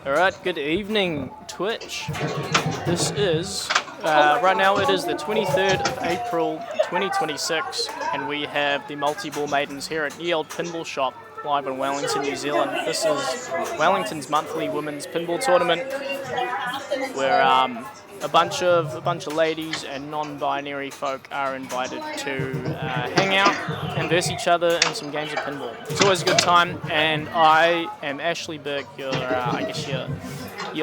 Alright, good evening, Twitch. This is, right now it is the 23rd of April 2026, and we have the Multiball Maidens here at the old Pinball shop, live in Wellington, New Zealand. This is Wellington's monthly women's pinball tournament, where a bunch of ladies and non-binary folk are invited to hang out and verse each other in some games of pinball. It's always a good time, and I am Ashley Burke, your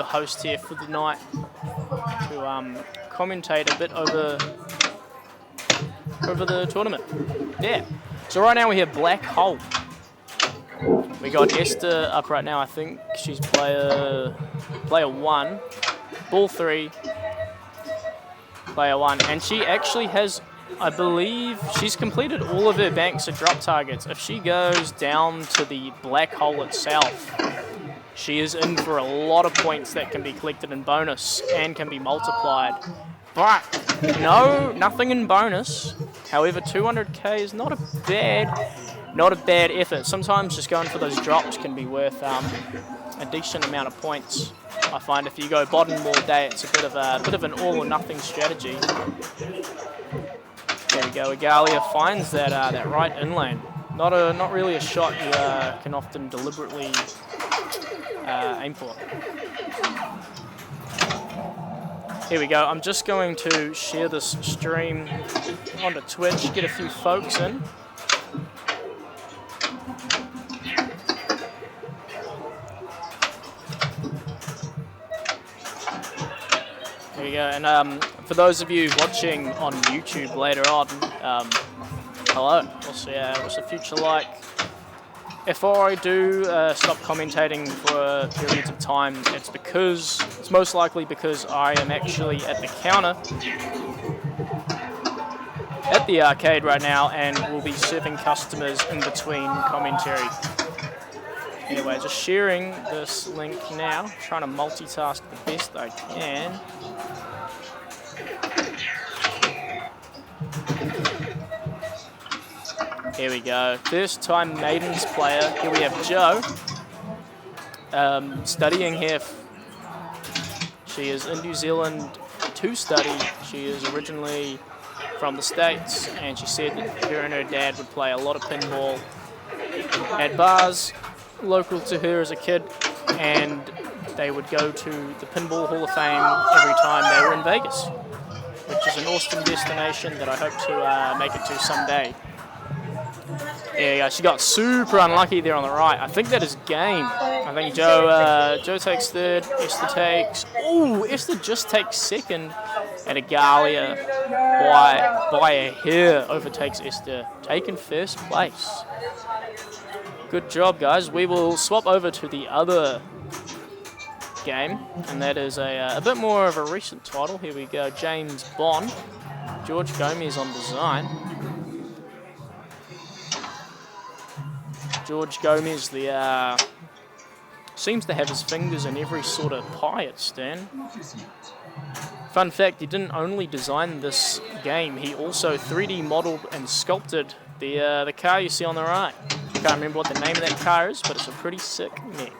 host here for the night, to commentate a bit over the tournament. Yeah. So right now we have Black Hole. We got Esther up right now. I think she's player 1, ball 3. Player 1, and she actually has, I believe, she's completed all of her banks of drop targets. If she goes down to the black hole itself, she is in for a lot of points that can be collected in bonus and can be multiplied. But no, nothing in bonus. However, 200k is not a bad effort. Sometimes just going for those drops can be worth a decent amount of points. I find if you go bottom all day, it's a bit of an all or nothing strategy. There we go. Agalia finds that right in lane. Not really a shot you can often deliberately aim for. Here we go. I'm just going to share this stream onto Twitch, get a few folks in. There you go, and for those of you watching on YouTube later on, hello, what's the future like? If I do stop commentating for periods of time, it's most likely because I am actually at the counter at the arcade right now and will be serving customers in between commentary. Anyway, just sharing this link now, trying to multitask the best I can. Here we go. First time Maidens player. Here we have Joe. Studying here. She is in New Zealand to study. She is originally from the States, and she said that her and her dad would play a lot of pinball at bars local to her as a kid, and they would go to the Pinball Hall of Fame every time they were in Vegas, which is an awesome destination that I hope to make it to someday. There you go. She got super unlucky there on the right. I think that is game. I think Joe takes third. Esther takes... Ooh, Esther just takes second. And Agalia by a hair overtakes Esther, taking first place. Good job, guys. We will swap over to the other game, and that is a bit more of a recent title. Here we go. James Bond. George Gomez on design. George Gomez, seems to have his fingers in every sort of pie at Stan. Fun fact, he didn't only design this game, he also 3D modeled and sculpted the car you see on the right. I can't remember what the name of that car is, but it's a pretty sick mech.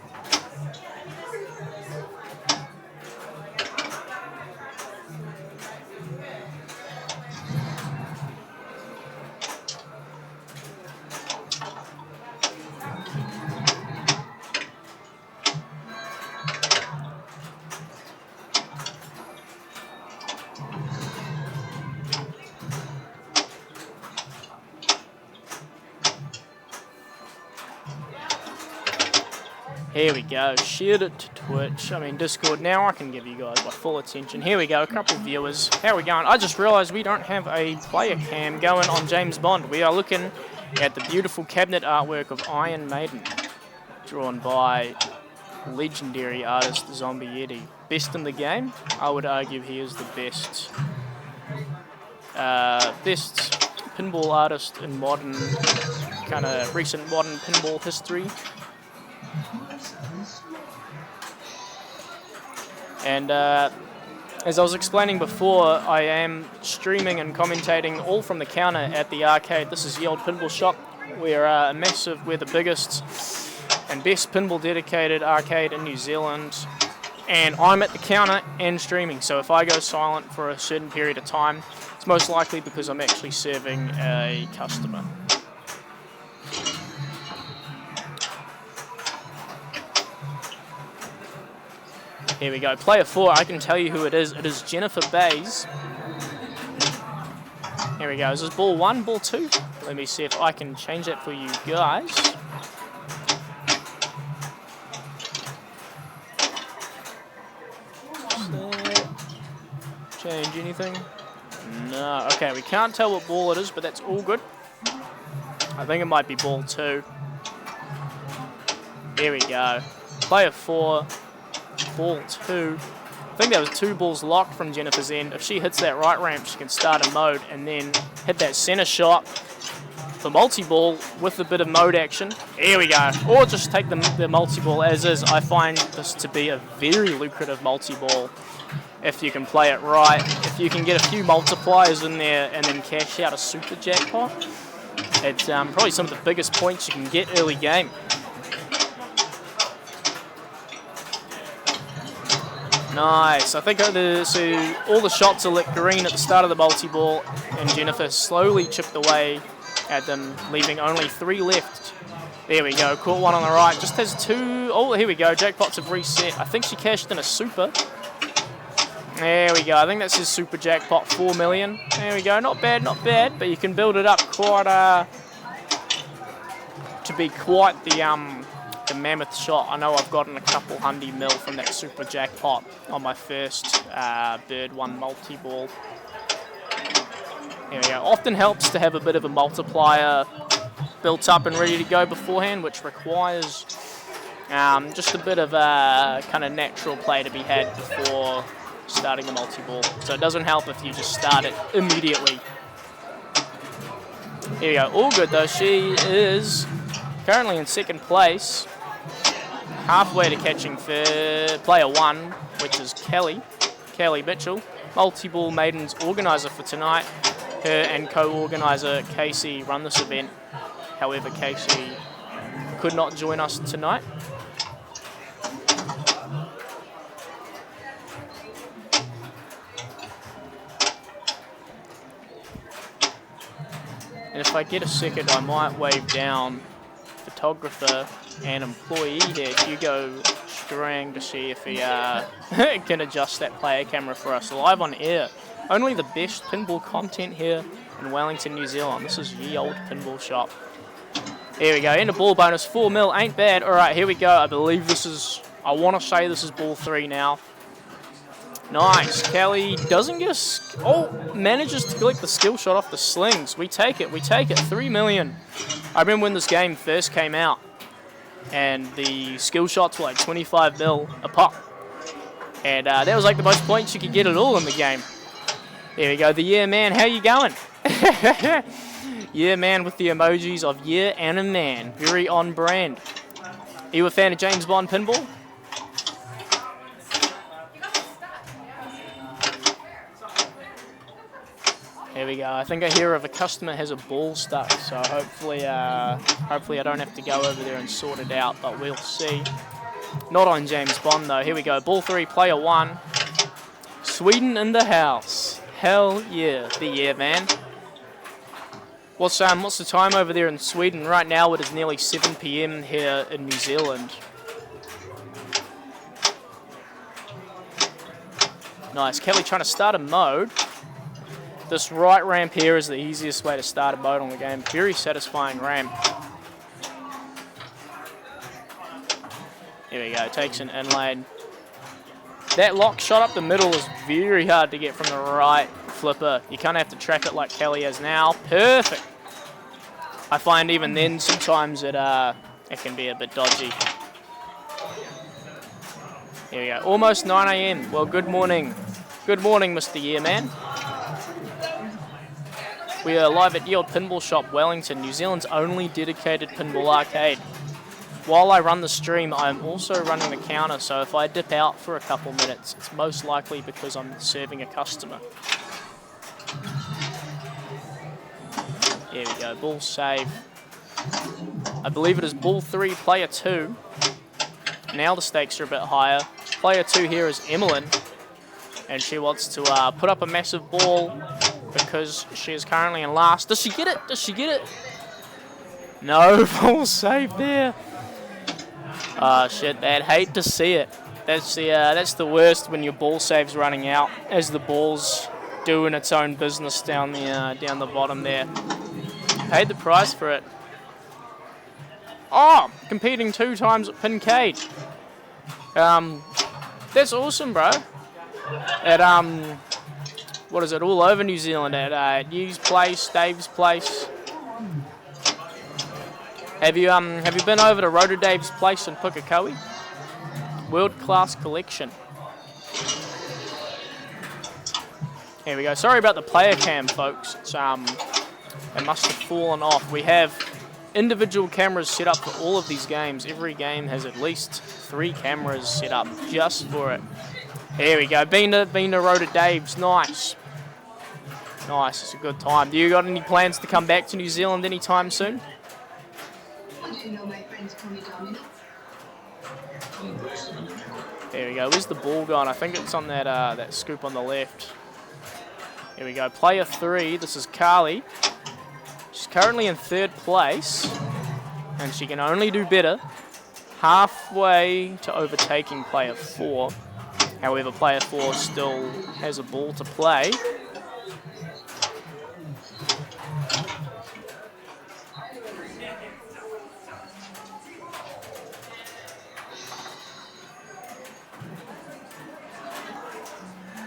Here we go, shared it to Twitch, Discord. Now I can give you guys my full attention. Here we go, a couple of viewers. How are we going? I just realised we don't have a player cam going on James Bond. We are looking at the beautiful cabinet artwork of Iron Maiden, drawn by legendary artist Zombie Yeti. Best in the game? I would argue he is the best pinball artist in modern, kind of recent modern pinball history. And as I was explaining before, I am streaming and commentating all from the counter at the arcade. This is the old pinball shop. We're the biggest and best pinball dedicated arcade in New Zealand. And I'm at the counter and streaming, so if I go silent for a certain period of time, it's most likely because I'm actually serving a customer. Here we go, player 4, I can tell you who it is. It is Jennifer Bays. Here we go, is this ball 1, ball 2? Let me see if I can change that for you guys. Change anything? No. Okay, we can't tell what ball it is, but that's all good. I think it might be ball 2. Here we go. Player 4, ball 2. I think that was 2 balls locked from Jennifer's end. If she hits that right ramp, she can start a mode and then hit that center shot for multi-ball with a bit of mode action. Here we go. Or just take the multi-ball as is. I find this to be a very lucrative multi-ball if you can play it right. If you can get a few multipliers in there and then cash out a super jackpot, it's probably some of the biggest points you can get early game. Nice. I think so all the shots are lit green at the start of the multi-ball, and Jennifer slowly chipped away at them, leaving only 3 left. There we go. Caught one on the right. Just has 2. Oh, here we go. Jackpots have reset. I think she cashed in a super. There we go. I think that's his super jackpot, 4 million. There we go. Not bad, not bad. But you can build it up quite to be quite the mammoth shot. I know I've gotten a couple $100 mil from that super jackpot on my first Bird 1 multi-ball. There we go. Often helps to have a bit of a multiplier built up and ready to go beforehand, which requires just a bit of a kind of natural play to be had before starting the multi-ball. So it doesn't help if you just start it immediately. Here we go. All good though. She is currently in 2nd place, halfway to catching player 1, which is Kelly Mitchell, multi-ball Maidens organizer for tonight. Her and co-organizer Casey run this event. However, Casey could not join us tonight. And if I get a second, I might wave down photographer and employee here, Hugo Strang, to see if he can adjust that player camera for us live on air. Only the best pinball content here in Wellington, New Zealand. This is ye old pinball shop. Here we go, into ball bonus, 4 mil, ain't bad. All right, here we go. I believe this is, I want to say this is ball 3 now. Nice. Kelly doesn't get manages to collect the skill shot off the slings. We take it. 3 million. I remember when this game first came out, and the skill shots were like 25 mil a pop. And that was like the most points you could get at all in the game. Here we go. The Yeah Man, how you going? Yeah Man with the emojis of yeah and a man. Very on brand. Are you a fan of James Bond pinball? There we go. I think I hear of a customer has a ball stuck, so hopefully I don't have to go over there and sort it out, but we'll see. Not on James Bond though. Here we go. Ball 3, player 1. Sweden in the house. Hell yeah, the Yeah Man. What's the time over there in Sweden? Right now it is nearly 7 PM here in New Zealand. Nice. Kelly trying to start a mode. This right ramp here is the easiest way to start a mode on the game. Very satisfying ramp. Here we go, takes an inlane. That lock shot up the middle is very hard to get from the right flipper. You kind of have to track it like Kelly has now. Perfect. I find even then sometimes it can be a bit dodgy. Here we go, almost 9 AM. Well, good morning. Good morning, Mr. Yeah Man. We are live at Ye Olde Pinball Shop, Wellington, New Zealand's only dedicated pinball arcade. While I run the stream, I'm also running the counter, so if I dip out for a couple minutes, it's most likely because I'm serving a customer. Here we go, ball save. I believe it is ball 3, player 2. Now the stakes are a bit higher. Player 2 here is Emmeline, and she wants to put up a massive ball because she is currently in last. Does she get it? Does she get it? No, ball save there. Oh shit, I'd hate to see it. That's the worst when your ball save's running out as the ball's doing its own business down the bottom there. Paid the price for it. Oh, competing 2 times at Pincade. That's awesome, bro. At what is it? All over New Zealand at Hughes Place, Dave's Place. Have you been over to Rhoda Dave's Place in Pukekohe? World class collection. Here we go. Sorry about the player cam, folks. It's it must have fallen off. We have individual cameras set up for all of these games. Every game has at least 3 cameras set up just for it. Here we go. Been to Rhoda Dave's. Nice. Nice. It's a good time. Do you got any plans to come back to New Zealand anytime soon? There we go. Where's the ball gone? I think it's on that scoop on the left. Here we go. Player 3. This is Carly. She's currently in 3rd place, and she can only do better. Halfway to overtaking player 4. However, player 4 still has a ball to play.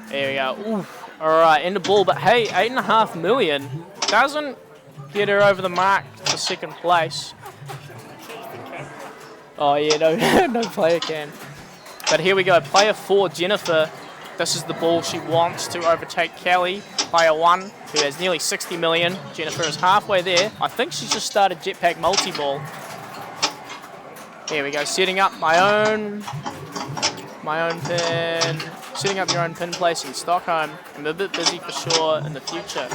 There we go. Ooh. All right, end the ball. But hey, 8.5 million doesn't get her over the mark to 2nd place. Oh yeah, no, no player can. But here we go. Player 4, Jennifer. This is the ball she wants to overtake Kelly. Player 1, who has nearly 60 million. Jennifer is halfway there. I think she's just started Jetpack Multiball. Here we go. Setting up my own pin. Setting up your own pin place in Stockholm. I'm a bit busy for sure in the future.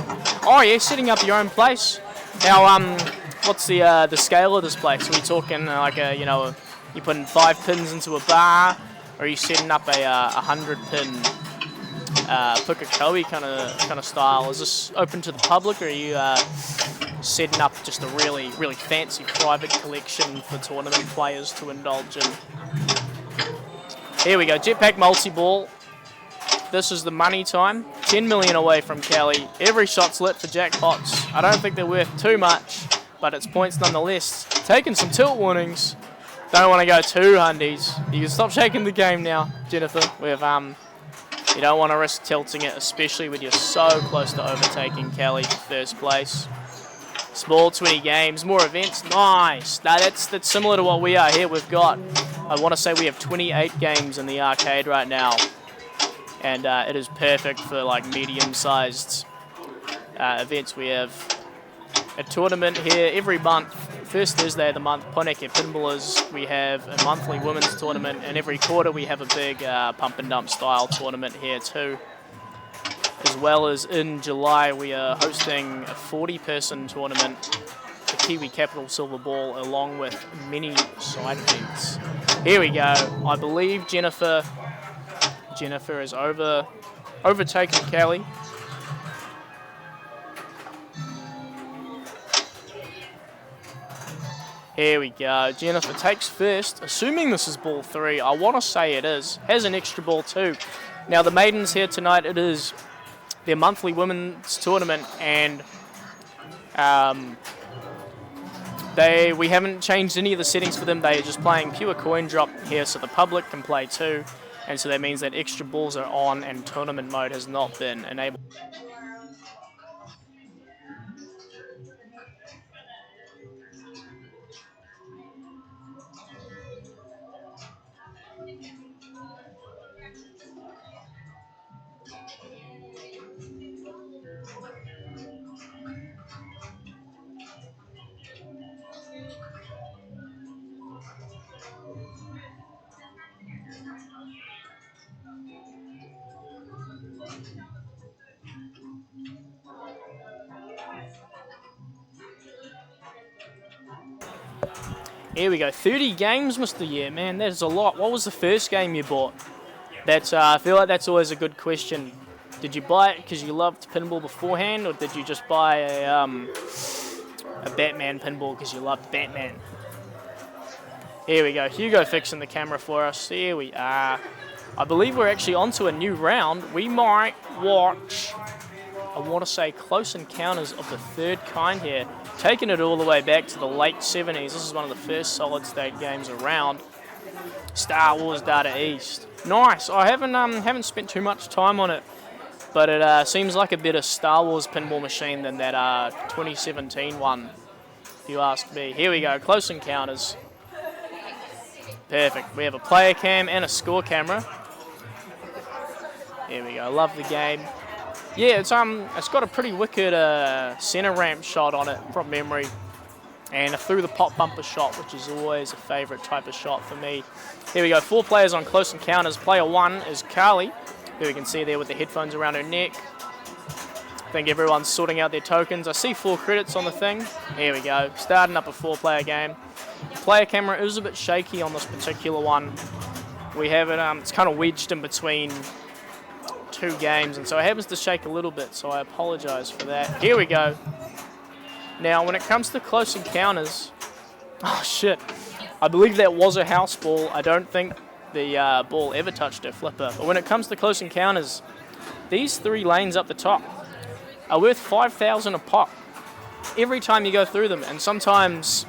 Oh yeah, setting up your own place. Now, what's the scale of this place? Are we talking like you putting 5 pins into a bar, or are you setting up a 100 pin Pukekohe kind of style? Is this open to the public, or are you setting up just a really fancy private collection for tournament players to indulge in? Here we go, Jetpack Multiball. This is the money time. 10 million away from Kelly. Every shot's lit for jackpots. I don't think they're worth too much, but it's points nonetheless. Taking some tilt warnings. Don't want to go too hundies. You can stop shaking the game now, Jennifer. You don't want to risk tilting it, especially when you're so close to overtaking Kelly for 1st place. Small 20 games, more events. Nice. Now that's similar to what we are here. We've got, I want to say we have 28 games in the arcade right now. And it is perfect for like medium-sized events. We have a tournament here every month. 1st Thursday of the month, Poneke Pinballers. We have a monthly women's tournament, and every quarter we have a big pump and dump style tournament here too. As well as in July, we are hosting a 40-person tournament, the Kiwi Capital Silver Ball, along with many side events. Here we go. I believe Jennifer is overtaking Kelly. Here we go. Jennifer takes 1st, assuming this is ball 3. I want to say it is. Has an extra ball too. Now the Maidens here tonight, it is their monthly women's tournament, and we haven't changed any of the settings for them. They are just playing pure coin drop here, so the public can play too. And so that means that extra balls are on and tournament mode has not been enabled. Here we go. 30 games, Mr. Yeah, man, that's a lot. What was the first game you bought? That's I feel like that's always a good question. Did you buy it because you loved pinball beforehand, or did you just buy a Batman pinball because you loved Batman? Here we go. Hugo fixing the camera for us. Here we are. I believe we're actually onto a new round. We might watch, I want to say, Close Encounters of the Third Kind here. Taking it all the way back to the late 70s. This is one of the first solid state games around. Star Wars Data East. Nice. I haven't spent too much time on it, but it seems like a better Star Wars pinball machine than that 2017 one, if you ask me. Here we go. Close Encounters. Perfect. We have a player cam and a score camera. Here we go. Love the game. Yeah, it's got a pretty wicked center ramp shot on it from memory, and a through the pop bumper shot, which is always a favourite type of shot for me. Here we go. 4 players on Close Encounters. Player 1 is Carly, who we can see there with the headphones around her neck. I think everyone's sorting out their tokens. I see 4 credits on the thing. Here we go. Starting up a 4-player game. Player camera is a bit shaky on this particular one. We have it, it's kind of wedged in between 2 games, and so it happens to shake a little bit, so I apologise for that. Here we go. Now, when it comes to Close Encounters, oh shit, I believe that was a house ball. I don't think the ball ever touched her flipper. But when it comes to Close Encounters, these 3 lanes up the top are worth 5,000 a pop every time you go through them, and sometimes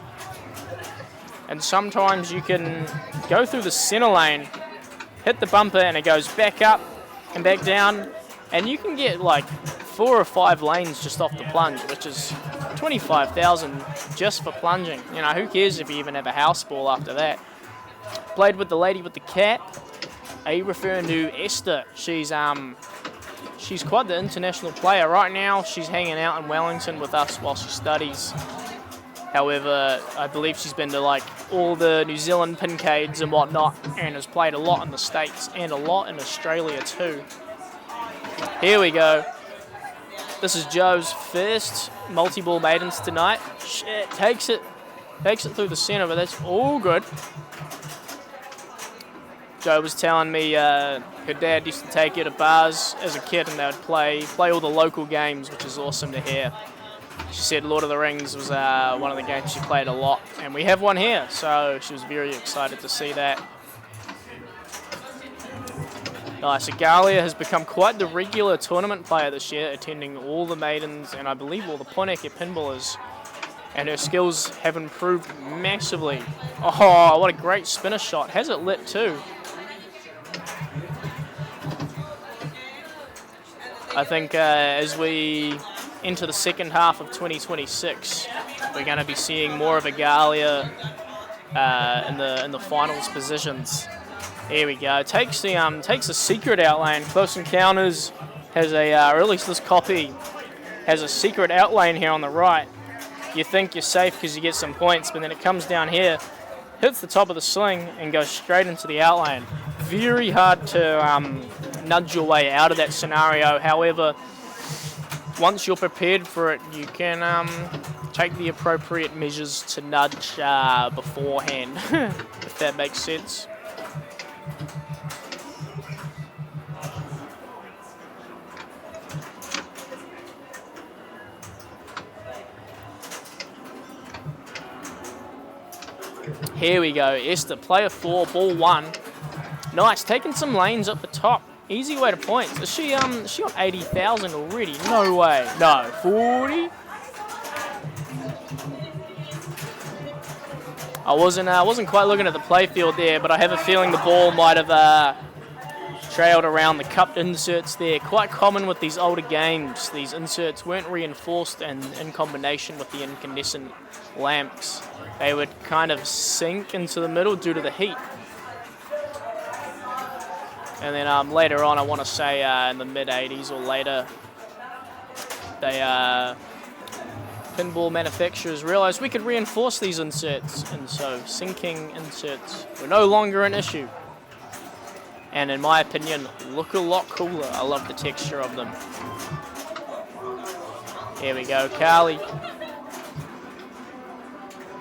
you can go through the center lane, hit the bumper, and it goes back up and back down, and you can get like 4 or 5 lanes just off the plunge, which is 25,000 just for plunging. You know, who cares if you even have a house ball after that? Played with the lady with the cat. Are you referring to Esther? She's quite the international player. Right now, she's hanging out in Wellington with us while she studies. However, I believe she's been to like all the New Zealand pincades and whatnot, and has played a lot in the States and a lot in Australia too. Here we go. This is Joe's first multi-ball maidens tonight. Shit, takes it through the center, but that's all good. Joe was telling me her dad used to take her to bars as a kid, and they would play all the local games, which is awesome to hear. She said Lord of the Rings was one of the games she played a lot, and we have one here, so she was very excited to see that. Nice. Agalia has become quite the regular tournament player this year, attending all the maidens and I believe all the Pointer pinballers, and her skills have improved massively. Oh, what a great spinner shot. Has it lit too? I think as we into the second half of 2026, we're going to be seeing more of Agalia in the finals positions. Here we go. Takes the secret outlane. Close Encounters has a, or at least this copy has a secret outlane here on the right. You think you're safe because you get some points, but then it comes down here, hits the top of the sling, and goes straight into the outlane. Very hard to nudge your way out of that scenario. However, once you're prepared for it, you can take the appropriate measures to nudge beforehand, if that makes sense. Here we go. Esther, player 4, ball 1. Nice, taking some lanes up the top. Easy way to points. Is she on 80,000 already? No way. No. 40? I wasn't quite looking at the playfield there, but I have a feeling the ball might have trailed around the cupped inserts there. Quite common with these older games. These inserts weren't reinforced, and in combination with the incandescent lamps, they would kind of sink into the middle due to the heat. And then later on, I want to say in the mid-80s or later, pinball manufacturers realized we could reinforce these inserts, and so sinking inserts were no longer an issue. And in my opinion, look a lot cooler. I love the texture of them. Here we go, Carly.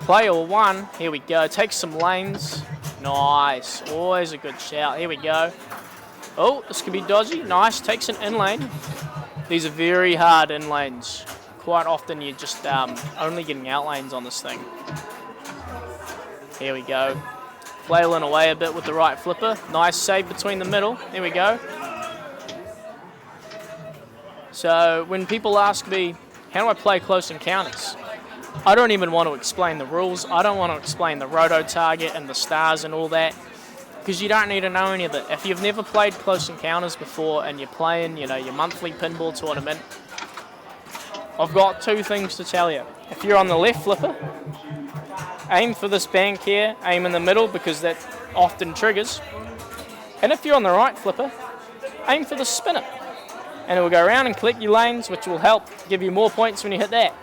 Player 1, here we go, takes some lanes. Nice, always a good shout. Here we go. Oh, this could be dodgy. Nice, takes an in lane. These are very hard in lanes. Quite often you're just only getting out lanes on this thing. Here we go. Flailing away a bit with the right flipper. Nice save between the middle. There we go. So when people ask me, how do I play close encounters? I don't even want to explain the rules. I don't want to explain the roto target and the stars and all that, because you don't need to know any of it. If you've never played close encounters before and you're playing, you know, your monthly pinball tournament, I've got two things to tell you. If you're on the left flipper, aim for this bank here, aim in the middle because that often triggers. And if you're on the right flipper, aim for the spinner. And it will go around and collect your lanes, which will help give you more points when you hit that.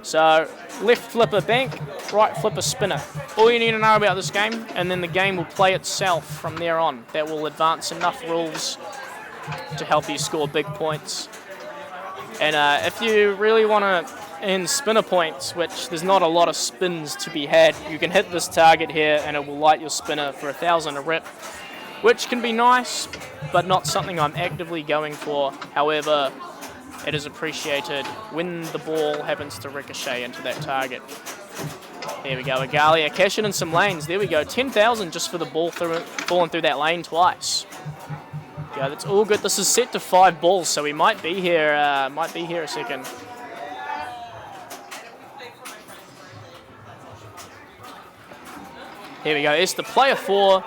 So, left flipper bank, right flipper spinner. All you need to know about this game, and then the game will play itself from there on. That will advance enough rules to help you score big points. And if you really want to earn spinner points, which there's not a lot of spins to be had, you can hit this target here and it will light your spinner for 1,000 a rip, which can be nice, but not something I'm actively going for. However, it is appreciated when the ball happens to ricochet into that target. There we go, Agalia cashing in some lanes. There we go, 10,000 just for the ball falling through that lane twice. Yeah, that's all good. This is set to 5 balls, so we might be here. A second. Here we go. It's the player 4,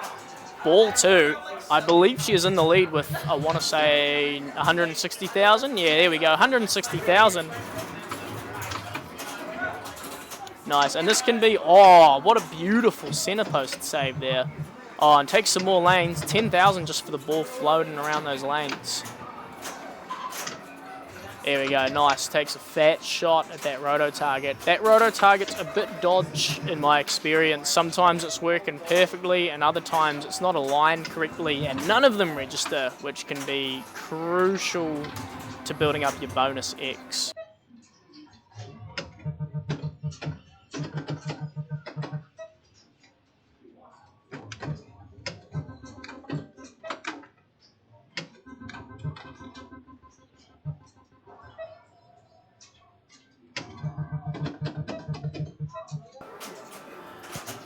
ball 2. I believe she is in the lead with, I want to say, 160,000. Yeah, there we go, 160,000. Nice, and this can be, oh, what a beautiful center post save there. Oh, and take some more lanes, 10,000 just for the ball floating around those lanes. There we go, nice, takes a fat shot at that roto target. That roto target's a bit dodge in my experience. Sometimes it's working perfectly and other times it's not aligned correctly and none of them register, which can be crucial to building up your bonus X.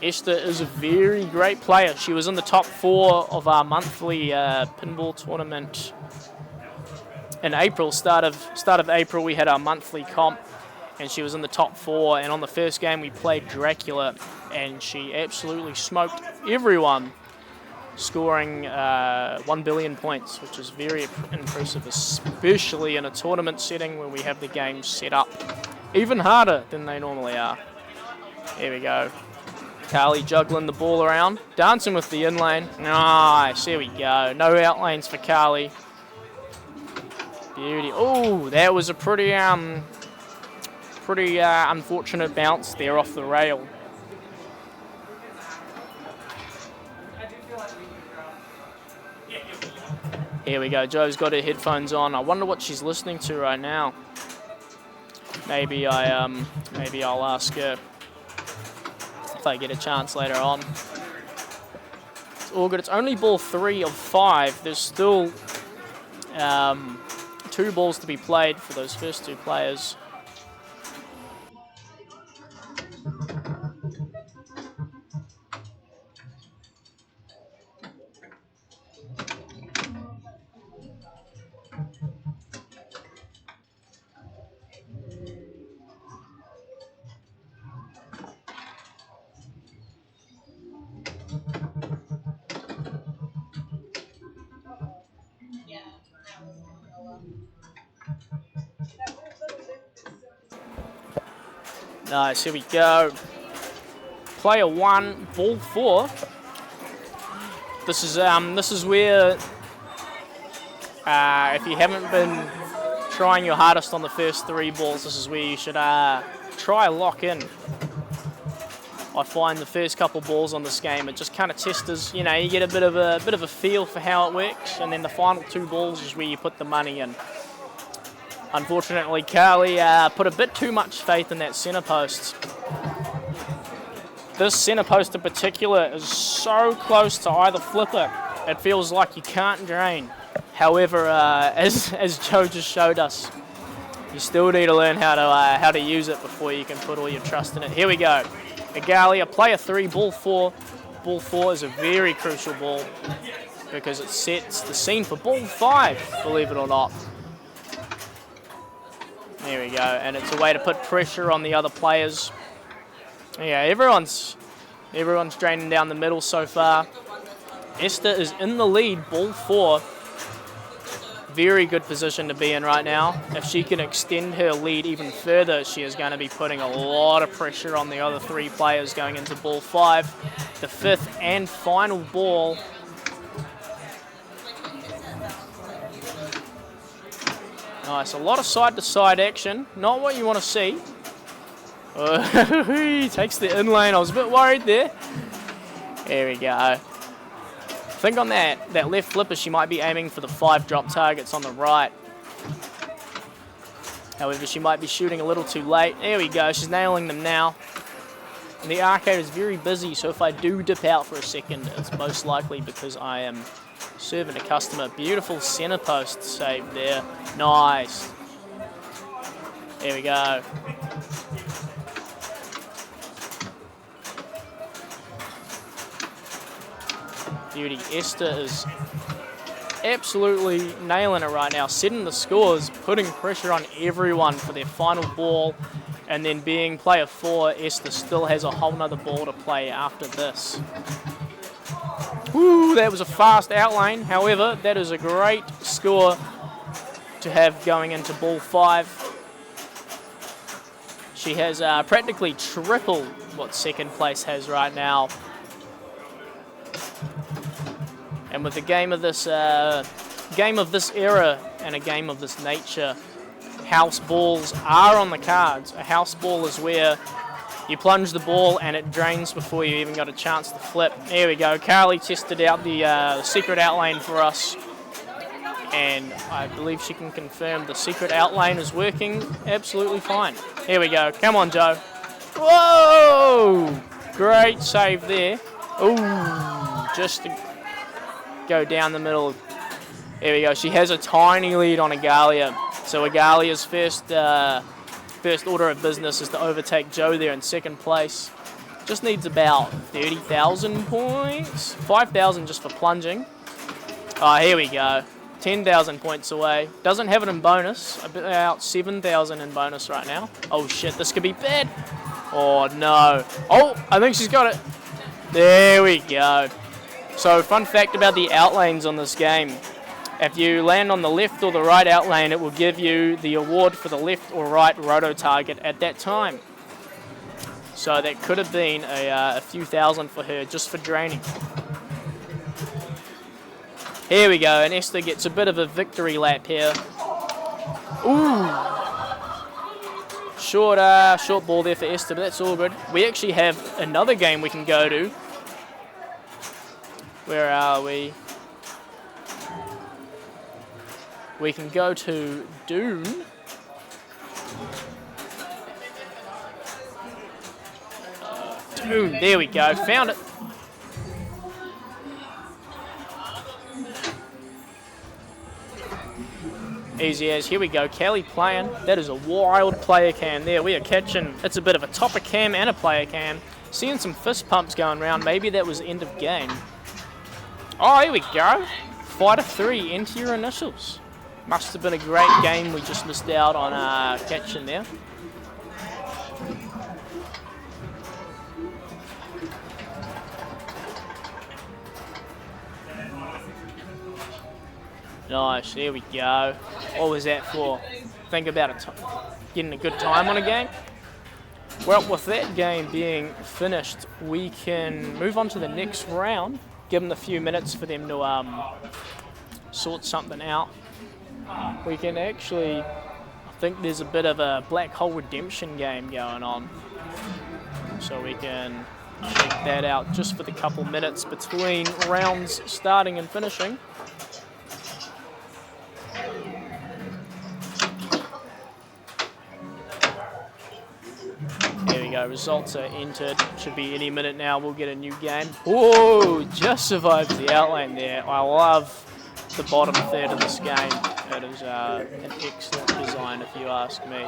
Esther is a very great player. She was in the top 4 of our monthly pinball tournament in April. Start of April, we had our monthly comp, and she was in the top 4. And on the first game, we played Dracula, and she absolutely smoked everyone, scoring 1 billion points, which is very impressive, especially in a tournament setting where we have the games set up even harder than they normally are. There we go. Carly juggling the ball around, dancing with the in lane. Nice, there we go. No out lanes for Carly. Beauty. Oh, that was a pretty unfortunate bounce there off the rail. Here we go. Joe's got her headphones on. I wonder what she's listening to right now. Maybe I'll ask her if I get a chance later on. It's all good. It's only ball 3 of 5. There's still 2 balls to be played for those first 2 players. Nice, here we go. Player 1, ball 4. This is where, if you haven't been trying your hardest on the first 3 balls, this is where you should try lock in. I find the first couple balls on this game, it just kind of tests, you know, you get a bit of a feel for how it works, and then the final 2 balls is where you put the money in. Unfortunately, Carly put a bit too much faith in that center post. This center post in particular is so close to either flipper, it feels like you can't drain. However, as Joe just showed us, you still need to learn how to use it before you can put all your trust in it. Here we go. Igalia, player 3, ball 4. Ball 4 is a very crucial ball because it sets the scene for ball 5, believe it or not. There we go, and it's a way to put pressure on the other players. Yeah, everyone's draining down the middle so far. Esther is in the lead, ball 4. Very good position to be in right now. If she can extend her lead even further, she is going to be putting a lot of pressure on the other 3 players going into ball 5. The 5th and final ball. Nice, a lot of side-to-side action. Not what you want to see. He takes the in lane. I was a bit worried there. There we go. I think on that left flipper, she might be aiming for the 5 drop targets on the right. However, she might be shooting a little too late. There we go. She's nailing them now. And the arcade is very busy, so if I do dip out for a second, it's most likely because I am serving a customer. Beautiful center post save there. Nice. There we go. Beauty. Esther is absolutely nailing it right now, setting the scores, putting pressure on everyone for their final ball, and then being player 4, Esther still has a whole nother ball to play after this. Woo, that was a fast outlane. However, that is a great score to have going into ball 5. She has practically triple what second place has right now. And with a game of this era and a game of this nature, house balls are on the cards. A house ball is where you plunge the ball and it drains before you even got a chance to flip. There we go. Carly tested out the secret outlane for us, and I believe she can confirm the secret outlane is working absolutely fine. Here we go. Come on, Joe. Whoa! Great save there. Ooh, just to go down the middle. There we go. She has a tiny lead on Igalia. So Igalia's first order of business is to overtake Joe there in second place. Just needs about 30,000 points. 5,000 just for plunging. Oh, here we go. 10,000 points away. Doesn't have it in bonus. About 7,000 in bonus right now. Oh shit, this could be bad. Oh no. Oh, I think she's got it. There we go. So, fun fact about the outlanes on this game. If you land on the left or the right outlane, it will give you the award for the left or right roto target at that time. So that could have been a few thousand for her just for draining. Here we go, and Esther gets a bit of a victory lap here. Ooh! Short ball there for Esther, but that's all good. We actually have another game we can go to. Where are we? We can go to Dune. Dune, there we go, found it. Easy as, here we go, Kelly playing. That is a wild player cam there. We are catching, it's a bit of a topper cam and a player cam. Seeing some fist pumps going around, maybe that was end of game. Oh, here we go. Fighter 3, enter your initials. Must have been a great game we just missed out on catching there. Nice, there we go. What was that for? Think about it, getting a good time on a game. Well, with that game being finished, we can move on to the next round. Give them a few minutes for them to sort something out. We can actually, I think there's a bit of a black hole redemption game going on. So we can check that out just for the couple minutes between rounds starting and finishing. There we go. Results are entered. Should be any minute now. We'll get a new game. Whoa! Just survived the outlane there. I love the bottom third of this game. It is an excellent design, if you ask me.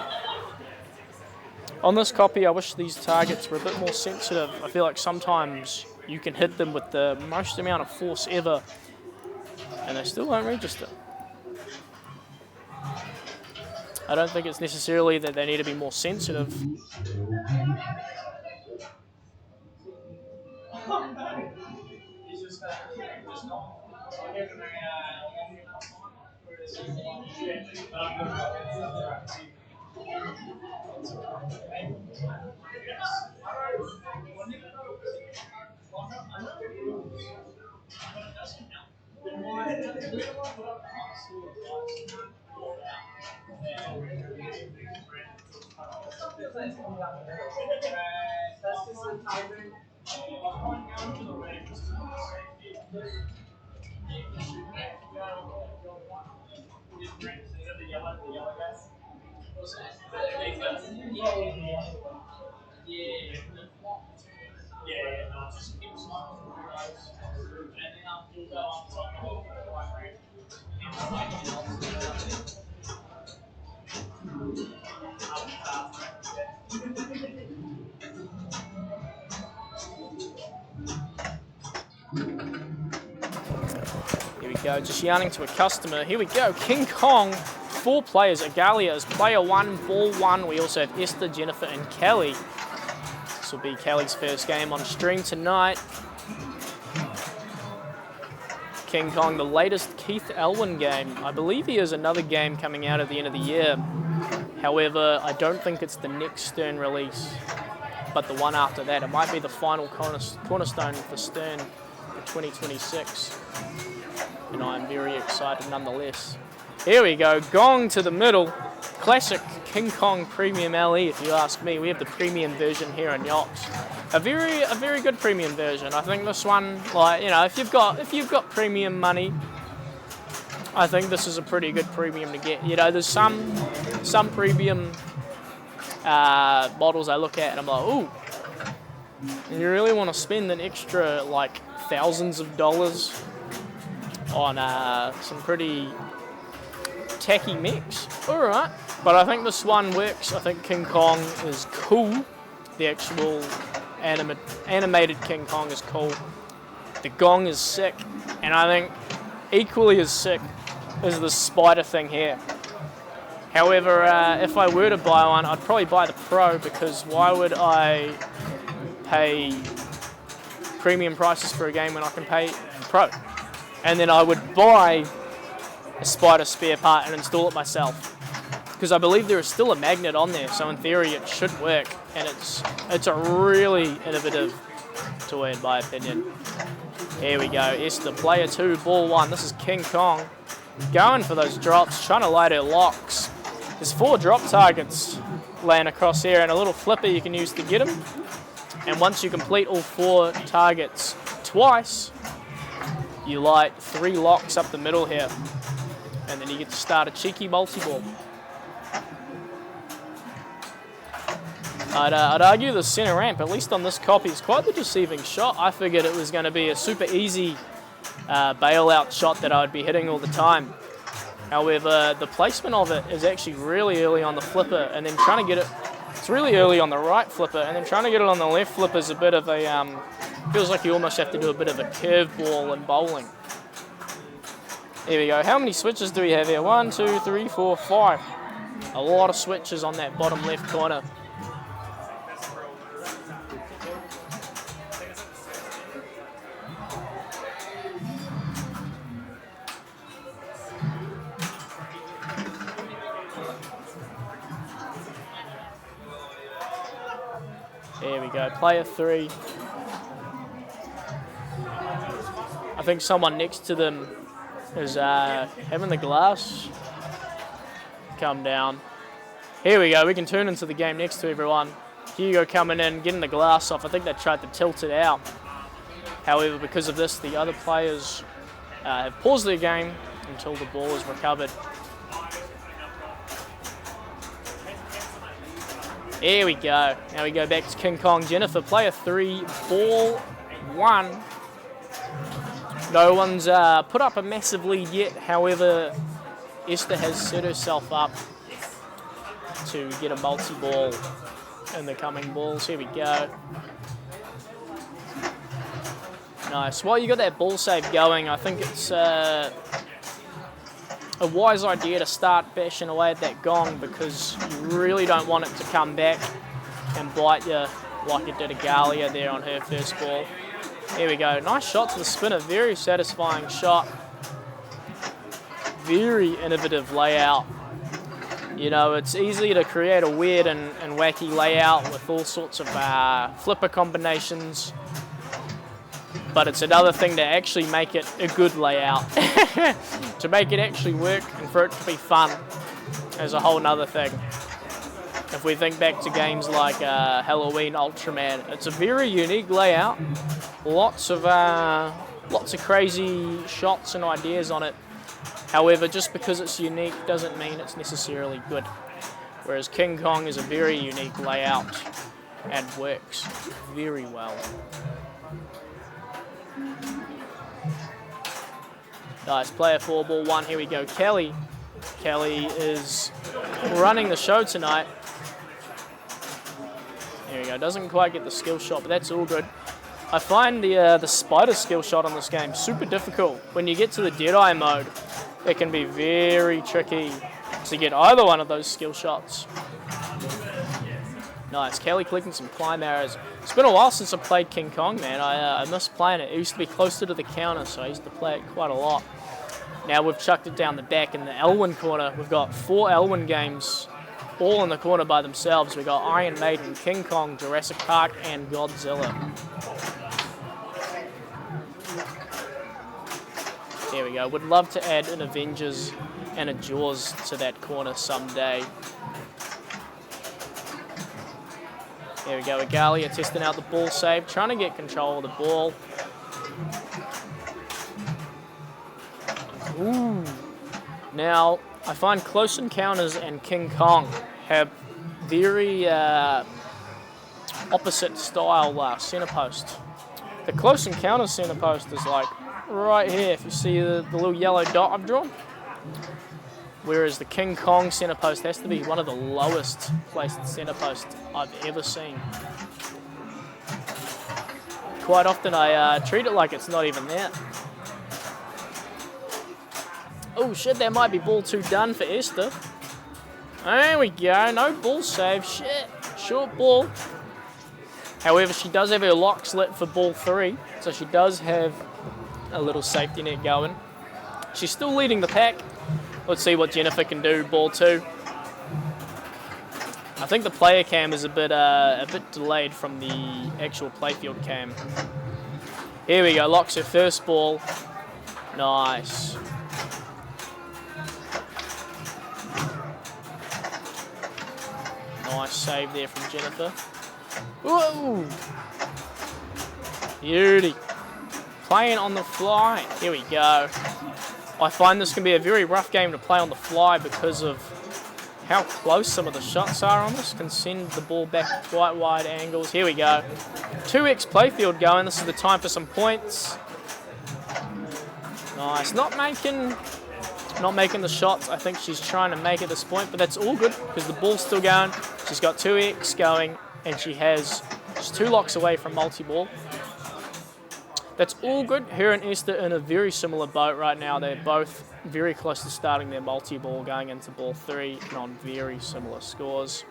On this copy, I wish these targets were a bit more sensitive. I feel like sometimes you can hit them with the most amount of force ever, and they still won't register. I don't think it's necessarily that they need to be more sensitive. Here we go, just yarning to a customer. Here we go, King Kong, 4 players. Agalia is player 1, ball 1. We also have Esther, Jennifer, and Kelly. This will be Kelly's first game on stream tonight. King Kong, the latest Keith Elwin game. I believe he has another game coming out at the end of the year. However, I don't think it's the next Stern release, but the one after that. It might be the final cornerstone for Stern for 2026. And I'm very excited nonetheless. Here we go, Gong to the middle. Classic King Kong Premium LE, if you ask me. We have the premium version here in Yox. A very good premium version. I think this one, like, you know, if you've got premium money, I think this is a pretty good premium to get. You know, there's some premium models I look at and I'm like, ooh, you really want to spend an extra like thousands of dollars on some pretty tacky mix. Alright, but I think this one works. I think King Kong is cool. The actual animated King Kong is cool. The gong is sick, and I think equally as sick is the spider thing here. However, if I were to buy one, I'd probably buy the Pro, because why would I pay premium prices for a game when I can pay Pro? And then I would buy a spider spare part and install it myself, because I believe there is still a magnet on there, so in theory it should work, and it's a really innovative toy in my opinion. Here we go, Esther, player 2, ball 1. This is King Kong going for those drops, trying to light her locks. There's 4 drop targets laying across here and a little flipper you can use to get them. And once you complete all 4 targets twice, you light 3 locks up the middle here. And then you get to start a cheeky multi-ball. I'd argue the center ramp, at least on this copy, is quite the deceiving shot. I figured it was going to be a super easy bailout shot that I would be hitting all the time. However, the placement of it is actually really early on the flipper, and then trying to get it, it's really early on the right flipper, and then trying to get it on the left flipper is a bit of a, feels like you almost have to do a bit of a curveball in bowling. Here we go. How many switches do we have here? 1, 2, 3, 4, 5. A lot of switches on that bottom left corner. There we go, player 3. I think someone next to them is having the glass come down. Here we go, we can turn into the game next to everyone. Hugo coming in, getting the glass off. I think they tried to tilt it out. However, because of this, the other players have paused their game until the ball is recovered. Here we go. Now we go back to King Kong. Jennifer, player 3, ball 1. No one's put up a massive lead yet. However, Esther has set herself up to get a multi-ball in the coming balls. Here we go. Nice. While you got that ball save going, I think it's a wise idea to start bashing away at that gong, because you really don't want it to come back and bite you like it did Agalia there on her first ball. Here we go. Nice shot to the spinner. Very satisfying shot. Very innovative layout. You know, it's easy to create a weird and wacky layout with all sorts of flipper combinations, but it's another thing to actually make it a good layout. To make it actually work and for it to be fun is a whole nother thing. If we think back to games like Halloween Ultraman, it's a very unique layout. Lots of crazy shots and ideas on it. However, just because it's unique doesn't mean it's necessarily good. Whereas King Kong is a very unique layout and works very well. Nice, player 4, ball 1. Here we go, Kelly. Kelly is running the show tonight. There we go, doesn't quite get the skill shot, but that's all good. I find the spider skill shot on this game super difficult. When you get to the Deadeye mode, it can be very tricky to get either one of those skill shots. Nice, Kelly clicking some climb arrows. It's been a while since I played King Kong, man. I miss playing it. It used to be closer to the counter, so I used to play it quite a lot. Now we've chucked it down the back in the Elwyn corner. We've got 4 Elwyn games all in the corner by themselves. We've got Iron Maiden, King Kong, Jurassic Park, and Godzilla. There we go. Would love to add an Avengers and a Jaws to that corner someday. There we go. Agalia testing out the ball save, trying to get control of the ball. Ooh. Now, I find Close Encounters and King Kong have very opposite style center post. The Close Encounters center post is like right here, if you see the little yellow dot I've drawn. Whereas the King Kong center post has to be one of the lowest placed center posts I've ever seen. Quite often I treat it like it's not even there. Oh shit, that might be ball 2 done for Esther. There we go, no ball save, shit, short ball. However, she does have her locks lit for ball 3, so she does have a little safety net going. She's still leading the pack. Let's see what Jennifer can do, ball 2. I think the player cam is a bit delayed from the actual playfield cam. Here we go, locks her first ball. Nice. Nice save there from Jennifer. Whoa! Beauty. Playing on the fly. Here we go. I find this can be a very rough game to play on the fly because of how close some of the shots are on this. Can send the ball back quite wide angles. Here we go. 2x playfield going. This is the time for some points. Nice. Not making the shots I think she's trying to make at this point, but that's all good because the ball's still going. She's got 2x going and she's 2 locks away from multi-ball. That's all good. Her and Esther in a very similar boat right now. They're both very close to starting their multi-ball going into ball 3 and on very similar scores.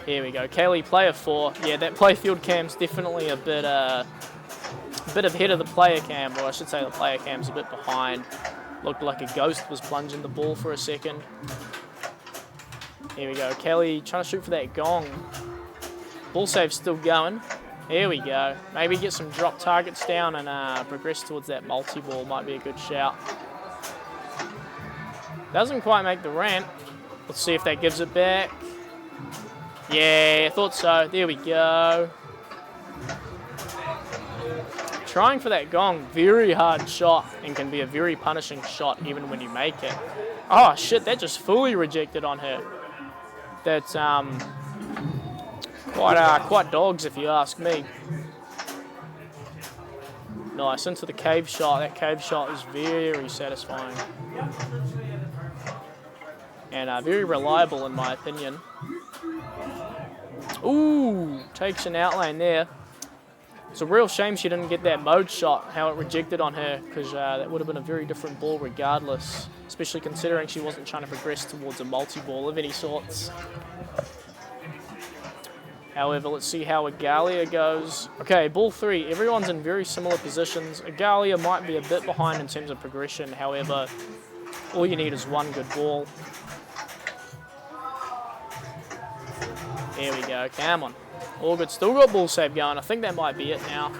Here we go. Kaylee, player 4. Yeah, that playfield cam's definitely a bit ahead of the player cam, or I should say the player cam's a bit behind. Looked like a ghost was plunging the ball for a second. Here we go. Kelly trying to shoot for that gong. Ball save's still going. Here we go. Maybe get some drop targets down and progress towards that multi-ball. Might be a good shout. Doesn't quite make the ramp. Let's see if that gives it back. Yeah, I thought so. There we go. Trying for that gong, very hard shot and can be a very punishing shot even when you make it. Oh shit, that just fully rejected on her. That's quite dogs if you ask me. Nice, into the cave shot. That cave shot is very satisfying. And very reliable in my opinion. Ooh, takes an outlane there. It's a real shame she didn't get that mode shot, how it rejected on her, because that would have been a very different ball regardless, especially considering she wasn't trying to progress towards a multi-ball of any sorts. However, let's see how Agalia goes. Okay, ball 3. Everyone's in very similar positions. Agalia might be a bit behind in terms of progression. However, all you need is one good ball. Here we go. Come on. All good. Still got ball save going. I think that might be it now.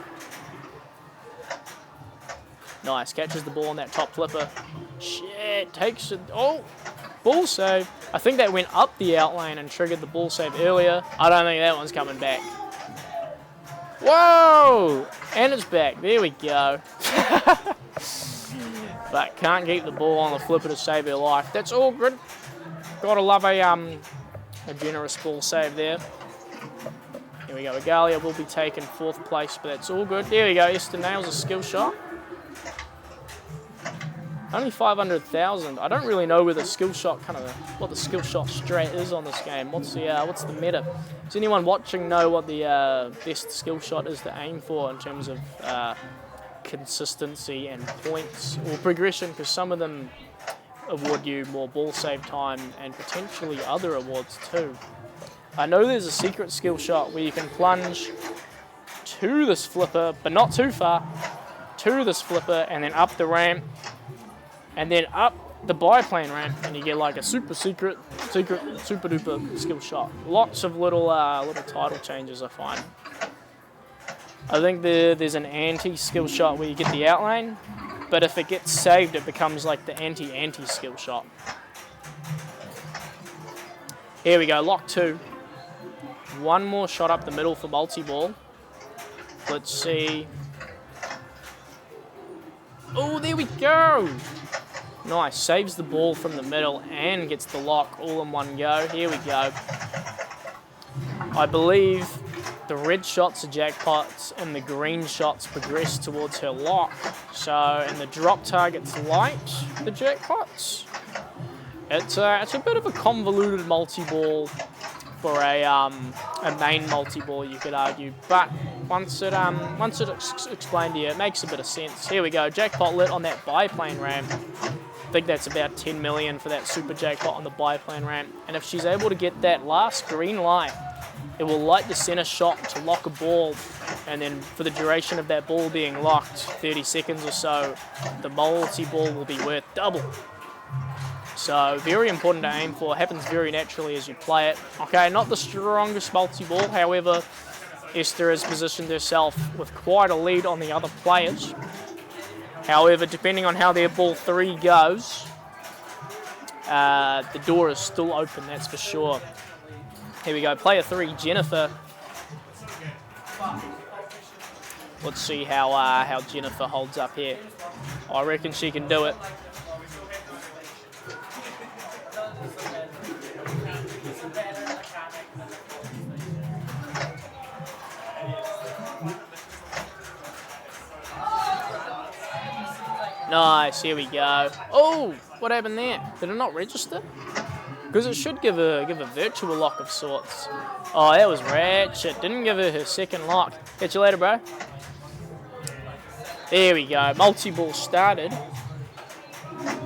Nice. Catches the ball on that top flipper. Shit. Takes it. Oh. Ball save. I think that went up the outlane and triggered the ball save earlier. I don't think that one's coming back. Whoa! And it's back. There we go. But can't keep the ball on the flipper to save her life. That's all good. Gotta love a generous ball save there. Here we go. Agalia will be taken 4th place, but that's all good. There we go. Esther nails a skill shot. Only 500,000. I don't really know where the skill shot what the skill shot strat is on this game. What's the meta? Does anyone watching know what the best skill shot is to aim for in terms of consistency and points or progression? Because some of them award you more ball save time and potentially other awards too. I know there's a secret skill shot where you can plunge to this flipper, but not too far, to this flipper and then up the ramp. And then up the biplane ramp, and you get like a super duper skill shot. Lots of little title changes, I find. I think there's an anti-skill shot where you get the outlane, but if it gets saved, it becomes like the anti-skill shot. Here we go, lock 2. One more shot up the middle for multi-ball. Let's see. Oh, there we go. Nice, saves the ball from the middle and gets the lock all in one go. Here we go. I believe the red shots are jackpots and the green shots progress towards her lock. So, and the drop target's light, the jackpots. It's a bit of a convoluted multi-ball for a main multi-ball, you could argue. But once it's explained to you, it makes a bit of sense. Here we go, jackpot lit on that biplane ramp. I think that's about 10 million for that super jackpot on the biplane ramp. And if she's able to get that last green light, it will light the center shot to lock a ball. And then for the duration of that ball being locked, 30 seconds or so, the multi-ball will be worth double. So very important to aim for. Happens very naturally as you play it. Okay, not the strongest multi-ball. However, Esther has positioned herself with quite a lead on the other players. However, depending on how their ball 3 goes, the door is still open, that's for sure. Here we go, player 3, Jennifer. Let's see how Jennifer holds up here. I reckon she can do it. Nice, here we go. Oh, what happened there? Did it not register? Because it should give a virtual lock of sorts. Oh, that was ratchet. Didn't give her second lock. Catch you later, bro. There we go. Multi-ball started.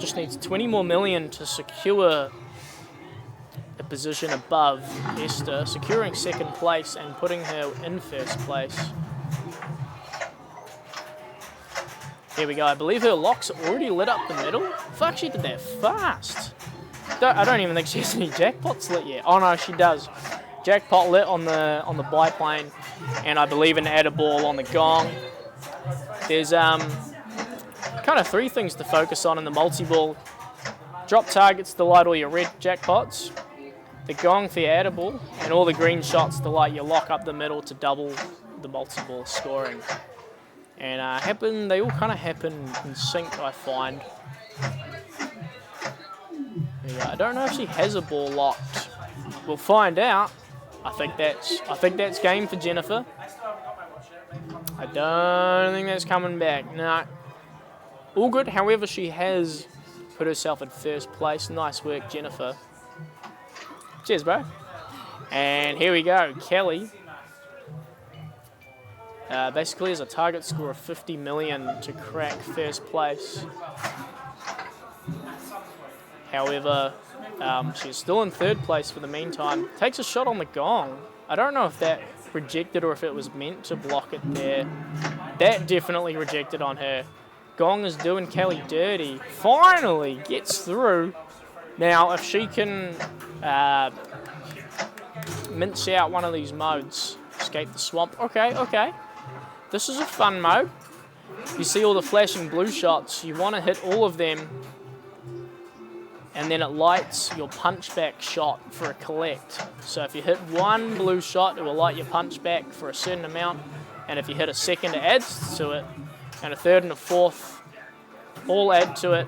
Just needs 20 more million to secure a position above Esther, securing second place and putting her in first place. Here we go. I believe her lock's already lit up the middle. Fuck, she did that fast. I don't even think she has any jackpots lit yet. Oh no, she does. Jackpot lit on the biplane, and I believe an add a ball on the gong. There's kind of 3 things to focus on in the multi-ball. Drop targets to light all your red jackpots, the gong for your add a ball, and all the green shots to light your lock up the middle to double the multi-ball scoring. And they all kind of happen in sync, I find. Yeah, I don't know if she has a ball locked. We'll find out. I think that's game for Jennifer. I don't think that's coming back. No. All good. However, she has put herself in first place. Nice work, Jennifer. Cheers, bro. And here we go. Kelly basically has a target score of 50 million to crack first place. However, she's still in third place for the meantime. Takes a shot on the gong. I don't know if that rejected or if it was meant to block it there. That definitely rejected on her. Gong is doing Kelly dirty. Finally gets through. Now, if she can mince out one of these modes, escape the swamp. Okay. This is a fun mode. You see all the flashing blue shots. You want to hit all of them, and then it lights your punchback shot for a collect. So if you hit one blue shot, it will light your punchback for a certain amount, and if you hit a second, it adds to it, and a third and a fourth all add to it,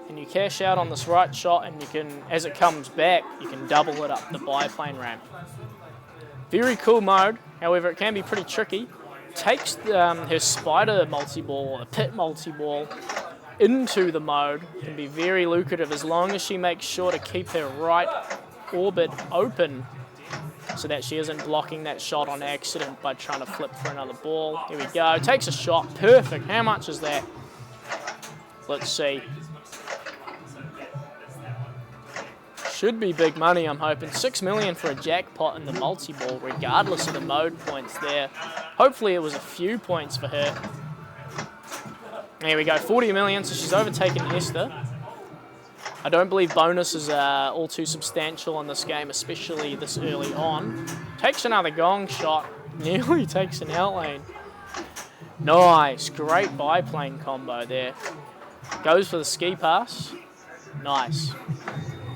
and you cash out on this right shot, and you can, as it comes back, you can double it up the biplane ramp. Very cool mode, however it can be pretty tricky. Takes her spider multi-ball, a pit multi-ball, into the mode. Can be very lucrative as long as she makes sure to keep her right orbit open so that she isn't blocking that shot on accident by trying to flip for another ball. Here we go. Takes a shot. Perfect. How much is that? Let's see. Should be big money, I'm hoping. 6 million for a jackpot in the multi-ball, regardless of the mode points there. Hopefully it was a few points for her. There we go, 40 million, so she's overtaken Esther. I don't believe bonus is all too substantial in this game, especially this early on. Takes another gong shot, nearly takes an outlane. Nice, great biplane combo there. Goes for the ski pass. Nice.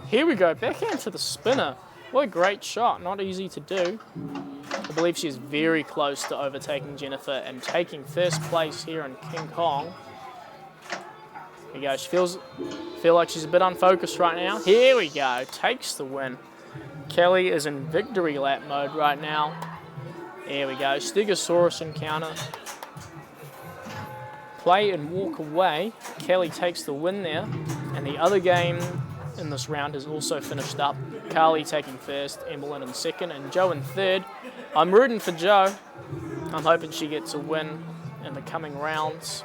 Here we go, backhand to the spinner. What a great shot, not easy to do. I believe she's very close to overtaking Jennifer and taking first place here in King Kong. Here we go, she feels like she's a bit unfocused right now. Here we go, takes the win. Kelly is in victory lap mode right now. Here we go, Stegosaurus encounter. Play and walk away. Kelly takes the win there. And the other game in this round is also finished up. Carly taking first, Emmeline in second, and Joe in third. I'm rooting for Joe. I'm hoping she gets a win in the coming rounds.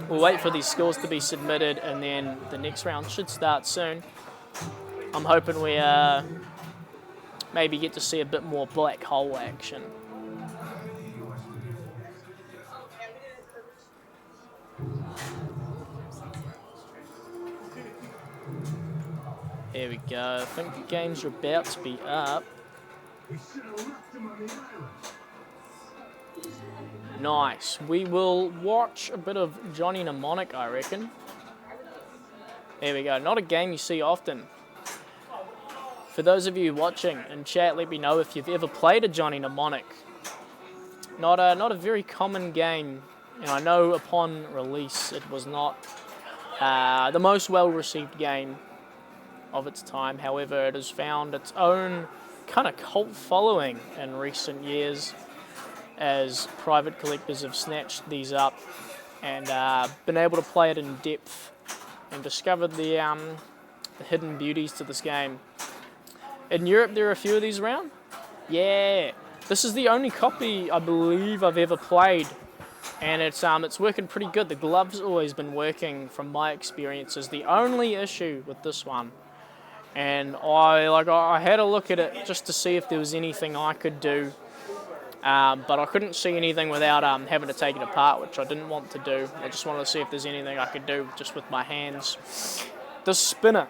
We'll wait for these scores to be submitted, and then the next round should start soon. I'm hoping we maybe get to see a bit more black hole action. Here we go. I think the games are about to be up. Nice. We will watch a bit of Johnny Mnemonic, I reckon. There we go. Not a game you see often. For those of you watching in chat, let me know if you've ever played a Johnny Mnemonic. Not a very common game, and I know upon release it was not the most well-received game of its time. However, it has found its own kind of cult following in recent years as private collectors have snatched these up and been able to play it in depth and discovered the hidden beauties to this game. In Europe, there are a few of these around. Yeah, this is the only copy I believe I've ever played, and it's working pretty good. The glove's always been working from my experiences. The only issue with this one, and I had a look at it just to see if there was anything I could do, but I couldn't see anything without having to take it apart, which I didn't want to do. I just wanted to see if there's anything I could do just with my hands. The spinner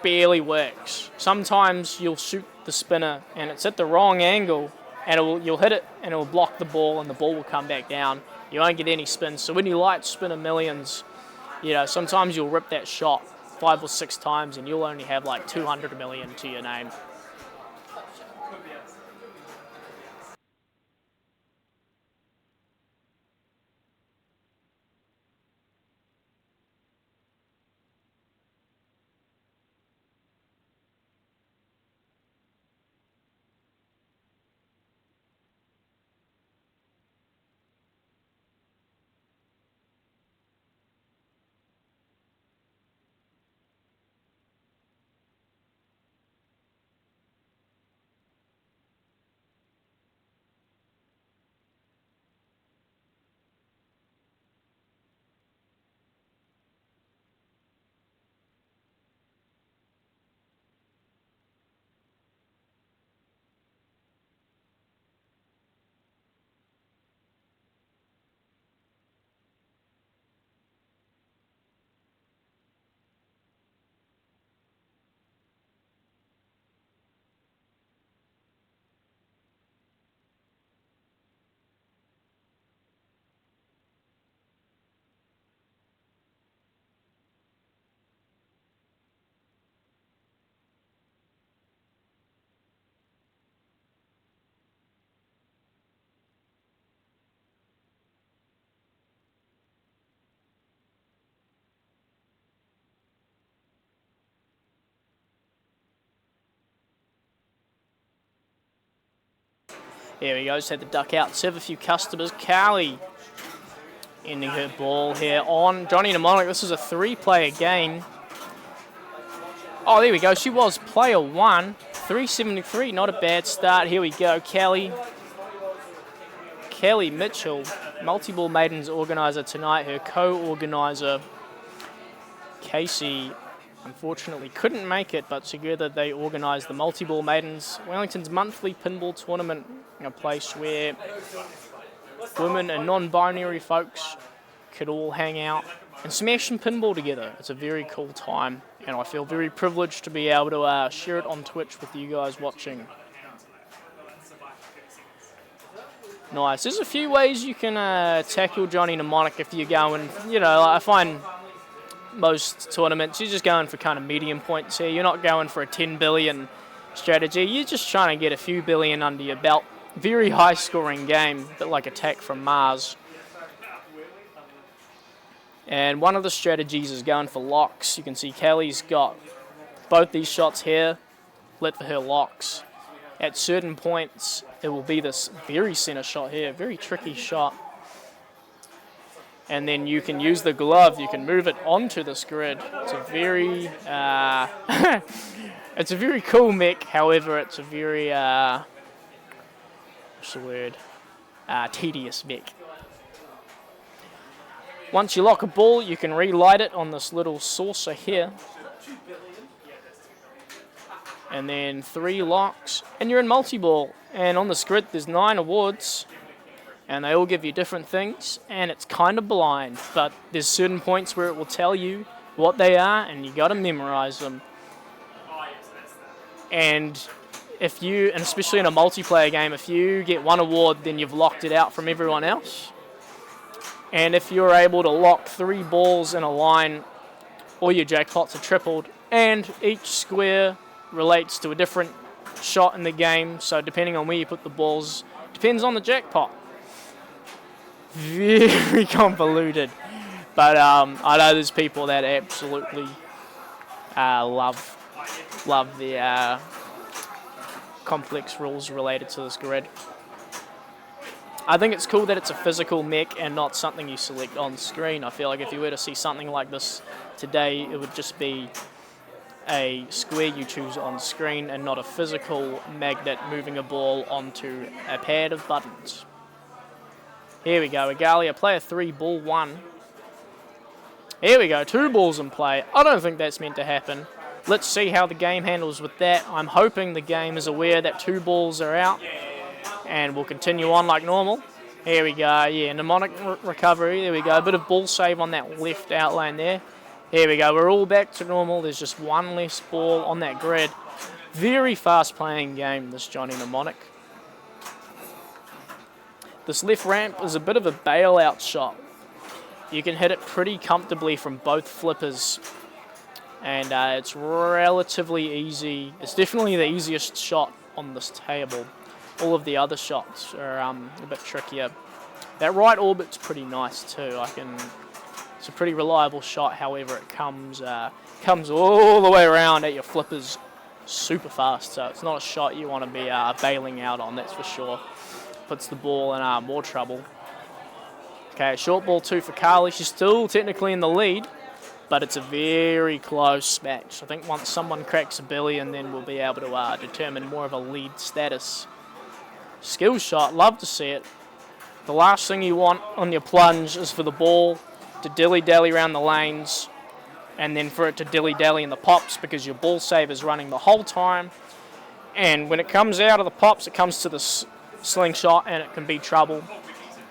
barely works. Sometimes you'll shoot the spinner and it's at the wrong angle, and you'll hit it and it will block the ball and the ball will come back down. You won't get any spins. So when you light spinner millions, sometimes you'll rip that shot 5 or 6 times and you'll only have like 200 million to your name. There we go, just had to duck out, serve a few customers. Carly ending her ball here on Johnny Mnemonic. This is a 3-player game. Oh, there we go. She was player 1. 373, not a bad start. Here we go. Kelly Mitchell, Multiball Maidens organiser tonight. Her co-organiser, Casey, unfortunately couldn't make it, but together they organised the Multiball Maidens, Wellington's monthly pinball tournament, a place where women and non-binary folks could all hang out and smash some pinball together. It's a very cool time, and I feel very privileged to be able to share it on Twitch with you guys watching. Nice. There's a few ways you can tackle Johnny Mnemonic if you're going, I find most tournaments, you're just going for kind of medium points here. You're not going for a 10 billion strategy. You're just trying to get a few billion under your belt. Very high scoring game, a bit like Attack from Mars. And one of the strategies is going for locks. You can see Kelly's got both these shots here, lit for her locks. At certain points, it will be this very center shot here, very tricky shot. And then you can use the glove, you can move it onto this grid. It's a very, it's a very cool mech, however, it's a very, what's the word, tedious mech. Once you lock a ball, you can relight it on this little saucer here. And then 3 locks, and you're in multi-ball. And on this grid, there's 9 awards, and they all give you different things, and it's kind of blind, but there's certain points where it will tell you what they are, and you got to memorize them. And especially in a multiplayer game, if you get 1 award, then you've locked it out from everyone else. And if you're able to lock 3 balls in a line, all your jackpots are tripled, and each square relates to a different shot in the game, so depending on where you put the balls, depends on the jackpot. Very convoluted, but I know there's people that absolutely love the complex rules related to this grid. I think it's cool that it's a physical mech and not something you select on screen. I feel like if you were to see something like this today, it would just be a square you choose on screen and not a physical magnet moving a ball onto a pad of buttons. Here we go, Agalia, player 3, ball 1. Here we go, 2 balls in play. I don't think that's meant to happen. Let's see how the game handles with that. I'm hoping the game is aware that 2 balls are out and we'll continue on like normal. Here we go, yeah, mnemonic recovery. There we go, a bit of ball save on that left outlane there. Here we go, we're all back to normal. There's just 1 less ball on that grid. Very fast playing game, this Johnny Mnemonic. This left ramp is a bit of a bailout shot. You can hit it pretty comfortably from both flippers. And it's relatively easy. It's definitely the easiest shot on this table. All of the other shots are a bit trickier. That right orbit's pretty nice too. It's a pretty reliable shot, however it comes all the way around at your flippers super fast, so it's not a shot you want to be bailing out on, that's for sure. Puts the ball in more trouble. Okay, short ball 2 for Carly. She's still technically in the lead, but it's a very close match. I think once someone cracks a billion, then we'll be able to determine more of a lead status. Skill shot, love to see it. The last thing you want on your plunge is for the ball to dilly-dally around the lanes and then for it to dilly-dally in the pops because your ball save is running the whole time. And when it comes out of the pops, it comes to the slingshot and it can be trouble.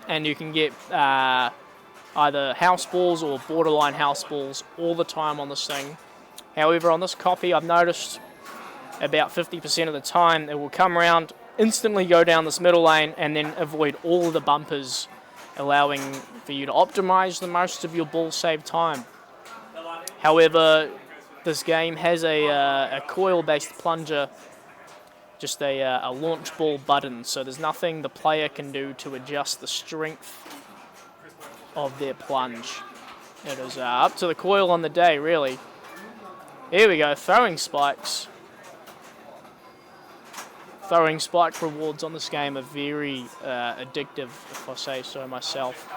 And you can get either house balls or borderline house balls all the time on this thing. However, on this copy, I've noticed about 50% of the time it will come around, instantly go down this middle lane and then avoid all of the bumpers, allowing for you to optimize the most of your ball save time. However, this game has a coil-based plunger, just a launch ball button, so there's nothing the player can do to adjust the strength of their plunge. It is up to the coil on the day, really. Here we go, throwing spikes. throwing spike rewards on this game are very addictive, if I say so myself.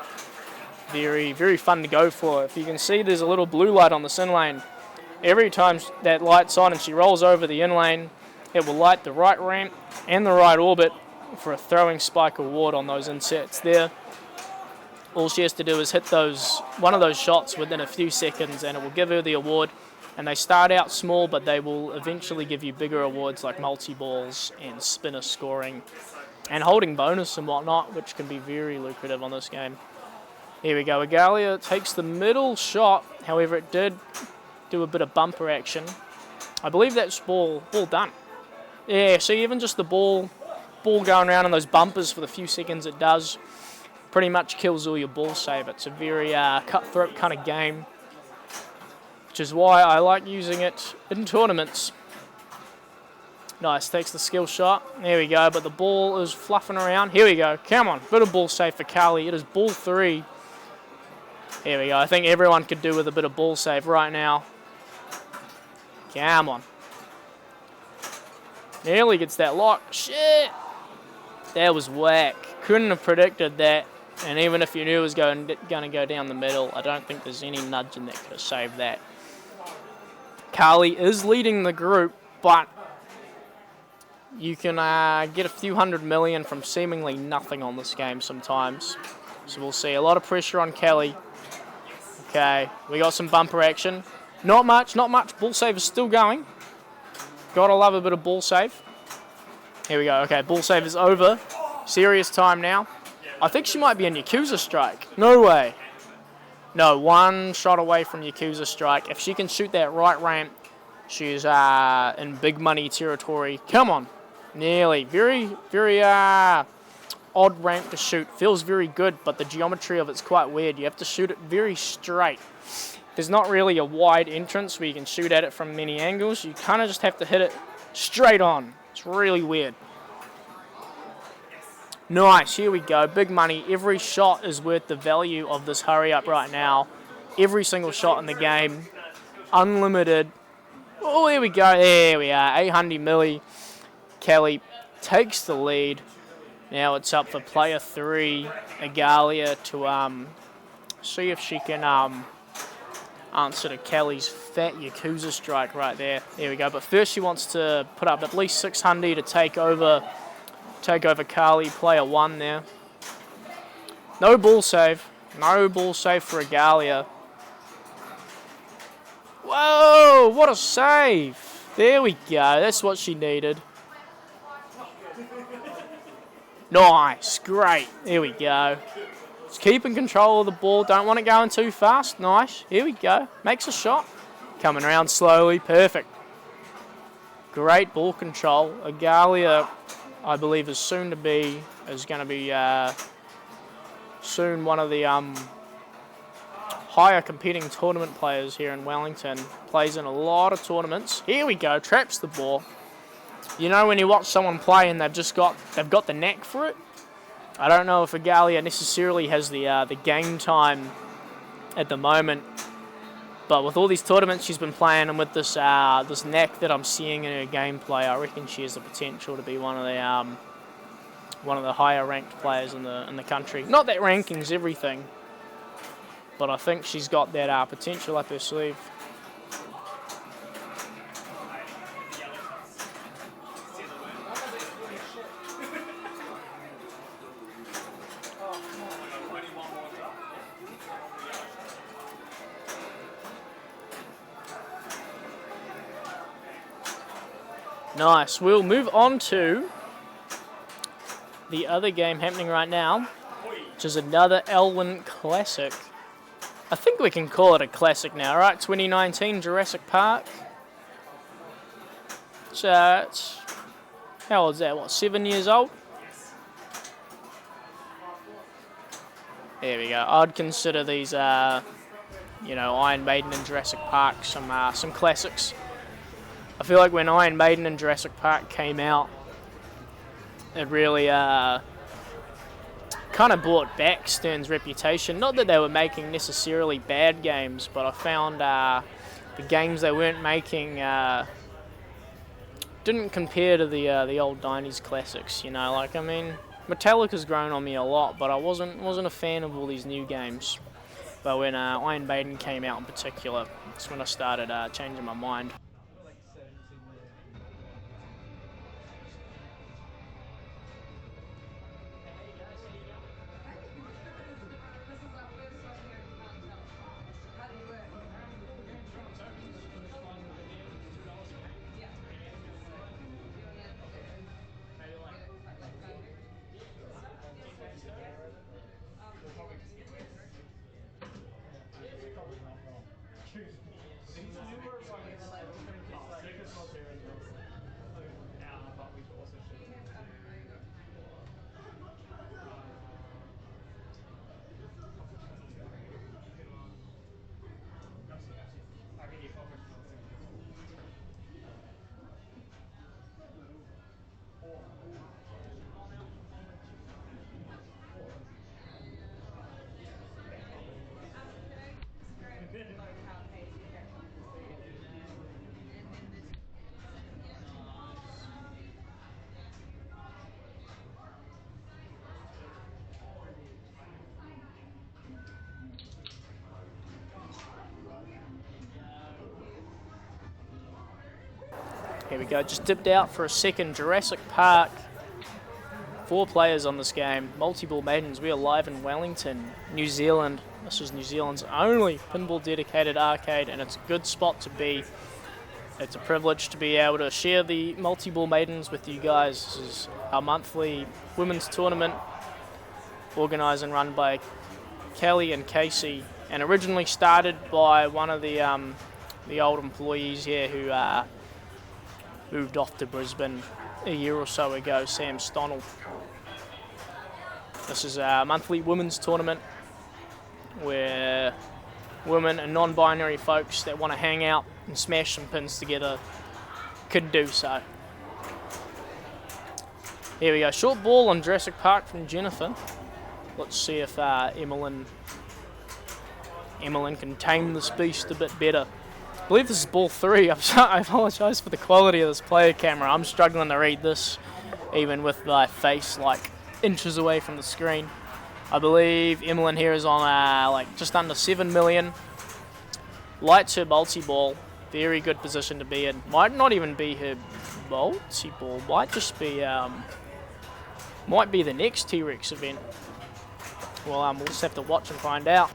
Very, very fun to go for. If you can see, there's a little blue light on this in lane. Every time that light's on and she rolls over the in lane, it will light the right ramp and the right orbit for a throwing spike award on those insets there. All she has to do is hit one of those shots within a few seconds and it will give her the award. And they start out small, but they will eventually give you bigger awards like multi-balls and spinner scoring and holding bonus and whatnot, which can be very lucrative on this game. Here we go. Agalia takes the middle shot. However, it did do a bit of bumper action. I believe that's ball done. Yeah, see, even just the ball going around in those bumpers for the few seconds it does pretty much kills all your ball save. It's a very cutthroat kind of game, which is why I like using it in tournaments. Nice, takes the skill shot. There we go, but the ball is fluffing around. Here we go, come on, bit of ball save for Carly. It is ball 3. Here we go, I think everyone could do with a bit of ball save right now. Come on. Nearly gets that lock. Shit! That was whack. Couldn't have predicted that. And even if you knew it was going to go down the middle, I don't think there's any nudging that could have saved that. Carly is leading the group, but you can get a few 100 million from seemingly nothing on this game sometimes. So we'll see. A lot of pressure on Kelly. Okay, we got some bumper action. Not much. Ball save is still going. Gotta love a bit of ball save. Here we go. Okay, ball save is over. Serious time now. I think she might be in Yakuza strike. No way. No, one shot away from Yakuza strike. If she can shoot that right ramp, she's in big money territory. Come on. Nearly. Very, very odd ramp to shoot. Feels very good, but the geometry of it's quite weird. You have to shoot it very straight. There's not really a wide entrance where you can shoot at it from many angles. You kind of just have to hit it straight on. It's really weird. Nice, here we go. Big money. Every shot is worth the value of this hurry up right now. Every single shot in the game. Unlimited. Oh, here we go. There we are. 800 milli. Kelly takes the lead. Now it's up for player 3, Agalia, to see if she can answer to Kelly's fat Yakuza strike right there. There we go. But first she wants to put up at least 600 to take over Carly, player 1 there. No ball save. No ball save for Agalia. Whoa, what a save. There we go. That's what she needed. Nice. Great. There we go. Just keeping control of the ball. Don't want it going too fast. Nice. Here we go. Makes a shot. Coming around slowly. Perfect. Great ball control. Agalia, I believe, is going to be soon one of the higher competing tournament players here in Wellington. Plays in a lot of tournaments. Here we go. Traps the ball. You know when you watch someone play and they've got the knack for it? I don't know if Agalia necessarily has the game time at the moment, but with all these tournaments she's been playing and with this this knack that I'm seeing in her gameplay, I reckon she has the potential to be one of the higher ranked players in the country. Not that ranking's everything, but I think she's got that potential up her sleeve. Nice. We'll move on to the other game happening right now, which is another Elwyn Classic. I think we can call it a classic now, right? 2019 Jurassic Park. So it's, how old is that? What, 7 years old? There we go. I'd consider these, Iron Maiden and Jurassic Park some classics. I feel like when Iron Maiden and Jurassic Park came out, it really kind of brought back Stern's reputation. Not that they were making necessarily bad games, but I found the games they weren't making didn't compare to the old 90s classics, you know. Like, I mean, Metallica's grown on me a lot, but I wasn't a fan of all these new games. But when Iron Maiden came out in particular, that's when I started changing my mind. Here we go, just dipped out for a second. Jurassic Park. 4 players on this game. Multiball Maidens. We are live in Wellington, New Zealand. This is New Zealand's only pinball dedicated arcade, and it's a good spot to be. It's a privilege to be able to share the Multiball Maidens with you guys. This is our monthly women's tournament, organised and run by Kelly and Casey, and originally started by one of the old employees here who moved off to Brisbane a year or so ago, Sam Stonnell. This is a monthly women's tournament where women and non-binary folks that want to hang out and smash some pins together can do so. Here we go, short ball on Jurassic Park from Jennifer. Let's see if Emmeline can tame this beast a bit better. I believe this is ball 3. I apologise for the quality of this player camera. I'm struggling to read this, even with my face like inches away from the screen. I believe Emmeline here is on like just under 7 million. Lights her multi-ball. Very good position to be in. Might not even be her multi-ball. Might just be might be the next T-Rex event. Well, we'll just have to watch and find out.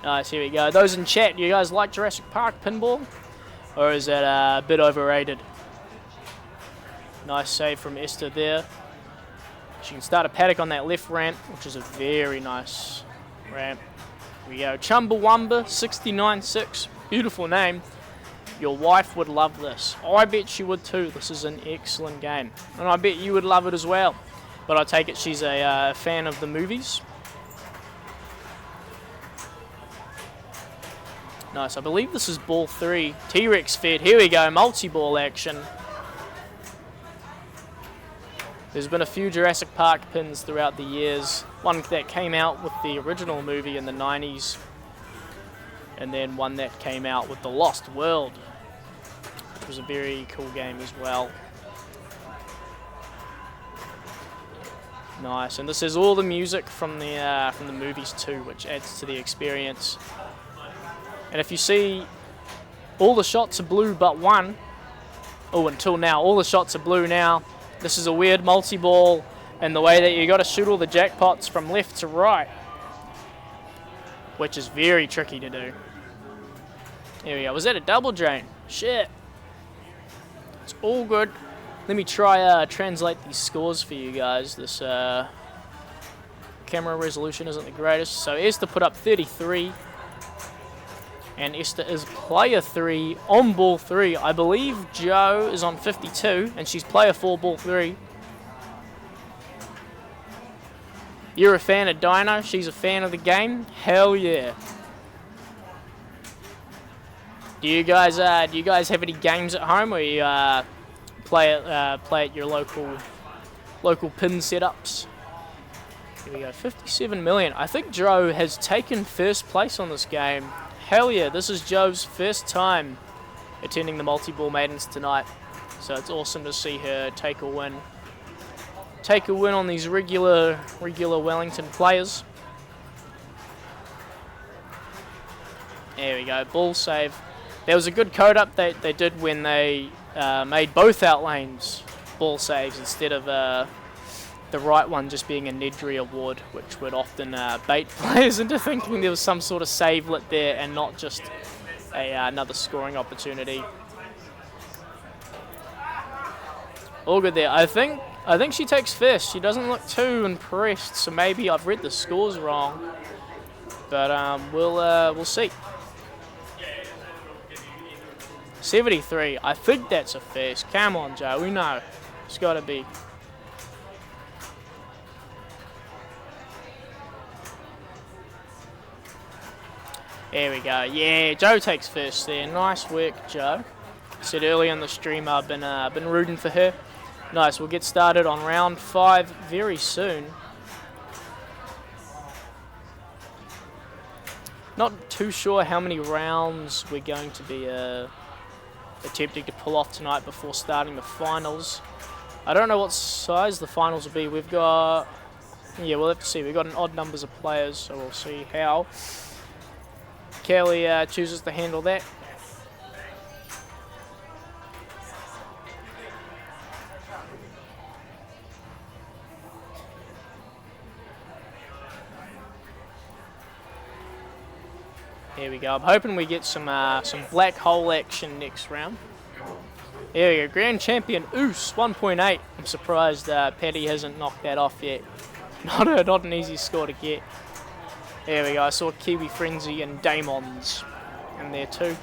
Nice, here we go. Those in chat, you guys like Jurassic Park pinball? Or is that a bit overrated? Nice save from Esther there. She can start a paddock on that left ramp, which is a very nice ramp. Here we go. Chumbawamba 69-6. Beautiful name. Your wife would love this. Oh, I bet she would too. This is an excellent game. And I bet you would love it as well. But I take it she's a fan of the movies. Nice, I believe this is ball 3. T-Rex fed. Here we go, multi-ball action. There's been a few Jurassic Park pins throughout the years. One that came out with the original movie in the 90s. And then one that came out with The Lost World, which was a very cool game as well. Nice, and this is all the music from the movies too, which adds to the experience. And if you see, all the shots are blue but one. Oh, until now, all the shots are blue now. This is a weird multi-ball, and the way that you got to shoot all the jackpots from left to right, which is very tricky to do. Here we go. Was that a double drain? Shit. It's all good. Let me try translate these scores for you guys. This camera resolution isn't the greatest. So Esther put up 33. And Esther is player 3 on ball 3. I believe Jo is on 52, and she's player 4 ball 3. You're a fan of Dino, she's a fan of the game. Hell yeah. Do you guys have any games at home, or you play at your local pin setups? Here we go, 57 million. I think Joe has taken first place on this game. Hell yeah, this is Joe's first time attending the Multiball Maidens tonight. So it's awesome to see her take a win. Take a win on these regular Wellington players. There we go, ball save. There was a good code update they did when they made both out lanes ball saves instead of the right one just being a Nedry award, which would often bait players into thinking there was some sort of savelet there and not just another scoring opportunity. All good there. I think she takes first. She doesn't look too impressed, so maybe I've read the scores wrong. But we'll see. 73. I think that's a first. Come on, Joe. We know. It's got to be. There we go. Yeah, Joe takes first there. Nice work, Joe. Said earlier in the stream I've been rooting for her. Nice. We'll get started on round 5 very soon. Not too sure how many rounds we're going to be attempting to pull off tonight before starting the finals. I don't know what size the finals will be. We've got, yeah, we'll have to see. We've got an odd numbers of players, so we'll see how Kelly chooses to handle that. Here we go. I'm hoping we get some black hole action next round. Here we go. Grand Champion Oos 1.8. I'm surprised Paddy hasn't knocked that off yet. Not an easy score to get. There we go. I saw Kiwi Frenzy and Daemons in there too.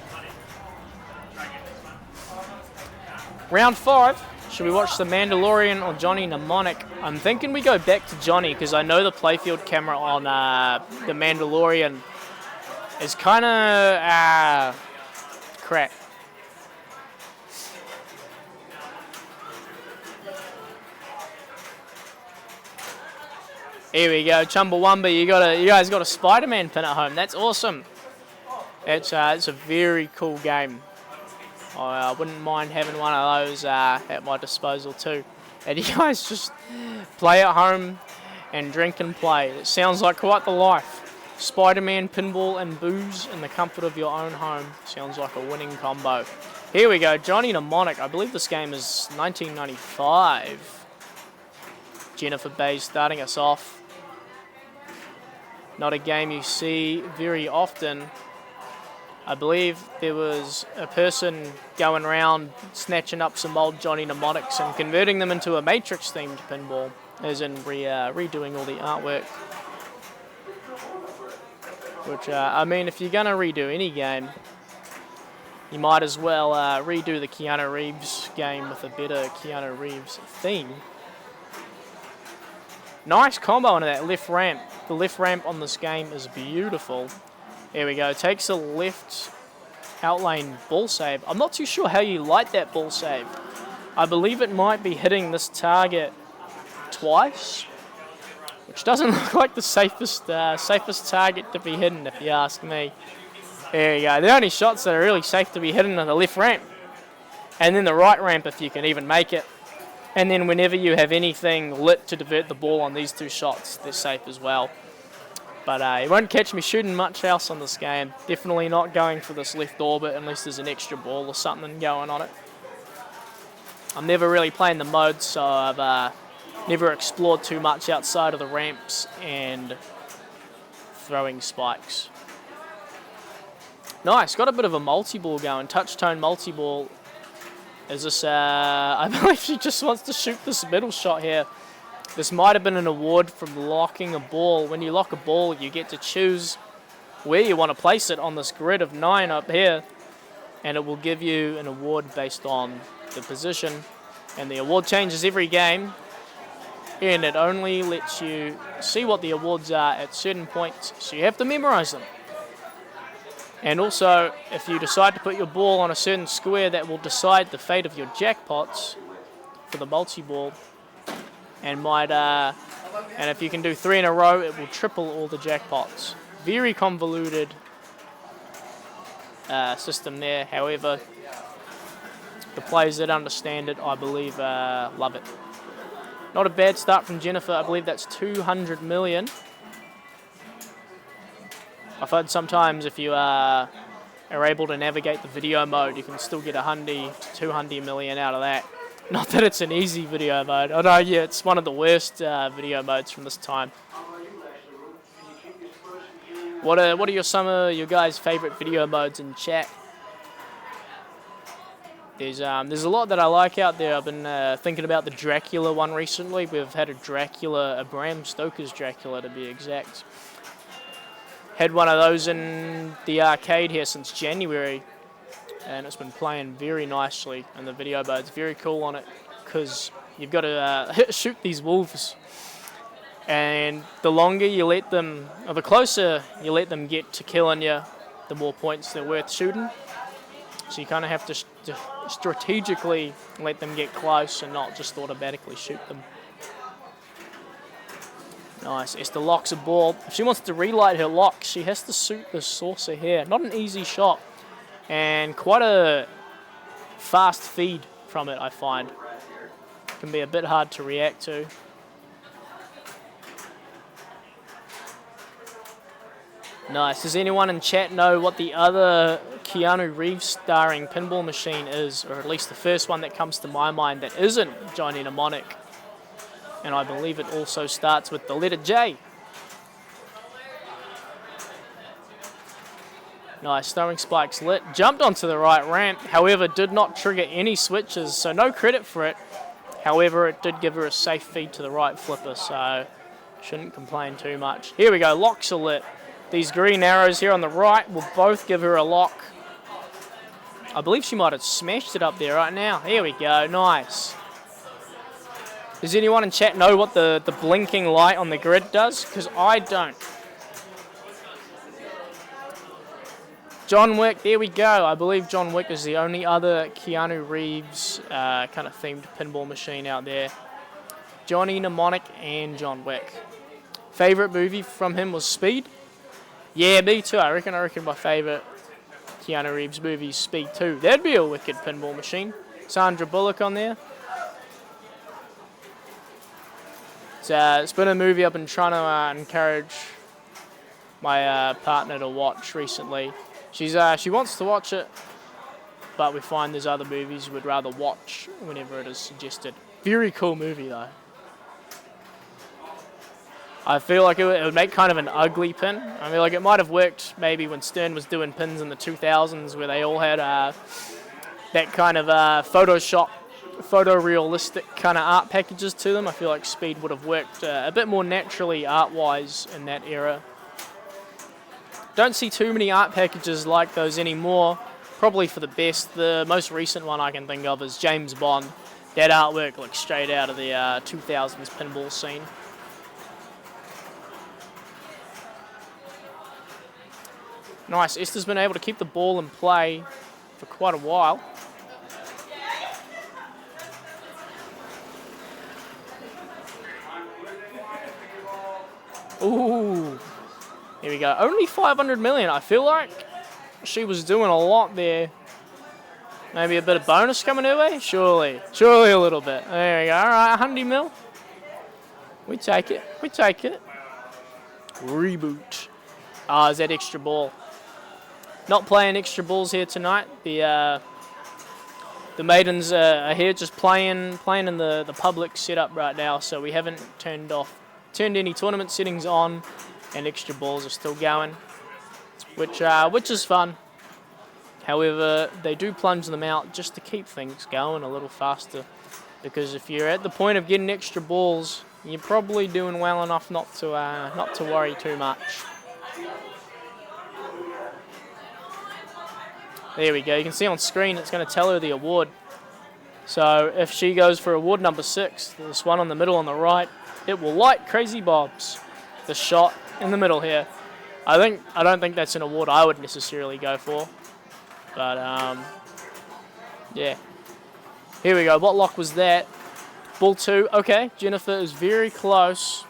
Round 5. Should we watch The Mandalorian or Johnny Mnemonic? I'm thinking we go back to Johnny because I know the playfield camera on The Mandalorian is kind of crap. Here we go, Chumbawamba. You guys got a Spider-Man pin at home. That's awesome. It's a very cool game. I wouldn't mind having one of those at my disposal too. And you guys just play at home and drink and play. It sounds like quite the life. Spider-Man, pinball, and booze in the comfort of your own home. Sounds like a winning combo. Here we go, Johnny Mnemonic. I believe this game is 1995. Jennifer Bays starting us off. Not a game you see very often. I believe there was a person going around snatching up some old Johnny Mnemonics and converting them into a Matrix-themed pinball, as in redoing all the artwork. Which, I mean, if you're going to redo any game, you might as well redo the Keanu Reeves game with a better Keanu Reeves theme. Nice combo into that left ramp. The left ramp on this game is beautiful. There we go. Takes a left outlane ball save. I'm not too sure how you light that ball save. I believe it might be hitting this target twice, which doesn't look like the safest target to be hidden, if you ask me. There you go. The only shots that are really safe to be hidden are the left ramp, and then the right ramp if you can even make it. And then whenever you have anything lit to divert the ball on these two shots, they're safe as well. But you won't catch me shooting much else on this game. Definitely not going for this left orbit unless there's an extra ball or something going on it. I'm never really playing the modes, so I've never explored too much outside of the ramps and throwing spikes. Nice, got a bit of a multi-ball going. Touch-tone multi-ball. Is this, I believe she just wants to shoot this middle shot here. This might have been an award from locking a ball. When you lock a ball, you get to choose where you want to place it on this grid of 9 up here. And it will give you an award based on the position. And the award changes every game. and it only lets you see what the awards are at certain points, so you have to memorize them. And also, if you decide to put your ball on a certain square, that will decide the fate of your jackpots for the multi-ball, and if you can do 3 in a row, it will triple all the jackpots. Very convoluted system there. However, the players that understand it, I believe, love it. Not a bad start from Jennifer. I believe that's 200 million. I've heard sometimes if you are able to navigate the video mode, you can still get 100 to 200 million out of that. Not that it's an easy video mode. I know, yeah, it's one of the worst video modes from this time. What are some of your guys' favorite video modes in chat? There's a lot that I like out there. I've been thinking about the Dracula one recently. We've had a Bram Stoker's Dracula to be exact. Had one of those in the arcade here since January, and it's been playing very nicely, and the video mode's very cool on it because you've got to shoot these wolves, and the longer you let them, or the closer you let them get to killing you, the more points they're worth shooting. So you kind of have to strategically let them get close and not just automatically shoot them. Nice. Esther locks a ball. If she wants to relight her lock, she has to shoot the saucer here. Not an easy shot, and quite a fast feed from it, I find. Can be a bit hard to react to. Nice. Does anyone in chat know what the other Keanu Reeves starring pinball machine is, or at least the first one that comes to my mind that isn't Johnny Mnemonic? And I believe it also starts with the letter J. Nice, throwing spikes lit. Jumped onto the right ramp, however, did not trigger any switches, so no credit for it. However, it did give her a safe feed to the right flipper, so shouldn't complain too much. Here we go, locks are lit. These green arrows here on the right will both give her a lock. I believe she might have smashed it up there right now. Here we go, nice. Does anyone in chat know what the blinking light on the grid does? Because I don't. John Wick, there we go. I believe John Wick is the only other Keanu Reeves kind of themed pinball machine out there. Johnny Mnemonic and John Wick. Favorite movie from him was Speed. Yeah, me too. I reckon my favorite Keanu Reeves movie is Speed 2. That'd be a wicked pinball machine. Sandra Bullock on there. It's been a movie I've been trying to encourage my partner to watch recently. She wants to watch it, but we find there's other movies we'd rather watch whenever it is suggested. Very cool movie though. I feel like it would make kind of an ugly pin. I mean, like it might have worked maybe when Stern was doing pins in the 2000s where they all had that kind of photorealistic kind of art packages to them. I feel like Speed would have worked a bit more naturally art-wise in that era. Don't see too many art packages like those anymore. Probably for the best. The most recent one I can think of is James Bond. That artwork looks straight out of the 2000s pinball scene. Nice. Esther's been able to keep the ball in play for quite a while. Ooh. Here we go. Only 500 million. I feel like she was doing a lot there. Maybe a bit of bonus coming her way? Surely. Surely a little bit. There we go. All right, 100 mil. We take it. We take it. Reboot. Is that extra ball? Not playing extra balls here tonight. The Maidens are here just playing in the public setup right now, so we haven't turned any tournament settings on, and extra balls are still going, which is fun. However, they do plunge them out just to keep things going a little faster, because if you're at the point of getting extra balls, you're probably doing well enough not to worry too much. There we go. You can see on screen it's going to tell her the award. So if she goes for award number 6, this one on the middle on the right, it will light Crazy Bob's. The shot in the middle here. I don't think that's an award I would necessarily go for. But yeah. Here we go. What lock was that? Ball 2. Okay, Jennifer is very close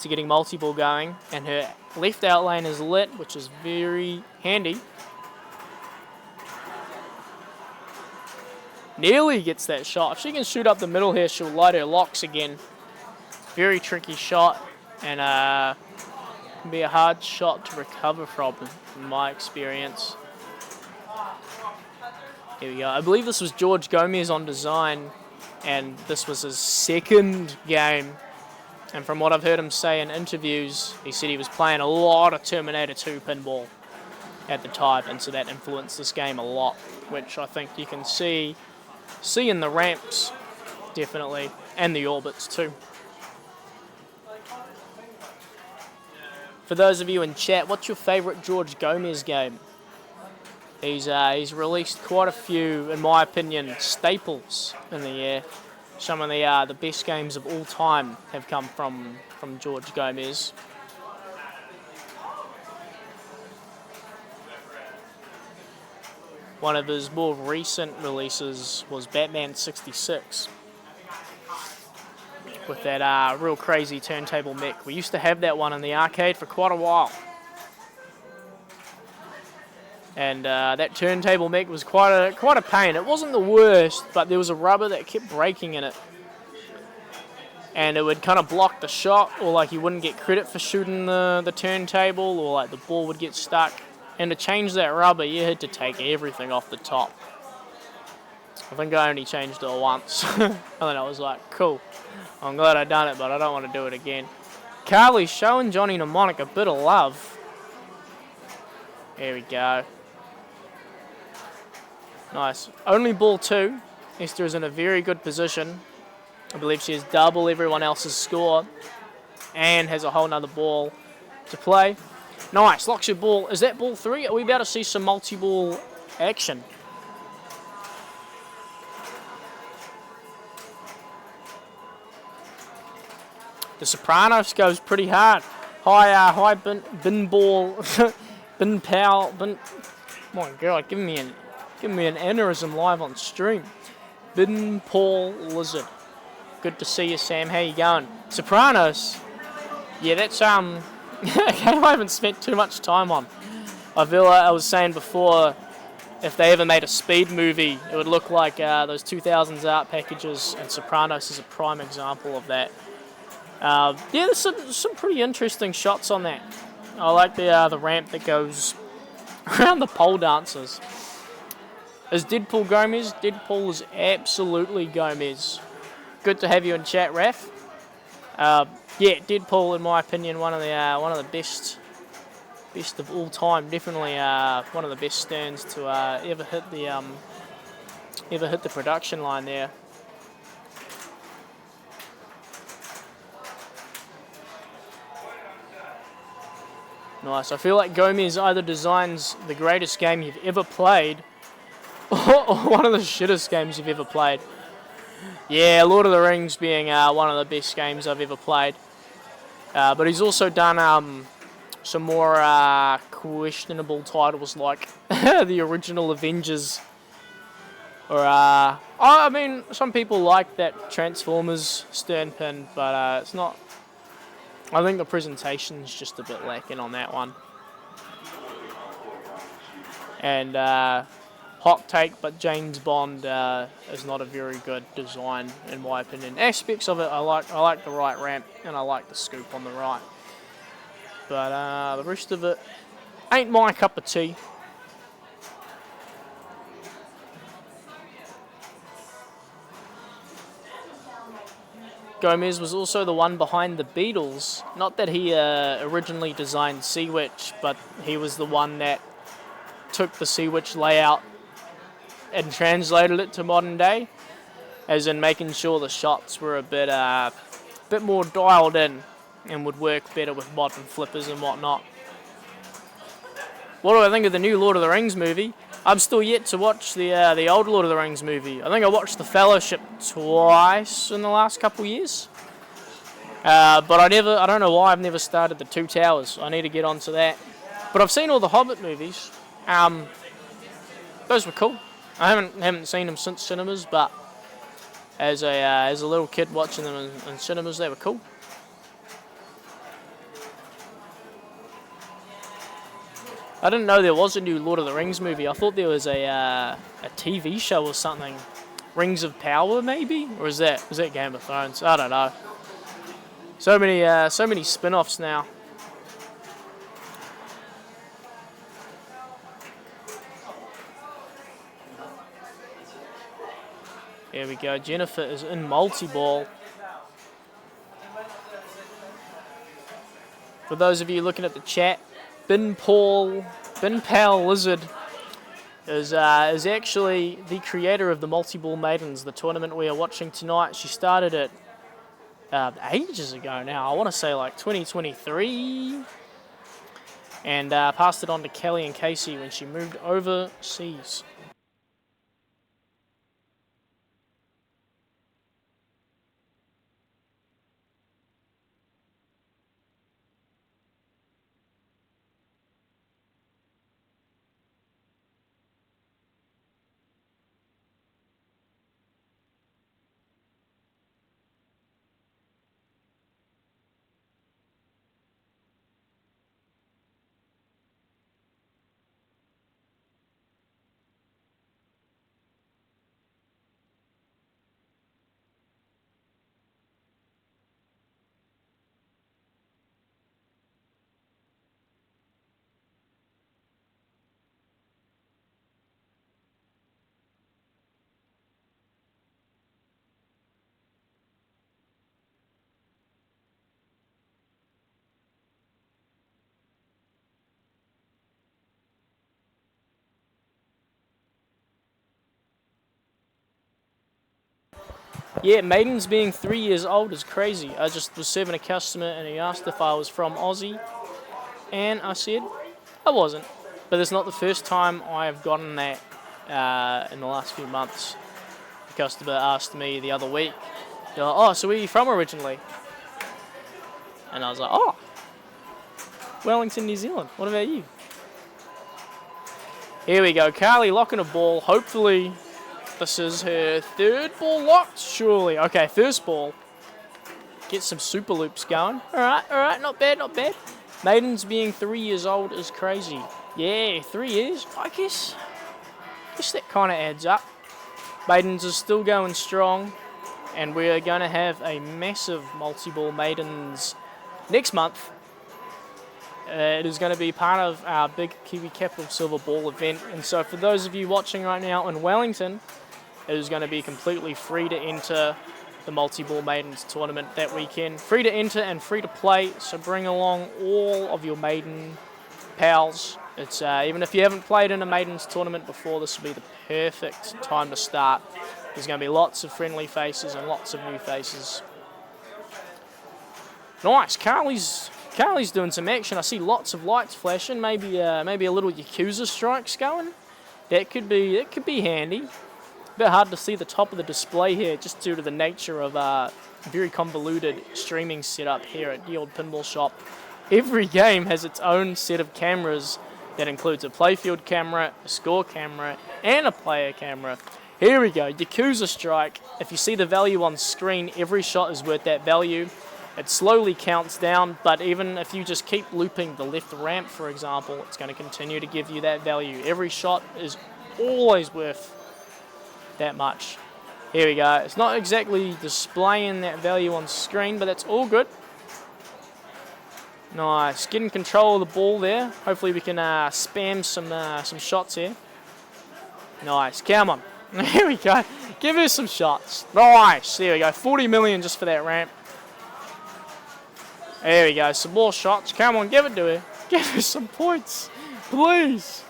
to getting multi-ball going, and her left out lane is lit, which is very handy. Nearly gets that shot. If she can shoot up the middle here, she'll light her locks again. Very tricky shot, and can be a hard shot to recover from, in my experience. Here we go. I believe this was George Gomez on design, and this was his second game. And from what I've heard him say in interviews, he said he was playing a lot of Terminator 2 pinball at the time, and so that influenced this game a lot, which I think you can see in the ramps, definitely, and the orbits too. For those of you in chat, what's your favourite George Gomez game? He's released quite a few, in my opinion, staples in the year. Some of the best games of all time have come from George Gomez. One of his more recent releases was Batman 66. With that real crazy turntable mech. We used to have that one in the arcade for quite a while. And that turntable mech was quite a pain. It wasn't the worst, but there was a rubber that kept breaking in it. And it would kind of block the shot, or like you wouldn't get credit for shooting the turntable, or like the ball would get stuck. And to change that rubber, you had to take everything off the top. I think I only changed it once. And then I was like, cool. I'm glad I done it, but I don't want to do it again. Carly's showing Johnny Mnemonic a bit of love. There we go. Nice. Only ball 2. Esther is in a very good position. I believe she has double everyone else's score and has a whole nother ball to play. Nice. Locks your ball. Is that ball 3? Are we about to see some multi-ball action? The Sopranos goes pretty hard. High Pinball, Pinball, my God, give me an aneurysm live on stream. Pinball Lizard. Good to see you, Sam. How you going? Sopranos. Yeah, that's a game I haven't spent too much time on. I feel like I was saying before, if they ever made a speed movie, it would look like those 2000s art packages, and Sopranos is a prime example of that. Yeah, there's some pretty interesting shots on that. I like the ramp that goes around the pole dancers. Is Deadpool Gomez? Deadpool is absolutely Gomez. Good to have you in chat, Raf. Yeah, Deadpool, in my opinion, one of the best of all time. Definitely one of the best stands to ever hit the production line there. Nice. I feel like Gomez either designs the greatest game you've ever played or one of the shittest games you've ever played. Yeah, Lord of the Rings being one of the best games I've ever played. But he's also done some more questionable titles like the original Avengers. Or, I mean, some people like that Transformers stern pin, but it's not. I think the presentation's just a bit lacking on that one. And hot take, but James Bond is not a very good design in my opinion. Aspects of it, I like the right ramp and I like the scoop on the right. But the rest of it ain't my cup of tea. Gomez was also the one behind the Beatles. Not that he originally designed Sea Witch, but he was the one that took the Sea Witch layout and translated it to modern day, as in making sure the shots were a bit more dialed in and would work better with modern flippers and whatnot. What do I think of the new Lord of the Rings movie? I'm still yet to watch the old Lord of the Rings movie. I think I watched The Fellowship twice in the last couple years. But I don't know why I've never started the Two Towers. I need to get onto that. But I've seen all the Hobbit movies. Those were cool. I haven't seen them since cinemas, but as a little kid watching them in cinemas, they were cool. I didn't know there was a new Lord of the Rings movie. I thought there was a TV show or something. Rings of Power, maybe? Or was that Game of Thrones? I don't know. So many spin-offs now. Here we go. Jennifer is in Multiball. For those of you looking at the chat, Pinball Lizard is actually the creator of the Multiball Maidens, the tournament we are watching tonight. She started it ages ago now. I want to say like 2023, and passed it on to Kelly and Casey when she moved overseas. Yeah, Maidens being 3 years old is crazy. I just was serving a customer and he asked if I was from Aussie, and I said I wasn't. But it's not the first time I have gotten that in the last few months. The customer asked me the other week, they're like, "Oh, so where are you from originally?" And I was like, "Oh, Wellington, New Zealand. What about you?" Here we go, Carly locking a ball. Hopefully this is her third ball locked, surely. Okay, first ball. Get some super loops going. Alright, not bad. Maidens being 3 years old is crazy. Yeah, 3 years. I guess that kind of adds up. Maidens is still going strong, and we're going to have a massive multi-ball Maidens next month. It is going to be part of our big Kiwi Capital Silver Ball event, and so for those of you watching right now in Wellington, it is going to be completely free to enter the Multiball Maidens tournament that weekend. Free to enter and free to play, so bring along all of your Maiden pals. It's even if you haven't played in a Maidens tournament before, this will be the perfect time to start. There's going to be lots of friendly faces and lots of new faces. Nice, Carly's doing some action. I see lots of lights flashing. Maybe a little Yakuza strikes going. That could be handy. A bit hard to see the top of the display here just due to the nature of very convoluted streaming setup here at the old pinball shop. Every game has its own set of cameras that includes a playfield camera, a score camera, and a player camera. Here we go, Yakuza strike. If you see the value on screen, every shot is worth that value. It slowly counts down, but even if you just keep looping the left ramp, for example, it's going to continue to give you that value. Every shot is always worth that much. Here we go. It's not exactly displaying that value on screen, but that's all good. Nice. Getting control of the ball there. Hopefully we can spam some shots here. Nice. Come on. Here we go. Give her some shots. Nice. There we go. 40 million just for that ramp. There we go. Some more shots. Come on. Give it to her. Give her some points. Please.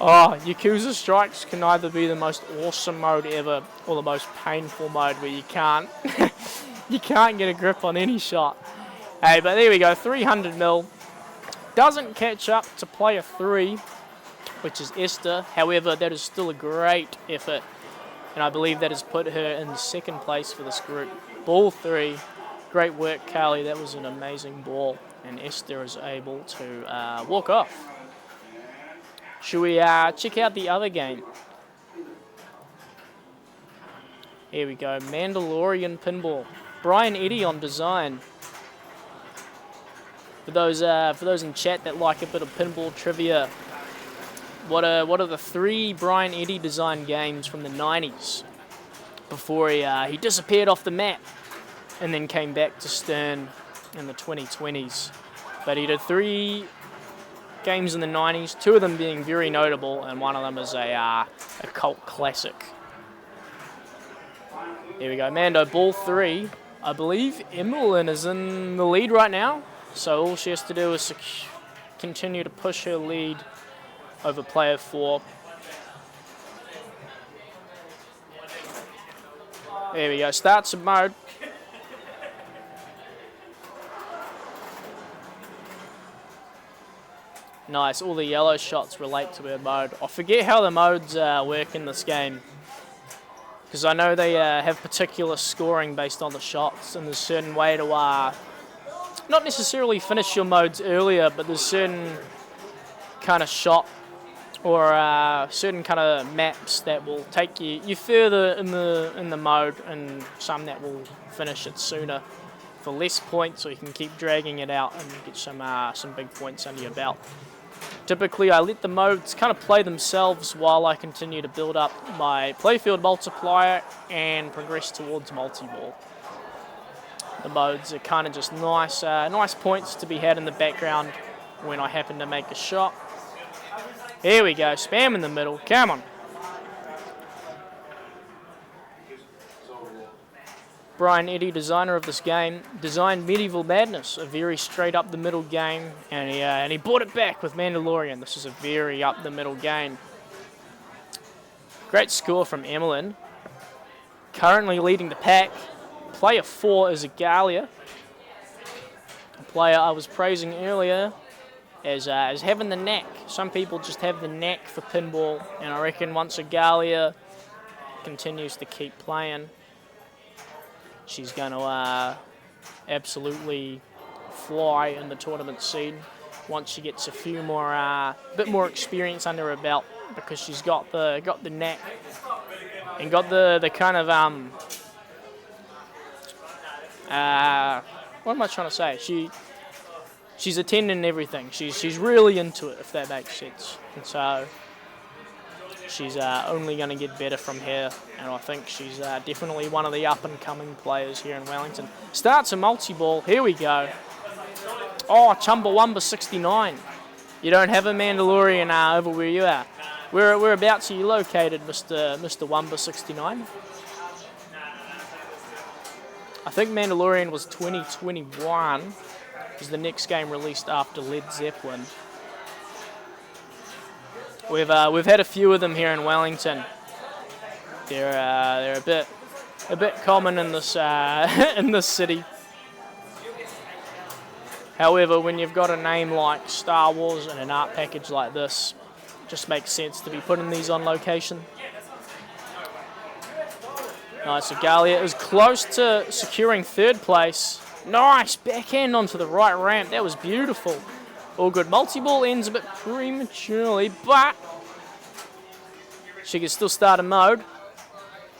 Oh, Yakuza strikes can either be the most awesome mode ever or the most painful mode where you can't get a grip on any shot. Hey, but there we go, 300 mil. Doesn't catch up to player 3. which is Esther. However, that is still a great effort, and I believe that has put her in second place for this group. Ball 3. Great work, Carly. That was an amazing ball, and Esther is able to walk off. Should we check out the other game? Here we go. Mandalorian Pinball. Brian Eddy on design. For those in chat that like a bit of pinball trivia, what are the 3 Brian Eddy design games from the 90s before he disappeared off the map and then came back to Stern in the 2020s? But he did 3 games in the 90s, 2 of them being very notable, and one of them is a cult classic. Here we go, Mando, ball 3. I believe Emmeline is in the lead right now, so all she has to do is continue to push her lead over player 4. There we go, start some mode. Nice, all the yellow shots relate to her mode. I forget how the modes work in this game, because I know they have particular scoring based on the shots, and there's a certain way to not necessarily finish your modes earlier, but there's certain kind of shot or certain kind of maps that will take you further in the mode, and some that will finish it sooner for less points, so you can keep dragging it out and get some big points under your belt. Typically, I let the modes kind of play themselves while I continue to build up my playfield multiplier and progress towards multi-ball. The modes are kind of just nice points to be had in the background when I happen to make a shot. Here we go, spam in the middle, come on. Brian Eddy, designer of this game, designed Medieval Madness, a very straight up the middle game, and he brought it back with Mandalorian. This is a very up the middle game. Great score from Emmeline. Currently leading the pack. Player 4 is Agalia, a player I was praising earlier as having the knack. Some people just have the knack for pinball, and I reckon once Agalia continues to keep playing, she's going to absolutely fly in the tournament scene once she gets a few more, bit more experience under her belt, because she's got the knack and got the kind of what am I trying to say? She's attending everything. She's really into it, if that makes sense. And so she's only going to get better from here, and I think she's definitely one of the up-and-coming players here in Wellington. Starts a multi-ball. Here we go. Oh, Chumbawamba 69. You don't have a Mandalorian over where you are. Whereabouts are you located, Mr. Wumba 69? I think Mandalorian was 2021, was the next game released after Led Zeppelin. We've had a few of them here in Wellington. They're a bit common in this in this city. However, when you've got a name like Star Wars and an art package like this, it just makes sense to be putting these on location. Nice, Agalia is close to securing third place. Nice, backhand onto the right ramp. That was beautiful. All good. Multi-ball ends a bit prematurely, but she can still start a mode.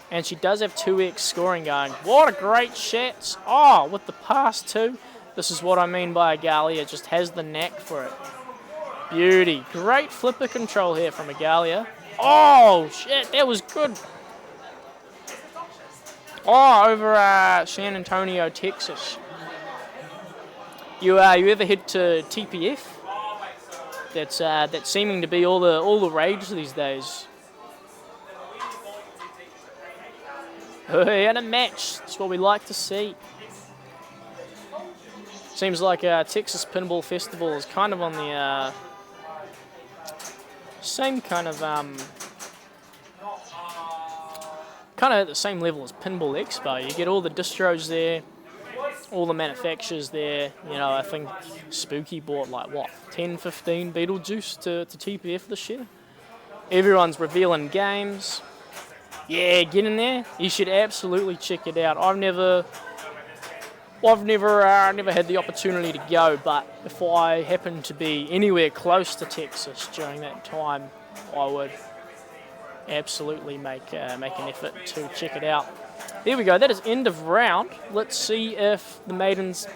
And she does have 2x scoring going. What a great shot. Oh, with the pass too. This is what I mean by Agalia. Just has the knack for it. Beauty. Great flipper control here from Agalia. Oh, shit. That was good. Oh, over San Antonio, Texas. You ever head to TPF? That's seeming to be all the rage these days. And a match. That's what we like to see. Seems like Texas Pinball Festival is kind of on the same kind of at the same level as Pinball Expo. You get all the distros there, all the manufacturers there. You know, I think Spooky bought like what 10, 15 Beetlejuice to TPF this year. Everyone's revealing games. Yeah, get in there. You should absolutely check it out. I've never had the opportunity to go, but if I happen to be anywhere close to Texas during that time, I would absolutely make an effort to check it out. There we go. That is end of round. Let's see if the Maidens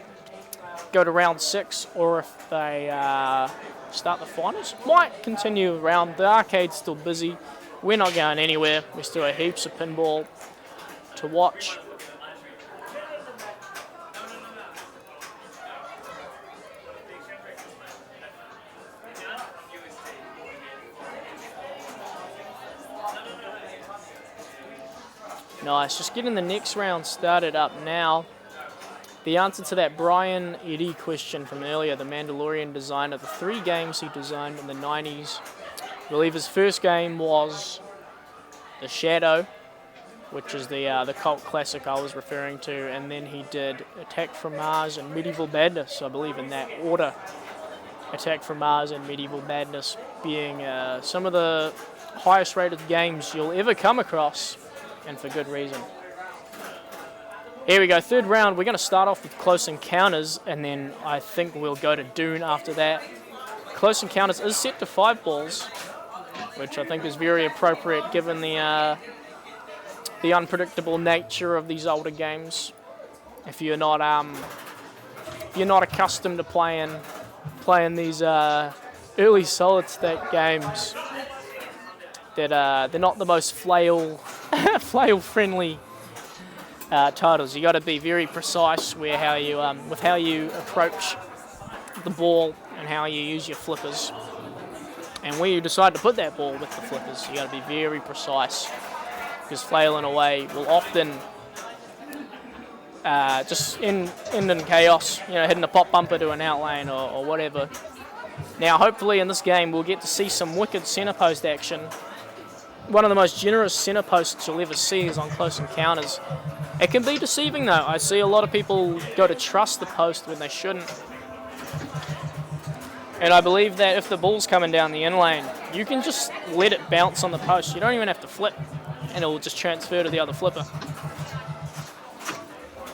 go to round 6 or if they start the finals. Might continue around. The arcade's still busy. We're not going anywhere. We still have heaps of pinball to watch. Nice, just getting the next round started up now. The answer to that Brian Eddy question from earlier, the Mandalorian designer, the 3 games he designed in the 90s. I believe his first game was The Shadow, which is the cult classic I was referring to, and then he did Attack from Mars and Medieval Madness, I believe in that order. Attack from Mars and Medieval Madness being some of the highest rated games you'll ever come across, and for good reason. Here we go, third round. We're going to start off with Close Encounters, and then I think we'll go to Dune after that. Close Encounters is set to 5 balls, which I think is very appropriate given the unpredictable nature of these older games. If you're not accustomed to playing these early solid state games, that they're not the most flail friendly titles. You got to be very precise with how you approach the ball and how you use your flippers, and where you decide to put that ball with the flippers. You got to be very precise, because flailing away will often just end in chaos. You know, hitting a pop bumper to an outlane or whatever. Now, hopefully in this game we'll get to see some wicked centre post action. One of the most generous centre posts you'll ever see is on Close Encounters. It can be deceiving though. I see a lot of people go to trust the post when they shouldn't. And I believe that if the ball's coming down the in lane, you can just let it bounce on the post. You don't even have to flip, and it will just transfer to the other flipper.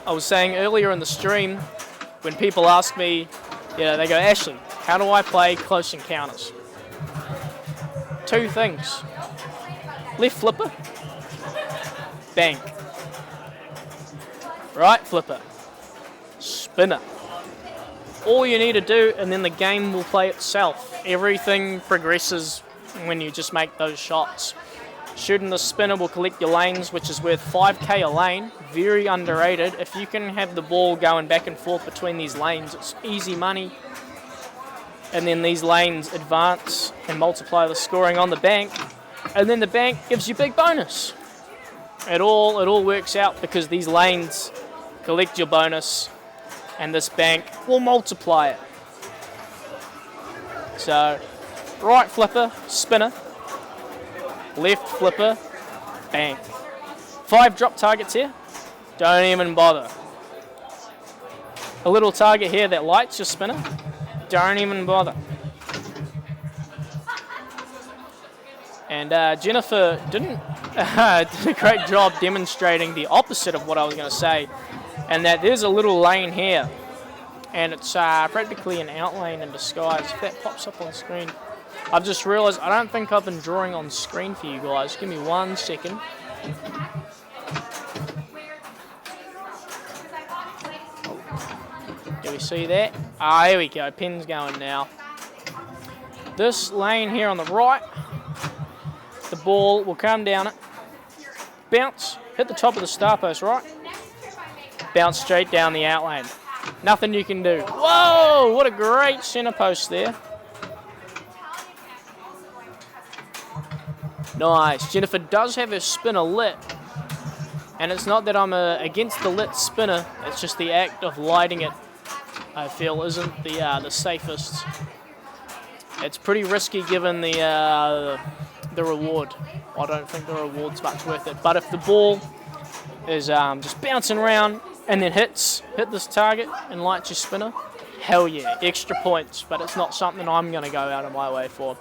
I was saying earlier in the stream, when people ask me, they go, Ashley, how do I play Close Encounters? 2 things. Left flipper, bank. Right flipper, spinner. All you need to do, and then the game will play itself. Everything progresses when you just make those shots. Shooting the spinner will collect your lanes, which is worth 5k a lane. Very underrated. If you can have the ball going back and forth between these lanes, it's easy money. And then these lanes advance and multiply the scoring on the bank. And then the bank gives you big bonus. It all works out because these lanes collect your bonus, and this bank will multiply it. So, right flipper, spinner. Left flipper, bank. 5 drop targets here. Don't even bother. A little target here that lights your spinner. Don't even bother. And Jennifer did a great job demonstrating the opposite of what I was going to say, and that there's a little lane here, and it's practically an outlane in disguise. If that pops up on screen, I've just realised I don't think I've been drawing on screen for you guys. Give me 1 second. Do we see that? Here we go. Pen's going now. This lane here on the right, the ball will come down it, bounce, hit the top of the star post, right? Bounce straight down the outlane. Nothing you can do. Whoa, what a great centre post there. Nice. Jennifer does have her spinner lit, and it's not that I'm against the lit spinner, it's just the act of lighting it, I feel, isn't the safest. It's pretty risky given the reward. I don't think the reward's much worth it. But if the ball is just bouncing around and then hit this target and lights your spinner, hell yeah, extra points. But it's not something I'm going to go out of my way for.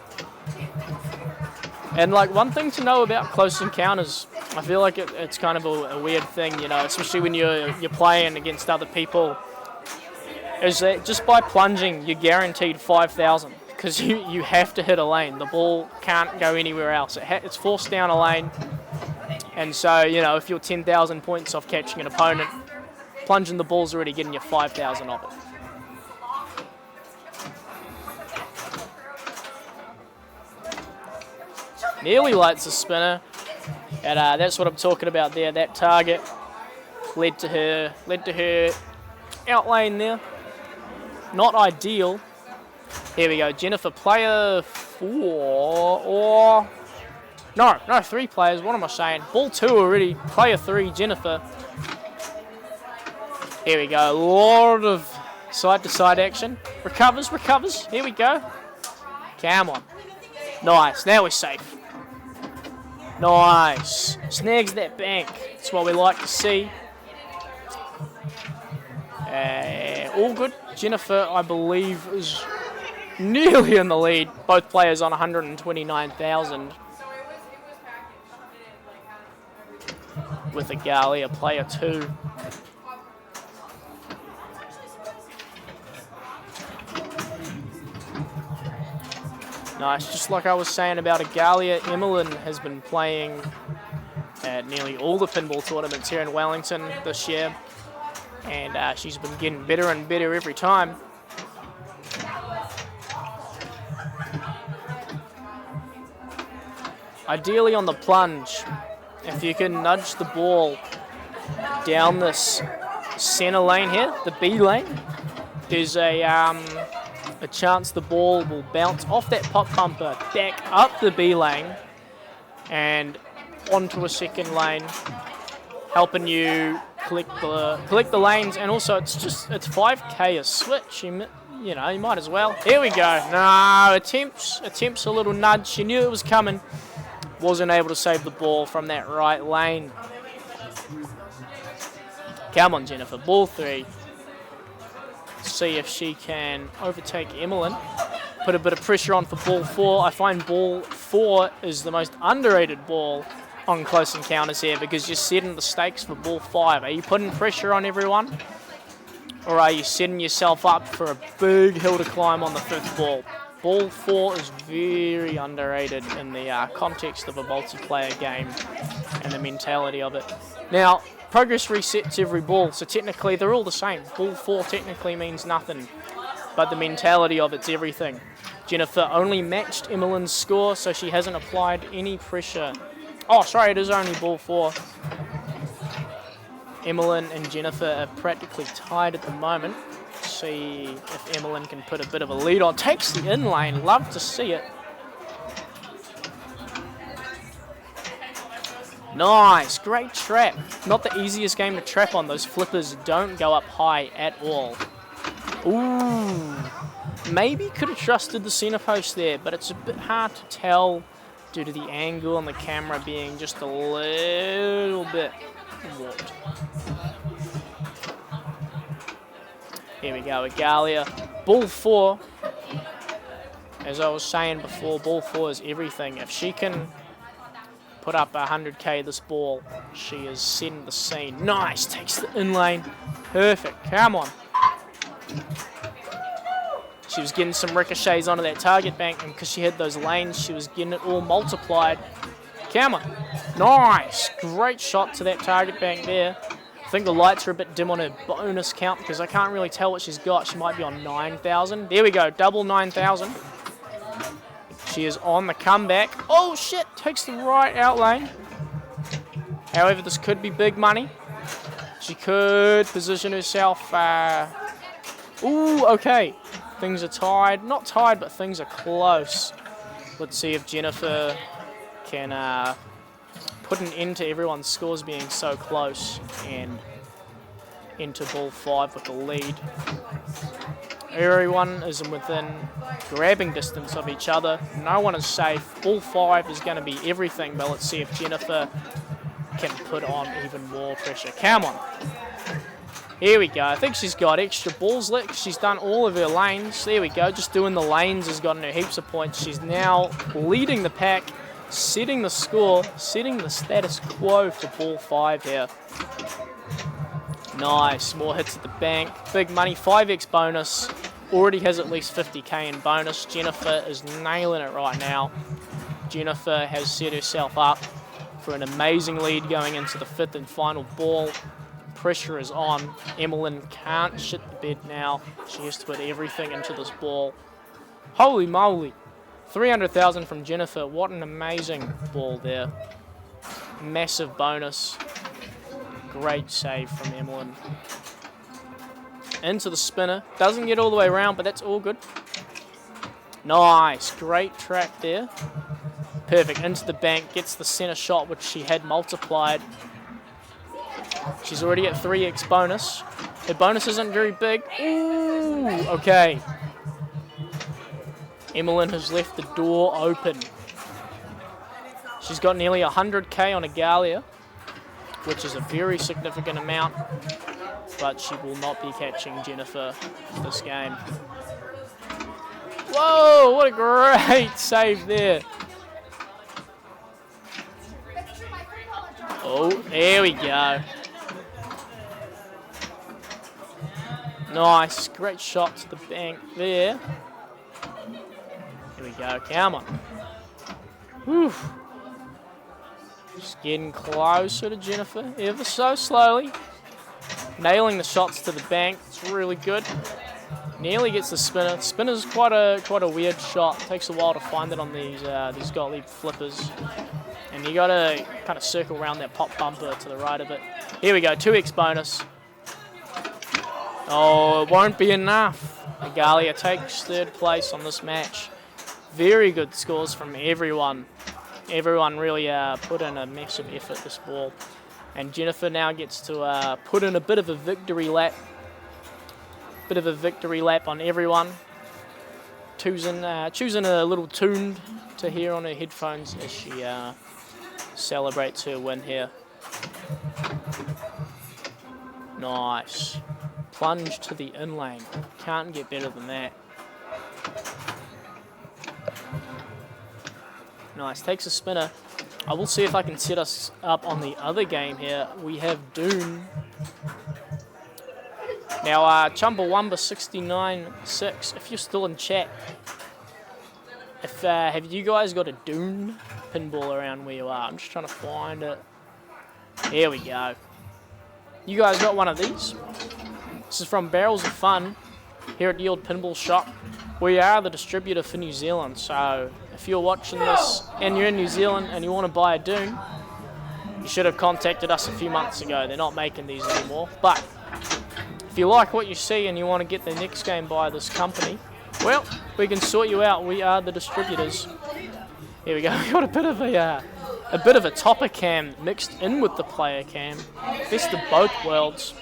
And like one thing to know about close encounters, I feel like it's kind of a weird thing, you know, especially when you're playing against other people, is that just by plunging, you're guaranteed 5,000 because you have to hit a lane. The ball can't go anywhere else. It's forced down a lane. And so, you know, if you're 10,000 points off catching an opponent, plunging the ball's already getting you 5,000 of it. Nearly lights the spinner, and that's what I'm talking about there. That target led to her out lane there. Not ideal. Here we go, Jennifer, player 4, or no, 3 players. What am I saying? Ball 2 already. Player 3, Jennifer. Here we go. A lot of side-to-side action. Recovers. Here we go. Come on. Nice. Now we're safe. Nice. Snags that bank. That's what we like to see. All good. Jennifer, I believe, is nearly in the lead. Both players on 129,000. With a Galia, player 2. Nice, just like I was saying about Agalia, Emmeline has been playing at nearly all the pinball tournaments here in Wellington this year, and she's been getting better and better every time. Ideally on the plunge, if you can nudge the ball down this center lane here, the B lane, there's a chance the ball will bounce off that pop bumper back up the B lane and onto a second lane, helping you collect the lanes. And also it's 5k a switch. You know, you might as well. Here we go. No, attempts a little nudge. She knew it was coming. Wasn't able to save the ball from that right lane. Come on, Jennifer. Ball 3. See if she can overtake Emmeline. Put a bit of pressure on for ball 4. I find ball 4 is the most underrated ball on close encounters here because you're setting the stakes for ball 5. Are you putting pressure on everyone? Or are you setting yourself up for a big hill to climb on the 5th ball? Ball 4 is very underrated in the context of a multiplayer game and the mentality of it. Now, progress resets every ball, so technically they're all the same. Ball 4 technically means nothing, but the mentality of it's everything. Jennifer only matched Emmeline's score, so she hasn't applied any pressure. Oh, sorry, it is only ball 4. Emmeline and Jennifer are practically tied at the moment. See if Emmeline can put a bit of a lead on. Takes the in lane, love to see it. Nice, great trap. Not the easiest game to trap on. Those flippers don't go up high at all. Ooh, maybe could have trusted the center post there, but it's a bit hard to tell due to the angle on the camera being just a little bit warped. Here we go, Agalia. Ball 4. As I was saying before, ball 4 is everything. If she can put up 100k this ball, she is setting the scene. Nice, takes the in lane. Perfect, come on. She was getting some ricochets onto that target bank, and because she had those lanes, she was getting it all multiplied. Come on. Nice, great shot to that target bank there. I think the lights are a bit dim on her bonus count because I can't really tell what she's got. She might be on 9,000. There we go, double 9,000. She is on the comeback. Oh shit, takes the right out lane. However, this could be big money. She could position herself. Ooh, okay. Things are tied. Not tied, but things are close. Let's see if Jennifer can put an end to everyone's scores being so close and into ball 5 with the lead. Everyone is within grabbing distance of each other. No one is safe. Ball 5 is going to be everything, but let's see if Jennifer can put on even more pressure. Come on. Here we go. I think she's got extra balls left. She's done all of her lanes. There we go. Just doing the lanes has gotten her heaps of points. She's now leading the pack. setting the score, setting the status quo for ball 5 here. Nice, more hits at the bank. Big money, 5x bonus. Already has at least 50k in bonus. Jennifer is nailing it right now. Jennifer has set herself up for an amazing lead going into the 5th and final ball. Pressure is on. Emmeline can't shit the bed now. She has to put everything into this ball. Holy moly. 300,000 from Jennifer. What an amazing ball there. Massive bonus. Great save from Emmeline. Into the spinner. Doesn't get all the way around, but that's all good. Nice. Great track there. Perfect. Into the bank. Gets the center shot, which she had multiplied. She's already at 3x bonus. Her bonus isn't very big. Ooh, okay. Emmeline has left the door open. She's got nearly 100k on Agalia, which is a very significant amount, but she will not be catching Jennifer this game. Whoa, what a great save there. Oh, there we go. Nice, great shot to the bank there. Here we go, come on. Whew. Just getting closer to Jennifer, ever so slowly. Nailing the shots to the bank, it's really good. Nearly gets the spinner. Spinner's quite a weird shot. Takes a while to find it on these Gottlieb flippers. And you gotta kind of circle around that pop bumper to the right of it. Here we go, 2x bonus. Oh, it won't be enough. Agalia takes 3rd place on this match. Very good scores from everyone. Everyone really put in a massive effort this ball. And Jennifer now gets to put in a bit of a victory lap. Bit of a victory lap on everyone. Choosing a little tune to hear on her headphones as she celebrates her win here. Nice. Plunge to the in lane. Can't get better than that. Nice. Takes a spinner. I will see if I can set us up on the other game here. We have Dune. Now, Chumbawamba 69.6, if you're still in chat, have you guys got a Dune pinball around where you are? I'm just trying to find it. Here we go. You guys got one of these? This is from Barrels of Fun here at the old pinball shop. We are the distributor for New Zealand, so if you're watching this and you're in New Zealand and you want to buy a Dune, you should have contacted us a few months ago. They're not making these anymore. But if you like what you see and you want to get the next game by this company, well, we can sort you out. We are the distributors. Here we go. We got a bit of a topper cam mixed in with the player cam. Best of both worlds.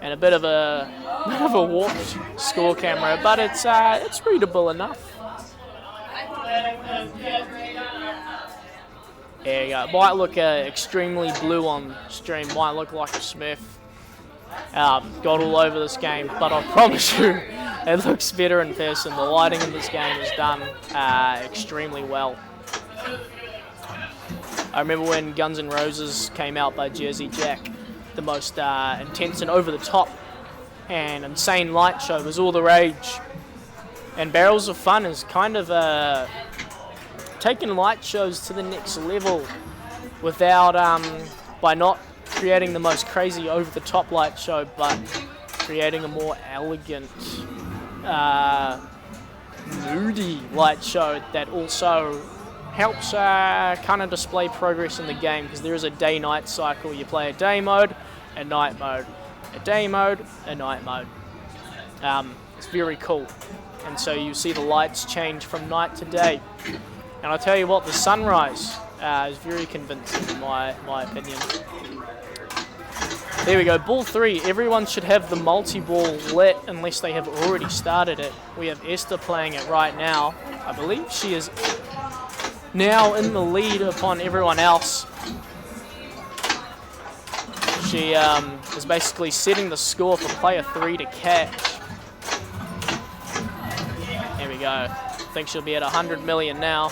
And a bit of a warped score camera, but it's readable enough. There you go. Might look extremely blue on stream. Might look like a Smurf. Got all over this game, but I promise you, it looks better in person. The lighting in this game is done extremely well. I remember when Guns N' Roses came out by Jersey Jack. The most intense and over-the-top and insane light show was all the rage. And Barrels of Fun is kind of taking light shows to the next level without, by not creating the most crazy over-the-top light show, but creating a more elegant, moody light show that also helps kind of display progress in the game, because there is a day-night cycle. You play a day mode, a night mode, a day mode, a night mode. It's very cool. And so you see the lights change from night to day. And I'll tell you what, the sunrise is very convincing in my opinion. There we go, ball 3. Everyone should have the multi-ball lit unless they have already started it. We have Esther playing it right now. I believe she is now in the lead upon everyone else. She is basically setting the score for player 3 to catch. There we go. think she'll be at 100 million now.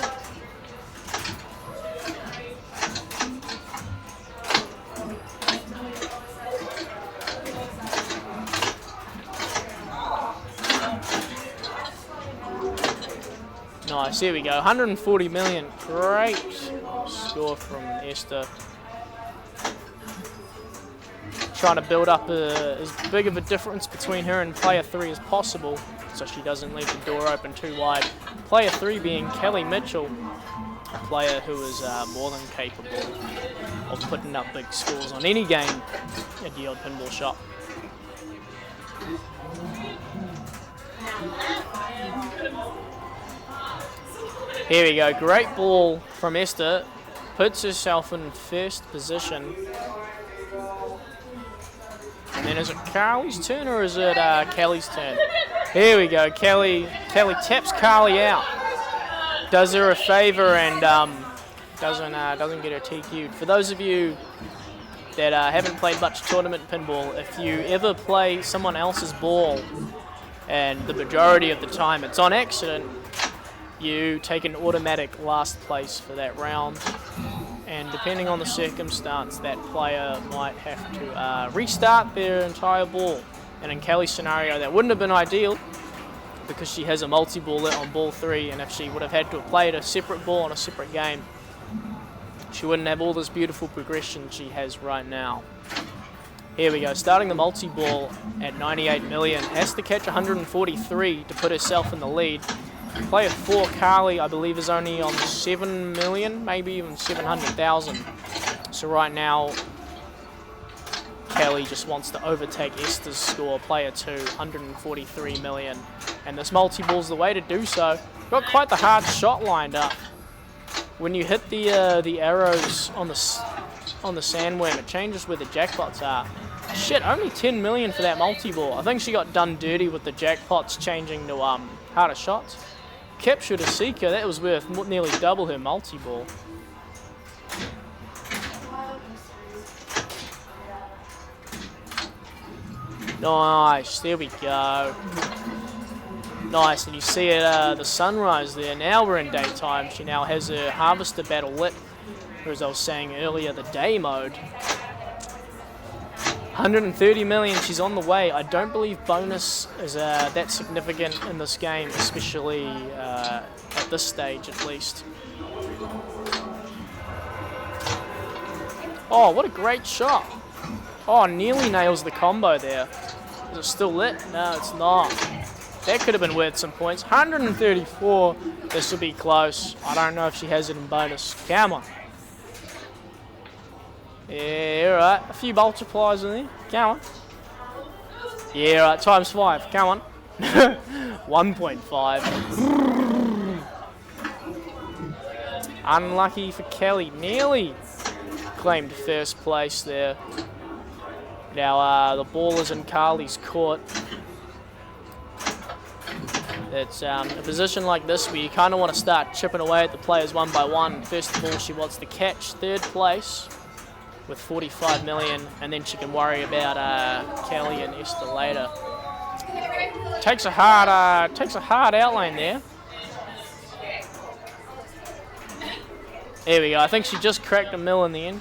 Nice, here we go, 140 million. Great score from Esther. Trying to build up as big of a difference between her and player 3 as possible, so she doesn't leave the door open too wide. Player 3 being Kelly Mitchell, a player who is more than capable of putting up big scores on any game at the old pinball shop. Here we go, great ball from Esther, puts herself in first position. And then is it Carly's turn or is it Kelly's turn? Here we go, Kelly taps Carly out. Does her a favour and doesn't get her TQ'd. For those of you that haven't played much tournament pinball, if you ever play someone else's ball and the majority of the time it's on accident, you take an automatic last place for that round. And depending on the circumstance, that player might have to restart their entire ball. And in Kelly's scenario, that wouldn't have been ideal because she has a multi-ball lit on ball 3, and if she would have had to have played a separate ball on a separate game, she wouldn't have all this beautiful progression she has right now. Here we go, starting the multi-ball at 98 million, has to catch 143 to put herself in the lead. Player 4, Carly, I believe is only on 7 million, maybe even 700,000. So right now, Kelly just wants to overtake Esther's score, player 2, 143 million. And this multi-ball's the way to do so. Got quite the hard shot lined up. When you hit the arrows on the sandworm, it changes where the jackpots are. Shit, only 10 million for that multi-ball. I think she got done dirty with the jackpots changing to harder shots. Captured a seeker, that was worth nearly double her multi-ball. Nice, there we go. Nice, and you see it, the sunrise there. Now we're in daytime. She now has her harvester battle lit, or as I was saying earlier, the day mode. 130 million, she's on the way. I don't believe bonus is that significant in this game, especially at this stage at least. Oh, what a great shot. Oh, nearly nails the combo there. Is it still lit? No, it's not. That could have been worth some points. 134, this will be close. I don't know if she has it in bonus. Come on. Yeah, right. A few multipliers in there. Come on. Yeah, right. Times 5. Come on. 1.5. Unlucky for Kelly. Nearly claimed first place there. Now the ball is in Carly's court. It's a position like this where you kind of want to start chipping away at the players one by one. First of all, she wants to catch third place with 45 million, and then she can worry about Kelly and Esther later. Takes a hard outlane there. There we go. I think she just cracked a mil in the end.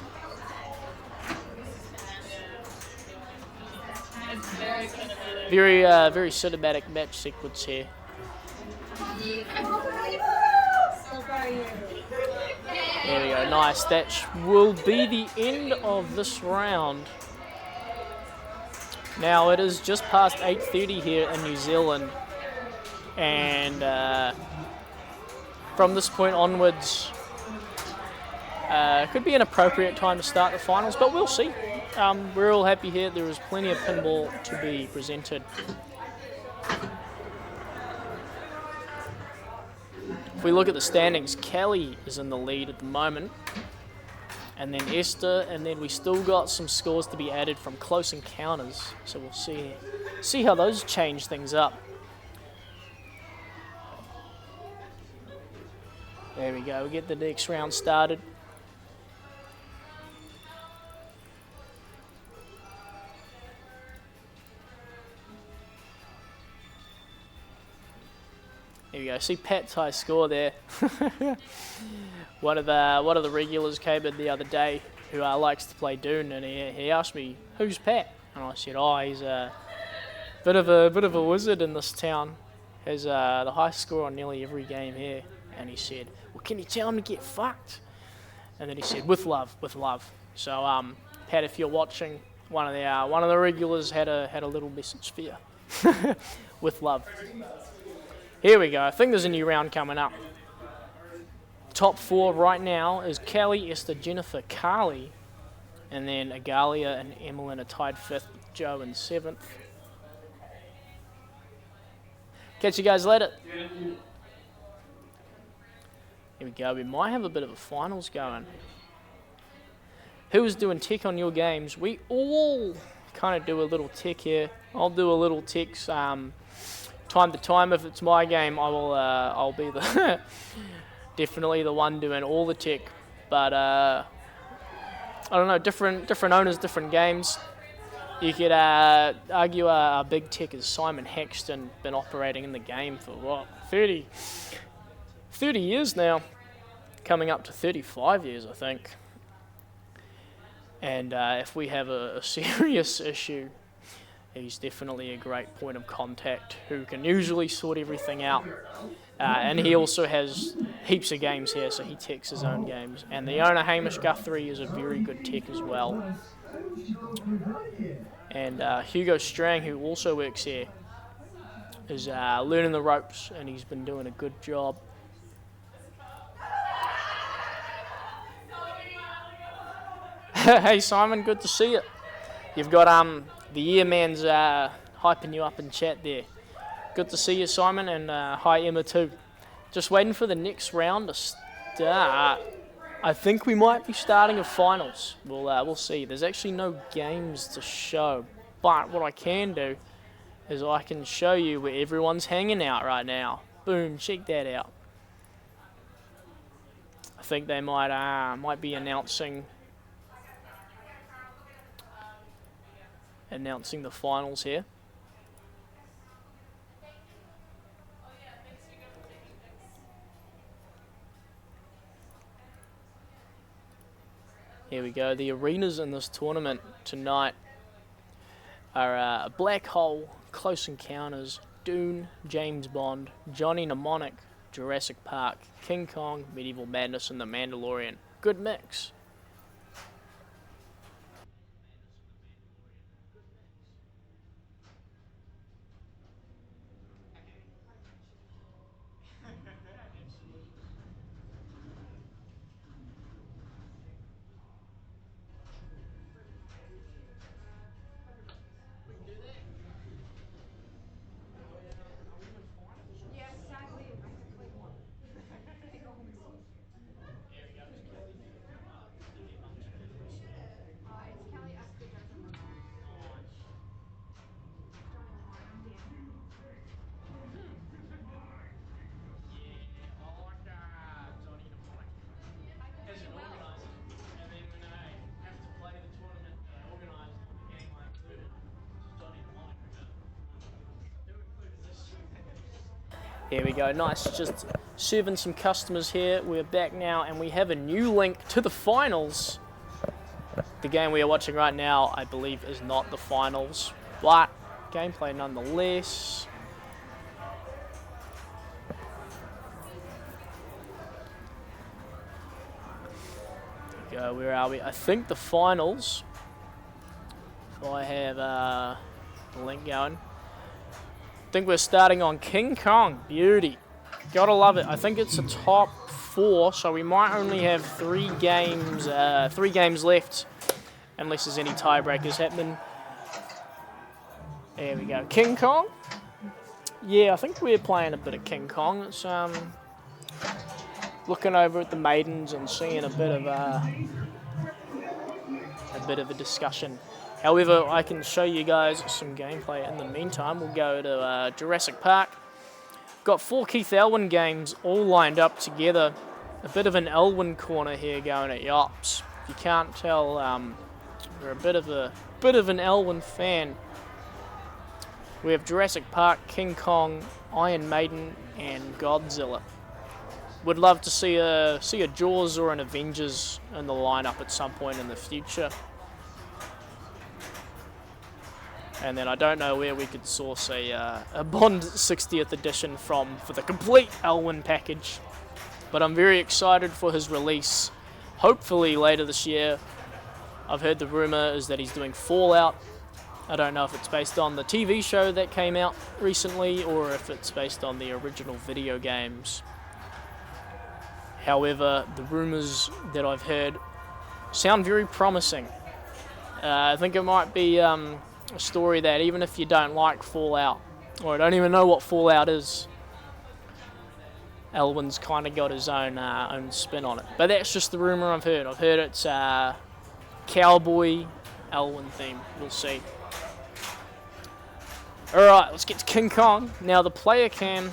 Very cinematic match sequence here. There we go, nice. That will be the end of this round. Now it is just past 8:30 here in New Zealand, and from this point onwards, could be an appropriate time to start the finals, but we'll see. We're all happy here. There is plenty of pinball to be presented. If we look at the standings, Kelly is in the lead at the moment, and then Esther, and then we still got some scores to be added from close encounters, so we'll see how those change things up. There we go, we get the next round started. There There you go. See Pat's high score there. One of the regulars came in the other day who likes to play Dune, and he asked me, "Who's Pat?" And I said, "Oh, he's a bit of a wizard in this town. Has the high score on nearly every game here." And he said, "Well, can you tell him to get fucked?" And then he said, "With love, with love." So, Pat, if you're watching, one of the regulars had a little message for you. With love. Here we go. I think there's a new round coming up. Top 4 right now is Kelly, Esther, Jennifer, Carly, and then Agalia and Emmeline are tied 5th, Joe in 7th. Catch you guys later. Here we go. We might have a bit of a finals going. Who's doing tech on your games? We all kind of do a little tech here. I'll do a little tech time to time. If it's my game, I'll be the definitely the one doing all the tech. But I don't know, different owners, different games. You could argue our big tech is Simon Hexton, been operating in the game for what, 30 years now, coming up to 35 years, I think. And if we have a serious issue, he's definitely a great point of contact who can usually sort everything out. And he also has heaps of games here, so he techs his own games. And the owner, Hamish Guthrie, is a very good tech as well. And Hugo Strang, who also works here, is learning the ropes, and he's been doing a good job. Hey Simon, good to see you. You've got the Yearman's hyping you up in chat there. Good to see you, Simon, and hi Emma too. Just waiting for the next round to start. I think we might be starting a finals. We'll see. There's actually no games to show, but what I can do is I can show you where everyone's hanging out right now. Boom, check that out. I think they might be announcing the finals here. Here we go. The arenas in this tournament tonight are Black Hole, Close Encounters, Dune, James Bond, Johnny Mnemonic, Jurassic Park, King Kong, Medieval Madness, and The Mandalorian. Good mix. Here we go, nice, just serving some customers here. We're back now and we have a new link to the finals. The game we are watching right now, I believe, is not the finals, but gameplay nonetheless. There we go, where are we? I think the finals, if I have the link going. I think we're starting on King Kong. Beauty. Gotta love it. I think it's a top 4, so we might only have 3 games left, unless there's any tiebreakers happening. There we go. King Kong. Yeah, I think we're playing a bit of King Kong. It's looking over at the Maidens and seeing a bit of a discussion. However, I can show you guys some gameplay in the meantime. We'll go to Jurassic Park. Got 4 Keith Elwin games all lined up together. A bit of an Elwin corner here going at Yops. If you can't tell, we're a bit of an Elwin fan. We have Jurassic Park, King Kong, Iron Maiden, and Godzilla. Would love to see a Jaws or an Avengers in the lineup at some point in the future. And then I don't know where we could source a Bond 60th edition from for the complete Elwyn package. But I'm very excited for his release, hopefully later this year. I've heard the rumour is that he's doing Fallout. I don't know if it's based on the TV show that came out recently or if it's based on the original video games. However, the rumours that I've heard sound very promising. I think it might be a story that even if you don't like Fallout, or don't even know what Fallout is, Elwyn's kind of got his own spin on it. But that's just the rumour I've heard. I've heard it's cowboy Elwyn theme. We'll see. Alright, let's get to King Kong. Now the player cam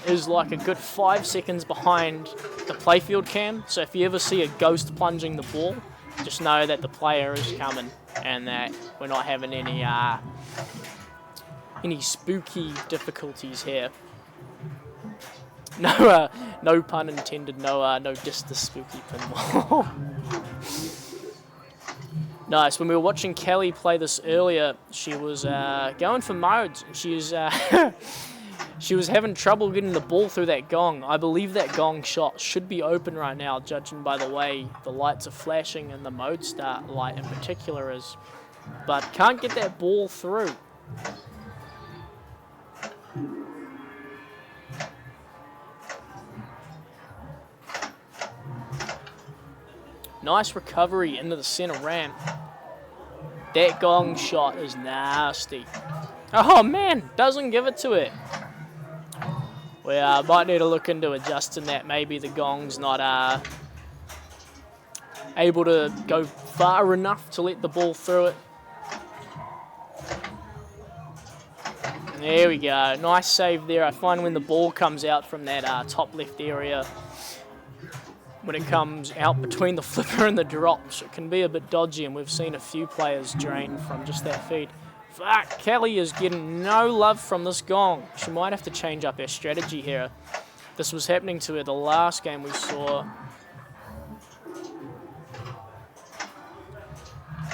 is like a good 5 seconds behind the playfield cam, so if you ever see a ghost plunging the ball, just know that the player is coming and that we're not having any spooky difficulties here. No, no pun intended. No just the spooky pinball. Nice. When we were watching Kelly play this earlier, she was going for modes. She was having trouble getting the ball through that gong. I believe that gong shot should be open right now, judging by the way the lights are flashing and the mode start light in particular is. But can't get that ball through. Nice recovery into the center ramp. That gong shot is nasty. Oh man, doesn't give it to it. We might need to look into adjusting that. Maybe the gong's not able to go far enough to let the ball through it. There we go. Nice save there. I find when the ball comes out from that top left area, when it comes out between the flipper and the drops, it can be a bit dodgy, and we've seen a few players drain from just that feed. Fuck, Kelly is getting no love from this gong. She might have to change up her strategy here. This was happening to her the last game we saw.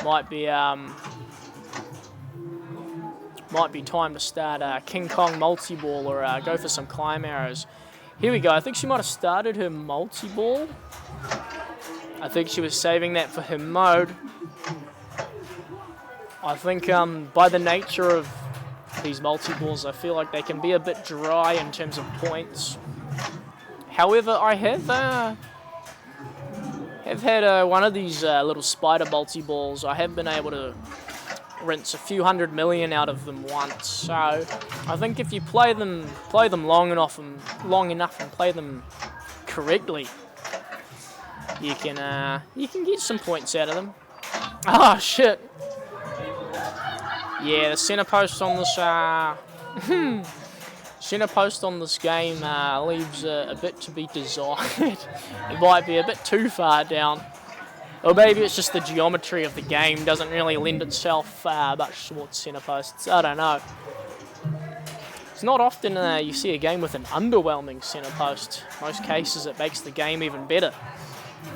Might be time to start King Kong Multiball or go for some climb arrows. Here we go. I think she might have started her Multiball. I think she was saving that for her mode. I think by the nature of these multi-balls, I feel like they can be a bit dry in terms of points. However, I have had one of these little spider multi-balls. I have been able to rinse a few 100 million out of them once. So I think if you play them long enough and play them correctly, you can get some points out of them. Oh shit. Yeah, the center post on this game leaves a bit to be desired. It might be a bit too far down, or maybe it's just the geometry of the game doesn't really lend itself much towards center posts. I don't know. It's not often you see a game with an underwhelming center post. Most cases, it makes the game even better.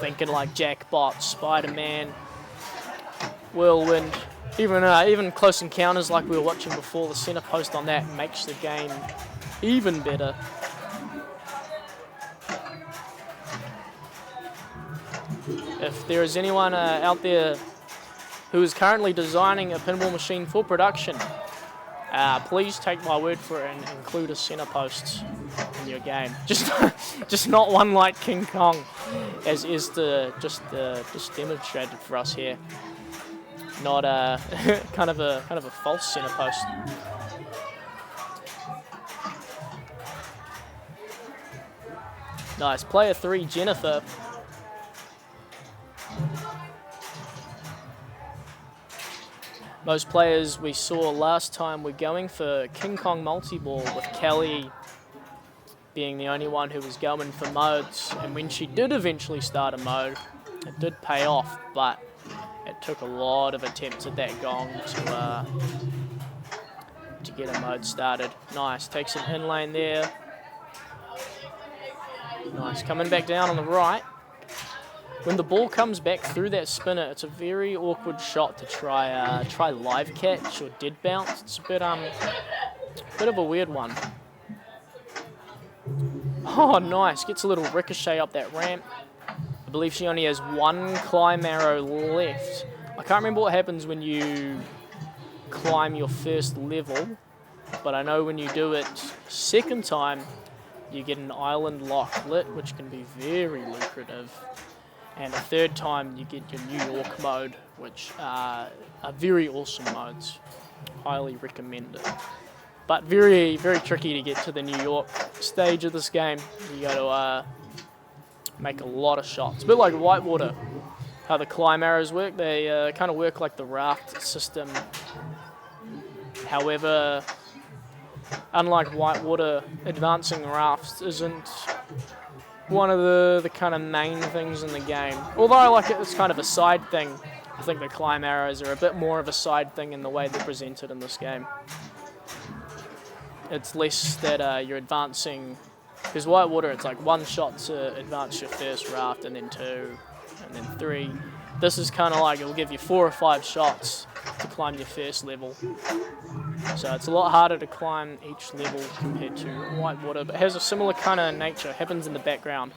Thinking like Jackbot, Spider-Man, Whirlwind. Even Close Encounters like we were watching before, the center post on that makes the game even better. If there is anyone out there who is currently designing a pinball machine for production, please take my word for it and include a center post in your game. Just not one like King Kong, as is just demonstrated for us here. Not kind of a false center post. Nice. Player 3, Jennifer. Most players we saw last time were going for King Kong Multiball, with Kelly being the only one who was going for modes. And when she did eventually start a mode, it did pay off, but it took a lot of attempts at that gong to get a mode started. Nice, takes an in lane there. Nice, coming back down on the right. When the ball comes back through that spinner, it's a very awkward shot to try live catch or dead bounce. It's a bit of a weird one. Oh, nice, gets a little ricochet up that ramp. I believe she only has one climb arrow left. I can't remember what happens when you climb your first level, but I know when you do it second time, you get an island lock lit, which can be very lucrative. And the third time, you get your New York mode, which are very awesome modes. Highly recommend it. But very, very tricky to get to the New York stage of this game. You got to make a lot of shots. A bit like Whitewater, how the climb arrows work. They kind of work like the raft system. However, unlike Whitewater, advancing rafts isn't one of the kind of main things in the game. Although I like it, it's kind of a side thing. I think the climb arrows are a bit more of a side thing in the way they're presented in this game. It's less that you're advancing, because Whitewater, it's like one shot to advance your first raft, and then two, and then three. This is kind of like it'll give you 4 or 5 shots to climb your first level. So it's a lot harder to climb each level compared to Whitewater, but has a similar kind of nature, happens in the background.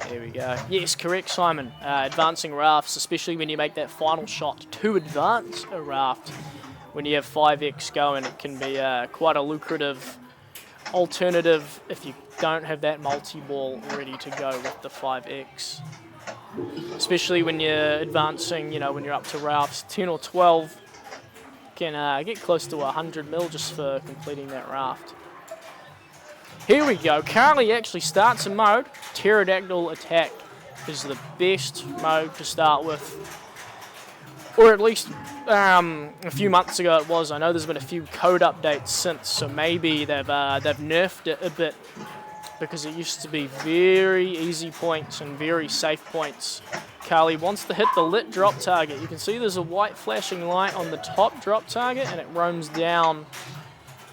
There we go. Yes, correct, Simon. Advancing rafts, especially when you make that final shot to advance a raft. When you have 5x going, it can be quite a lucrative alternative if you don't have that multi-ball ready to go with the 5x. Especially when you're advancing, you know, when you're up to rafts 10 or 12, you can get close to 100 mil just for completing that raft. Here we go. Carly actually starts a mode. Pterodactyl Attack is the best mode to start with. Or at least a few months ago it was. I know there's been a few code updates since, so maybe they've nerfed it a bit, because it used to be very easy points and very safe points. Carly wants to hit the lit drop target. You can see there's a white flashing light on the top drop target, and it roams down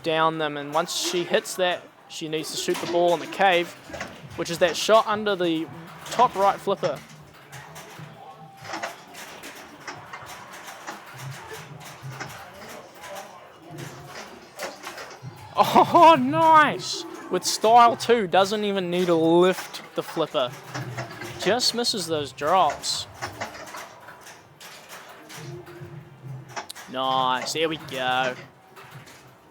them. And once she hits that, she needs to shoot the ball in the cave, which is that shot under the top right flipper. Oh, nice! With style too, doesn't even need to lift the flipper. Just misses those drops. Nice, there we go.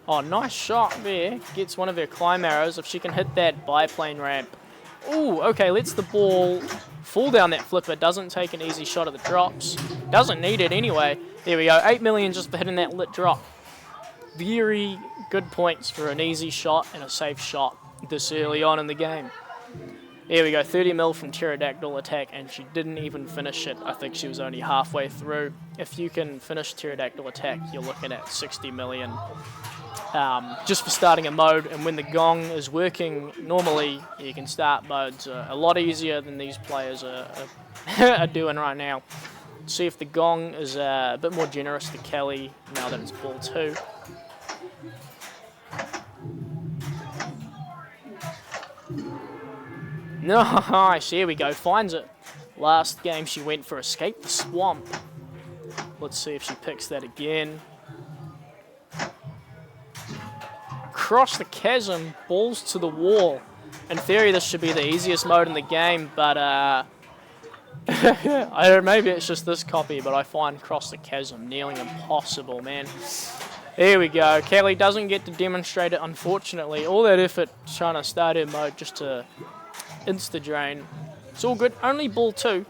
Oh, nice shot there. Gets one of her climb arrows if she can hit that biplane ramp. Ooh, okay, lets the ball fall down that flipper. Doesn't take an easy shot at the drops. Doesn't need it anyway. There we go, 8 million just for hitting that lit drop. Very good points for an easy shot and a safe shot this early on in the game. There we go, 30 mil from Pterodactyl Attack, and she didn't even finish it. I think she was only halfway through. If you can finish Pterodactyl Attack, you're looking at 60 million. Just for starting a mode, and when the gong is working normally, you can start modes a lot easier than these players are doing right now. See if the gong is a bit more generous to Kelly now that it's ball 2. Nice, here we go, finds it. Last game she went for Escape the Swamp. Let's see if she picks that again. Cross the chasm, balls to the wall. In theory, this should be the easiest mode in the game, but I don't know, maybe it's just this copy, but I find Cross the Chasm nearly impossible, man. Here we go. Kelly doesn't get to demonstrate it, unfortunately. All that effort trying to start her mode just to insta-drain. It's all good. Only ball 2.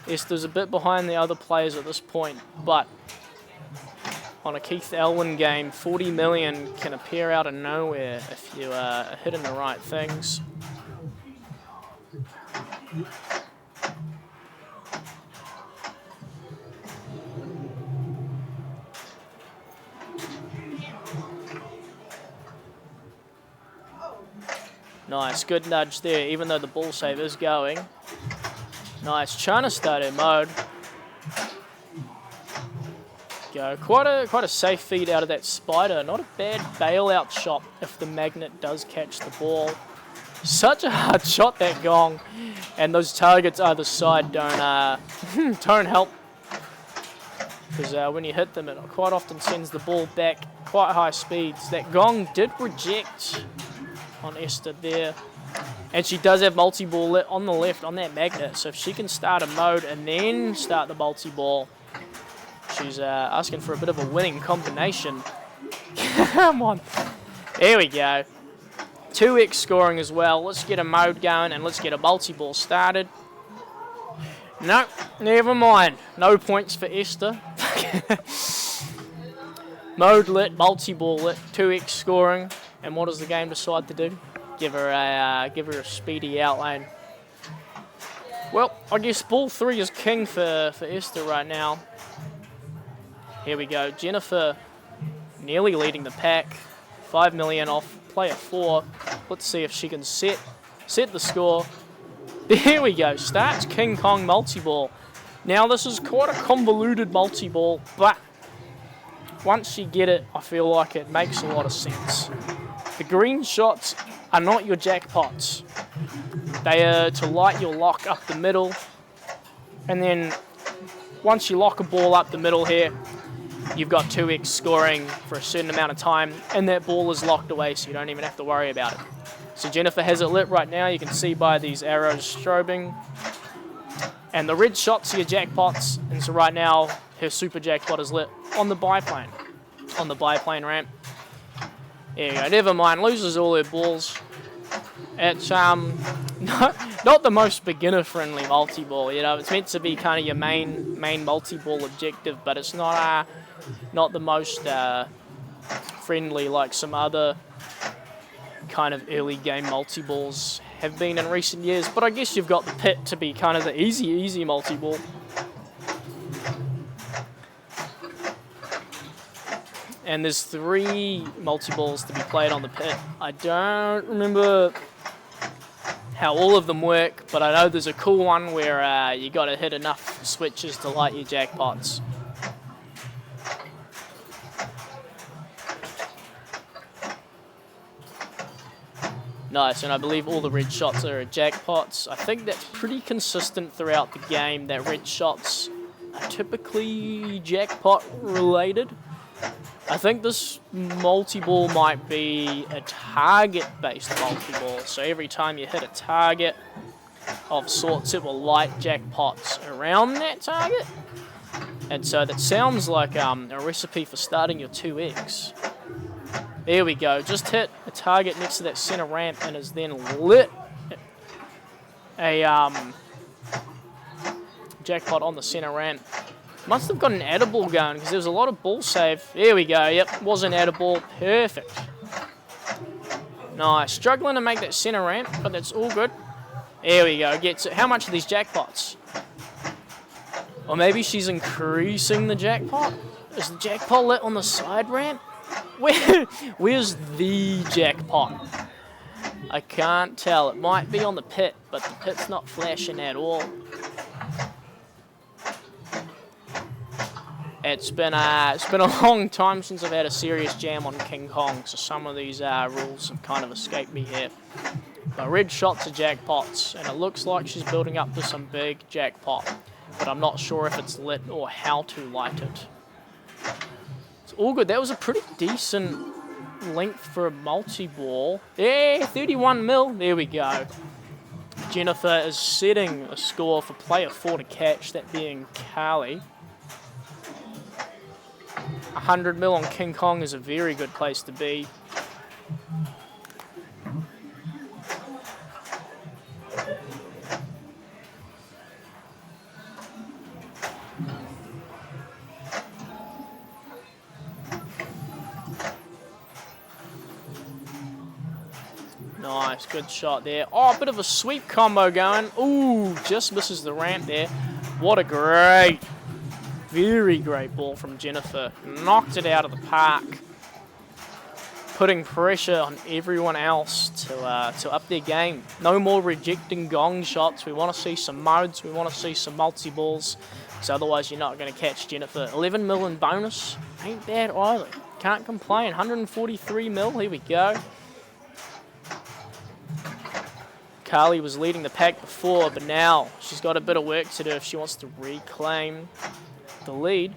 Esther's a bit behind the other players at this point, but on a Keith Elwin game, 40 million can appear out of nowhere if you are hitting the right things. Nice, good nudge there, even though the ball save is going. Nice, trying to start her mode. Go, quite a safe feed out of that spider. Not a bad bailout shot if the magnet does catch the ball. Such a hard shot, that gong, and those targets either side don't help. Because when you hit them, it quite often sends the ball back quite high speeds. That gong did reject on Esther there. And she does have multi-ball lit on the left on that magnet. So if she can start a mode and then start the multi-ball, she's asking for a bit of a winning combination. Come on. There we go. 2x scoring as well. Let's get a mode going and let's get a multi-ball started. No, never mind. No points for Esther. Mode lit, multi-ball lit, 2x scoring. And what does the game decide to do? Give her a speedy outlane. Well, I guess ball 3 is king for Esther right now. Here we go. Jennifer nearly leading the pack. 5 million off player 4. Let's see if she can set the score. There we go. Starts King Kong multi-ball. Now this is quite a convoluted multi-ball, but once you get it, I feel like it makes a lot of sense. The green shots are not your jackpots. They are to light your lock up the middle. And then once you lock a ball up the middle here, you've got 2x scoring for a certain amount of time, and that ball is locked away, so you don't even have to worry about it. So Jennifer has it lit right now. You can see by these arrows strobing. And the red shots are your jackpots. And so right now, her super jackpot is lit on the biplane. On the biplane ramp. There you go. Never mind. Loses all her balls. It's not the most beginner-friendly multi-ball. You know, it's meant to be kind of your main multi-ball objective, but it's not the most friendly like some other kind of early game multi-balls have been in recent years. But I guess you've got the pit to be kind of the easy multi-ball. And there's 3 multi-balls to be played on the pit. I don't remember how all of them work, but I know there's a cool one where you got to hit enough switches to light your jackpots. Nice, and I believe all the red shots are jackpots. I think that's pretty consistent throughout the game, that red shots are typically jackpot related. I think this multi-ball might be a target-based multi-ball. So every time you hit a target of sorts, it will light jackpots around that target. And so that sounds like a recipe for starting your 2x. There we go. Just hit a target next to that center ramp and is then lit a jackpot on the center ramp. Must have got an edible going because there was a lot of ball save. There we go. Yep, was an edible. Perfect. Nice. Struggling to make that center ramp, but that's all good. There we go. Gets it. How much are these jackpots? Or maybe she's increasing the jackpot? Is the jackpot lit on the side ramp? Where's the jackpot? I can't tell. It might be on the pit, but the pit's not flashing at all. It's been a long time since I've had a serious jam on King Kong, so some of these rules have kind of escaped me here. But red shots are jackpots, and it looks like she's building up to some big jackpot, but I'm not sure if it's lit or how to light it. It's all good. That was a pretty decent length for a multi-ball. Yeah, 31 mil. There we go. Jennifer is setting a score for player 4 to catch, that being Carly. 100 mil on King Kong is a very good place to be. Nice, good shot there. Oh, a bit of a sweep combo going. Ooh, just misses the ramp there. What a very great ball from Jennifer. Knocked it out of the park. Putting pressure on everyone else to up their game. No more rejecting gong shots. We want to see some modes. We want to see some multi-balls. Because otherwise you're not going to catch Jennifer. 11 mil in bonus. Ain't bad either. Can't complain. 143 mil. Here we go. Carly was leading the pack before, but now she's got a bit of work to do if she wants to reclaim the lead.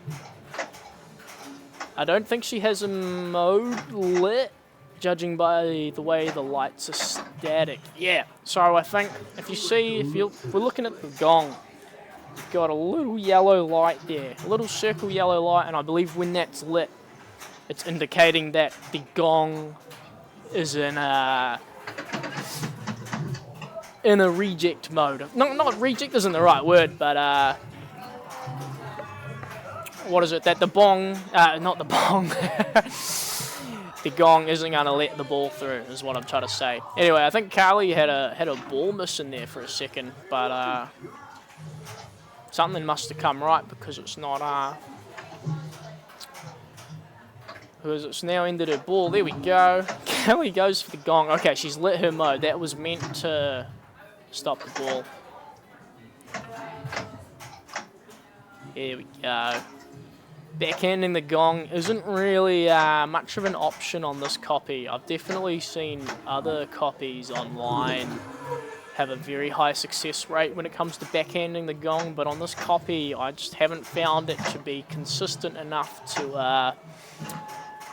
I don't think she has a mode lit, judging by the way the lights are static. Yeah, so I think if we're looking at the gong, you've got a little yellow light there, a little circle yellow light, and I believe when that's lit, it's indicating that the gong is in a reject mode. Not reject isn't the right word, but what is it? That the bong, not the bong, the gong isn't going to let the ball through, is what I'm trying to say. Anyway, I think Carly had a ball miss in there for a second, but something must have come right because it's not. Because it's now ended her ball. There we go. Carly goes for the gong. Okay, she's lit her mode. That was meant to stop the ball. Here we go. Backhanding the gong isn't really much of an option on this copy. I've definitely seen other copies online have a very high success rate when it comes to backhanding the gong, but on this copy I just haven't found it to be consistent enough to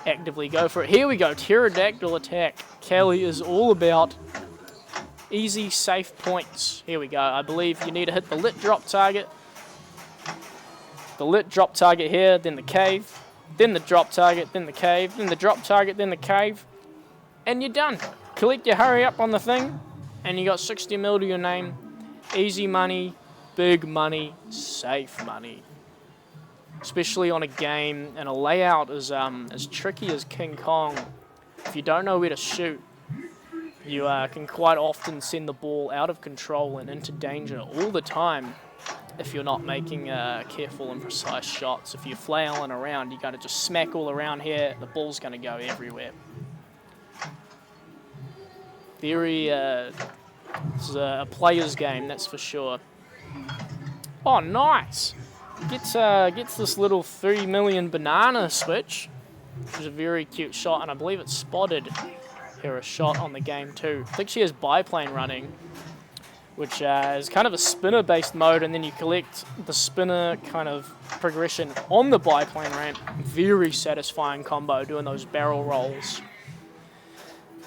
actively go for it. Here we go, pterodactyl attack. Kelly is all about easy, safe points. Here we go. I believe you need to hit the lit drop target. The lit drop target here, then the cave, then the drop target, then the cave, then the drop target, then the cave, and you're done. Collect your hurry up on the thing, and you got 60 mil to your name. Easy money, big money, safe money. Especially on a game and a layout as tricky as King Kong. If you don't know where to shoot, you can quite often send the ball out of control and into danger all the time if you're not making careful and precise shots. If you're flailing around, you got to just smack all around here, the ball's going to go everywhere. Very, it's a player's game, that's for sure. Oh, nice! Gets this little 3 million banana switch, which is a very cute shot, and I believe it's spotted her a shot on the game too. I think she has biplane running, which is kind of a spinner-based mode, and then you collect the spinner kind of progression on the biplane ramp. Very satisfying combo, doing those barrel rolls.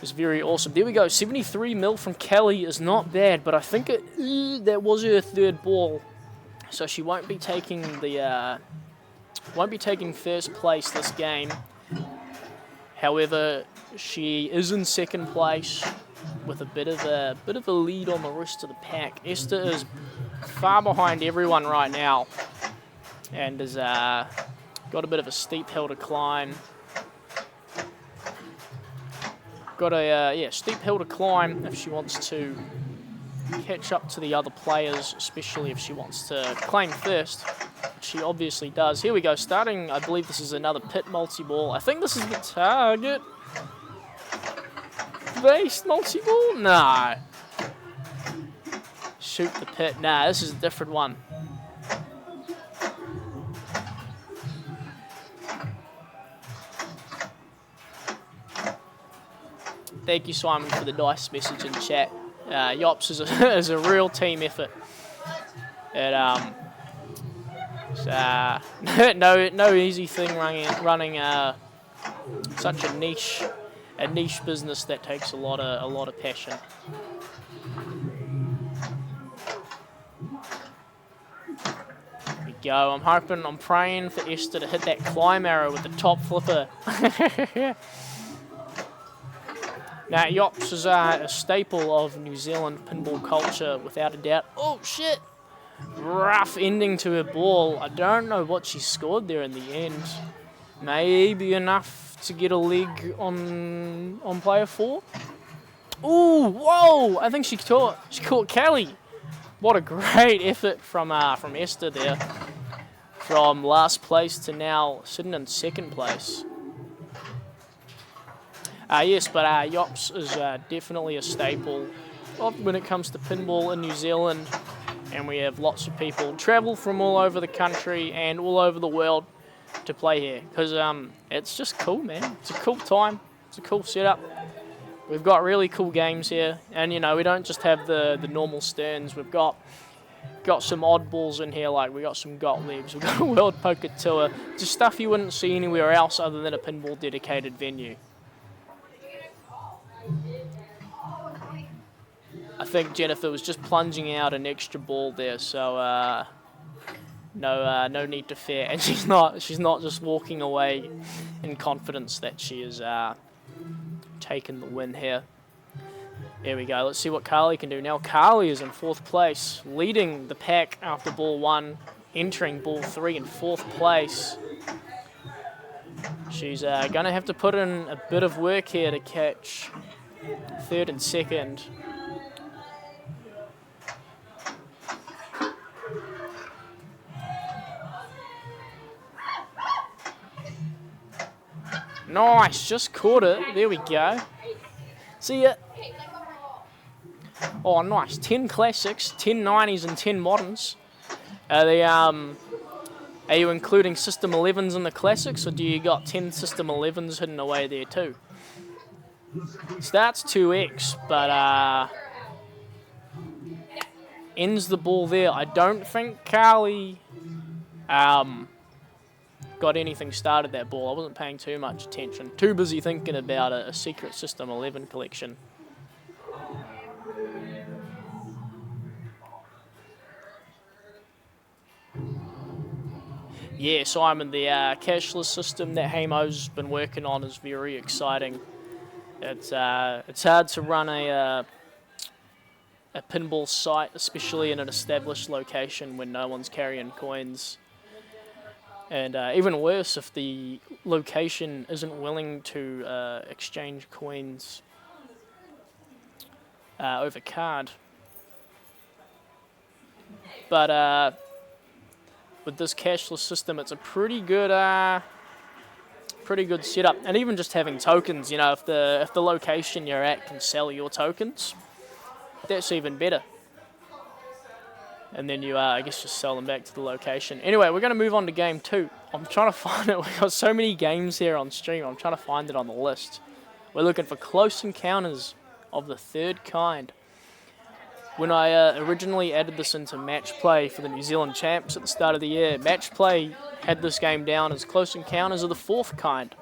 It's very awesome. There we go, 73 mil from Kelly is not bad, but I think that was her third ball, so she won't be taking first place this game. However, she is in second place with a bit of a lead on the rest of the pack. Esther is far behind everyone right now, and has got a bit of a steep hill to climb. Got a steep hill to climb if she wants to catch up to the other players, especially if she wants to claim first, which she obviously does. Here we go, starting, I believe this is another pit multi-ball. I think this is the target. Based multi-ball? Nah. Shoot the pit. Nah, this is a different one. Thank you, Simon, for the nice message in chat. Yops is a real team effort. No easy thing running such a niche a niche business that takes a lot of passion. There we go. I'm praying for Esther to hit that climb arrow with the top flipper. Now, Yops is a staple of New Zealand pinball culture, without a doubt. Oh, shit! Rough ending to her ball. I don't know what she scored there in the end. Maybe enough to get a leg on player 4. Ooh, whoa! I think she caught Kelly. What a great effort from Esther there. From last place to now sitting in second place. Yes, but Yops is definitely a staple when it comes to pinball in New Zealand. And we have lots of people travel from all over the country and all over the world to play here. Because it's just cool, man. It's a cool time. It's a cool setup. We've got really cool games here. And, you know, we don't just have the normal Sterns. We've got some oddballs in here, like we got some Gottliebs. We've got a World Poker Tour. Just stuff you wouldn't see anywhere else other than a pinball dedicated venue. I think Jennifer was just plunging out an extra ball there, so no need to fear. And she's not just walking away in confidence that she has taken the win here. There we go. Let's see what Carly can do now. Carly is in 4th place, leading the pack after ball 1, entering ball 3 in 4th place. She's going to have to put in a bit of work here to catch 3rd and 2nd. Nice, just caught it. There we go. See ya. Oh, nice. 10 classics, 10 90s, and 10 moderns. Are you including System 11s in the classics, or do you got 10 System 11s hidden away there too? Starts 2x, but ends the ball there. I don't think Carly got anything started that ball. I wasn't paying too much attention. Too busy thinking about a secret System 11 collection. Yeah, Simon, the cashless system that Hamo's been working on is very exciting. It's hard to run a pinball site, especially in an established location when no one's carrying coins. And even worse if the location isn't willing to exchange coins over card. But with this cashless system, it's a pretty good setup. And even just having tokens, you know, if the location you're at can sell your tokens, that's even better. And then you, I guess, just sell them back to the location. Anyway, we're going to move on to game 2. I'm trying to find it. We've got so many games here on stream. I'm trying to find it on the list. We're looking for close encounters of the 3rd kind. When I originally added this into match play for the New Zealand champs at the start of the year, match play had this game down as close encounters of the 4th kind.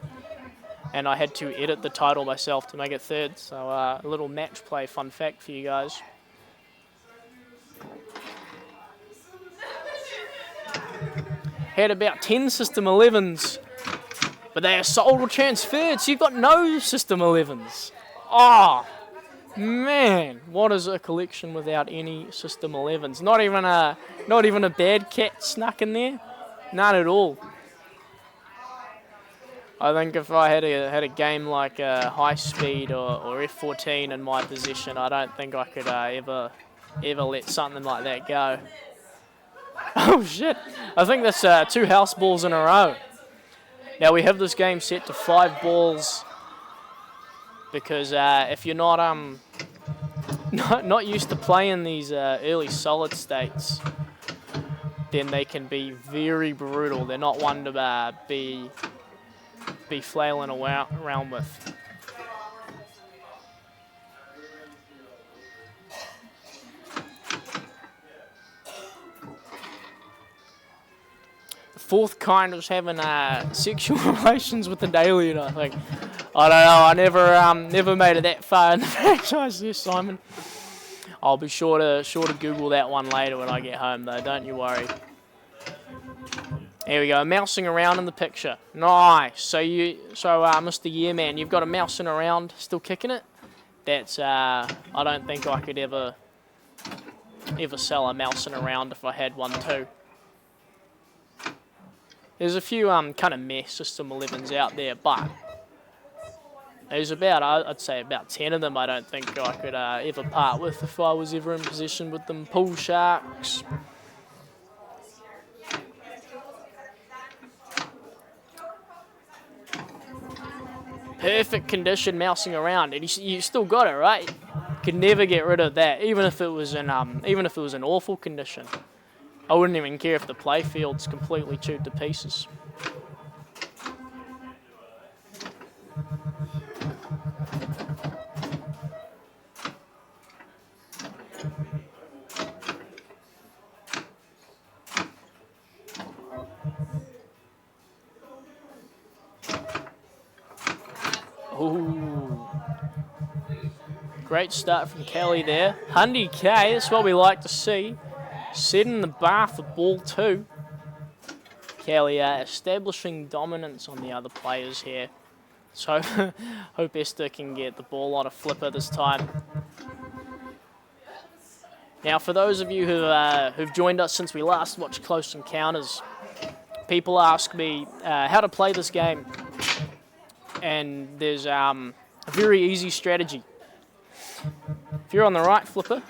And I had to edit the title myself to make it 3rd. So a little match play fun fact for you guys. Had about 10 System 11s, but they are sold or transferred, so you've got no System 11s. Oh, man, what is a collection without any System 11s? Not even a bad cat snuck in there? None at all. I think if I had a game like High Speed or F14 in my possession, I don't think I could ever let something like that go. Oh shit, I think that's 2 house balls in a row. Now we have this game set to 5 balls because if you're not used to playing these early solid states, then they can be very brutal. They're not one to be flailing around with. The 4th kind was having sexual relations with an alien, I think. I don't know. I never made it that far in the franchise there, Simon. I'll be sure to Google that one later when I get home, though. Don't you worry. Here we go, mousing around in the picture. Nice. So Mr. Yearman, you've got a mousing around, still kicking it. That's I don't think I could ever sell a mousing around if I had one too. There's a few kind of meh System 11s out there, but there's I'd say about 10 of them I don't think I could ever part with if I was ever in possession with them. Pool Sharks. Perfect condition mousing around, and you still got it, right? Could never get rid of that, even if it was in awful condition. I wouldn't even care if the playfield's completely chewed to pieces. Ooh. Great start from Kelly there. 100k, that's what we like to see. Setting the bar for ball 2. Kelly establishing dominance on the other players here. So hope Esther can get the ball on a flipper this time. Now for those of you who've joined us since we last watched Close Encounters, people ask me how to play this game. And there's a very easy strategy. If you're on the right flipper,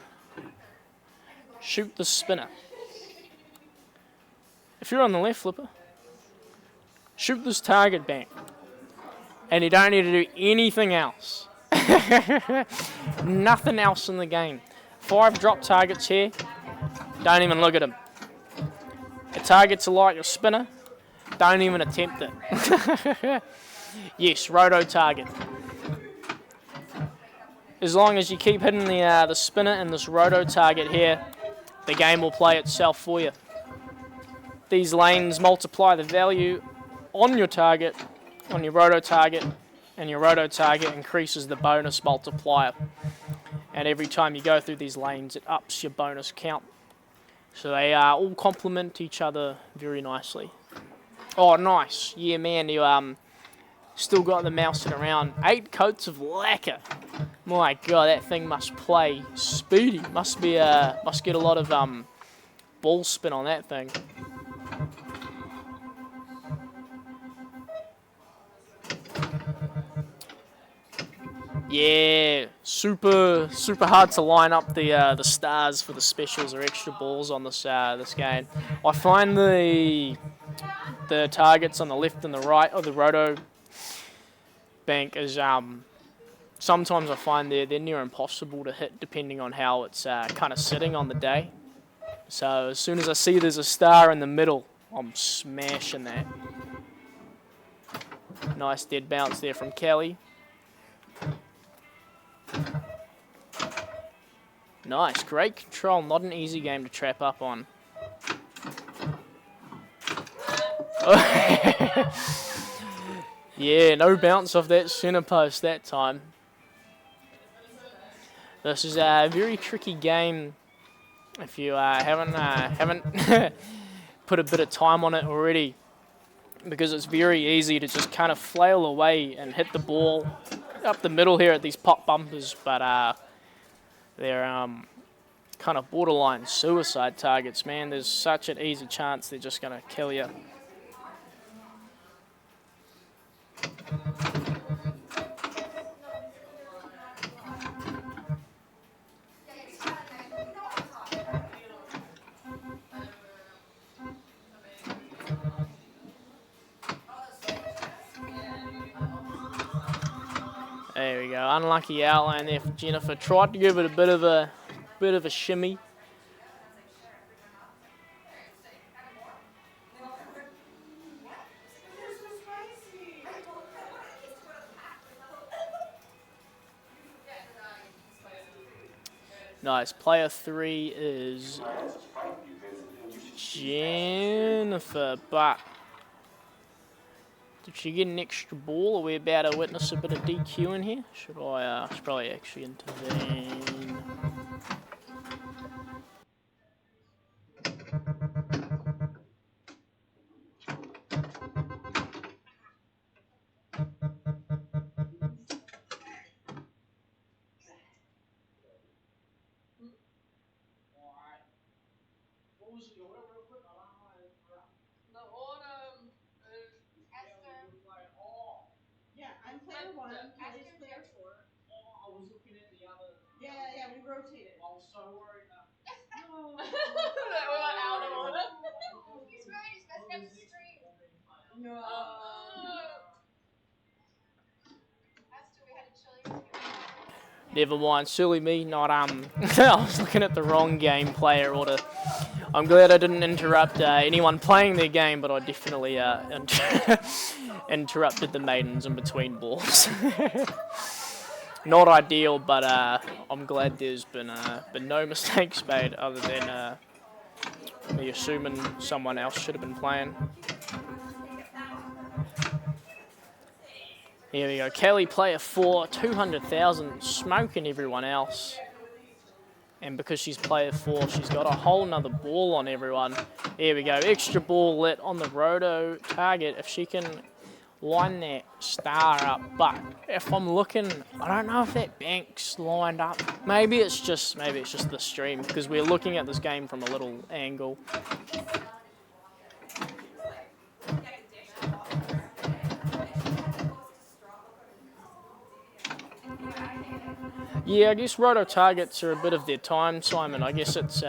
shoot the spinner. If you're on the left flipper, shoot this target bank. And you don't need to do anything else. Nothing else in the game. 5 drop targets here, don't even look at them. The targets are like your spinner, don't even attempt it. Yes, roto target. As long as you keep hitting the spinner and this roto target here, the game will play itself for you. These lanes multiply the value on your target, on your roto target, and your roto target increases the bonus multiplier. And every time you go through these lanes, it ups your bonus count. So they all complement each other very nicely. Oh, nice. Yeah, man, you still got the mousing around. 8 coats of lacquer. My God, that thing must play speedy. Must get a lot of ball spin on that thing. Yeah, super hard to line up the stars for the specials or extra balls on this game. I find the targets on the left and the right of the roto bank is sometimes I find they're near impossible to hit depending on how it's kind of sitting on the day. So as soon as I see there's a star in the middle, I'm smashing that. Nice dead bounce there from Kelly. Nice, great control. Not an easy game to trap up on. Yeah, no bounce off that center post that time. This is a very tricky game if you haven't put a bit of time on it already, because it's very easy to just kind of flail away and hit the ball up the middle here at these pop bumpers, but they're kind of borderline suicide targets, man. There's such an easy chance they're just going to kill you. There we go. Unlucky outline there for Jennifer. Tried to give it a bit of a shimmy. Nice. Player 3 is Jennifer, but Did she get an extra ball? Are we about to witness a bit of DQ in here? Should probably actually intervene. Yeah, I'm player 1, Kelly's player 4. Oh, I was looking at the other. Yeah, we rotated. I was so worried that. No. That we're not out of order. He's right, he's messing up the stream. No. Esther, we had to chill you. Never mind, silly me, not I was looking at the wrong game player order. I'm glad I didn't interrupt anyone playing their game, but I definitely interrupted the Maidens in between balls. Not ideal, but I'm glad there's been no mistakes made other than me assuming someone else should have been playing. Here we go, Kelly player 4, 200,000, smoking everyone else. And because she's player 4, she's got a whole nother ball on everyone. Here we go, extra ball lit on the roto target. If she can line that star up, but if I'm looking, I don't know if that bank's lined up. Maybe it's just the stream, because we're looking at this game from a little angle. Yeah, I guess roto targets are a bit of their time, Simon. I guess it's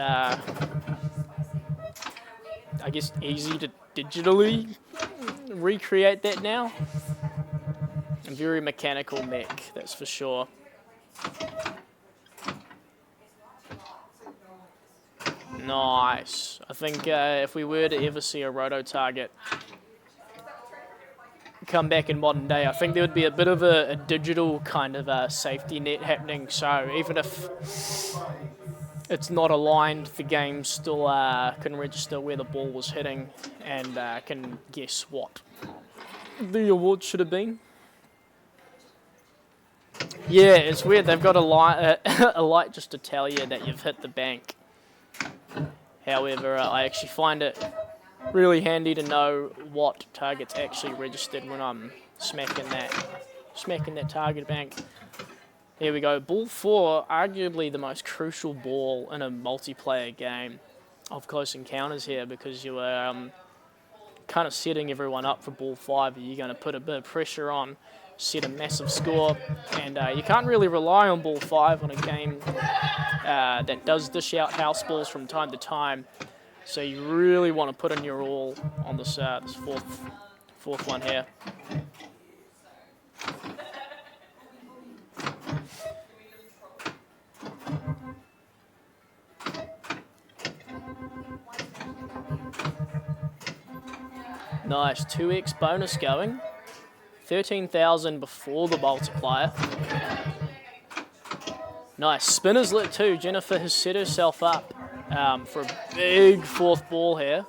easy to digitally recreate that now. A very mechanical mech, that's for sure. Nice. I think if we were to ever see a roto target come back in modern day, I think there would be a bit of a digital kind of safety net happening. So even if it's not aligned, the game still can register where the ball was hitting and can guess what the award should have been. Yeah, it's weird. They've got a light just to tell you that you've hit the bank. However, I actually find it really handy to know what target's actually registered when I'm smacking that target bank. Here we go, ball 4, arguably the most crucial ball in a multiplayer game of Close Encounters here, because you are kind of setting everyone up for ball 5. You're going to put a bit of pressure on, set a massive score, and you can't really rely on ball 5 on a game that does dish out house balls from time to time. So you really want to put in your all on this fourth one here. Nice, 2x bonus going. 13,000 before the multiplier. Nice, spinner's lit too. Jennifer has set herself up for a big 4th ball here.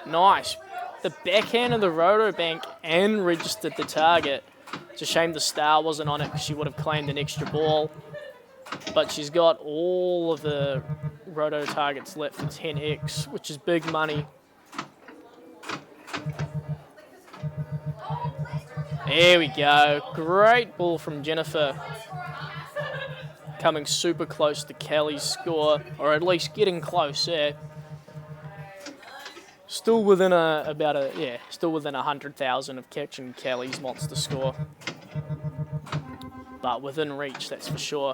Nice. The backhand of the roto bank and registered the target. It's a shame the star wasn't on it because she would have claimed an extra ball. But she's got all of the roto targets lit for 10x, which is big money. There we go. Great ball from Jennifer. Coming super close to Kelly's score, or at least getting close there. Still within still within 100,000 of catching Kelly's monster score. But within reach, that's for sure.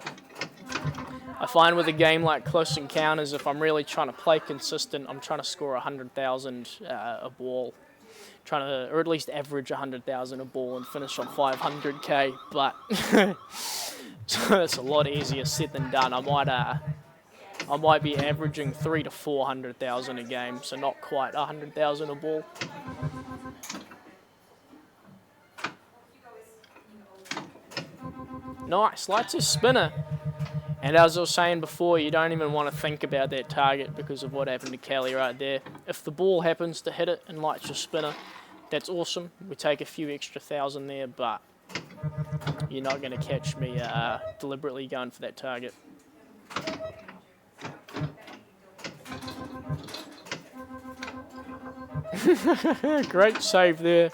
I find with a game like Close Encounters, if I'm really trying to play consistent, I'm trying to score 100,000 a ball. Trying to, or at least average 100,000 a ball and finish on 500k, but so it's a lot easier said than done. I might be averaging 300,000 to 400,000 a game, so not quite 100,000 a ball. Nice, lights a spinner. And as I was saying before, you don't even want to think about that target because of what happened to Kelly right there. If the ball happens to hit it and lights your spinner, That's awesome. We take a few extra thousand there, but you're not going to catch me deliberately going for that target. Great save there.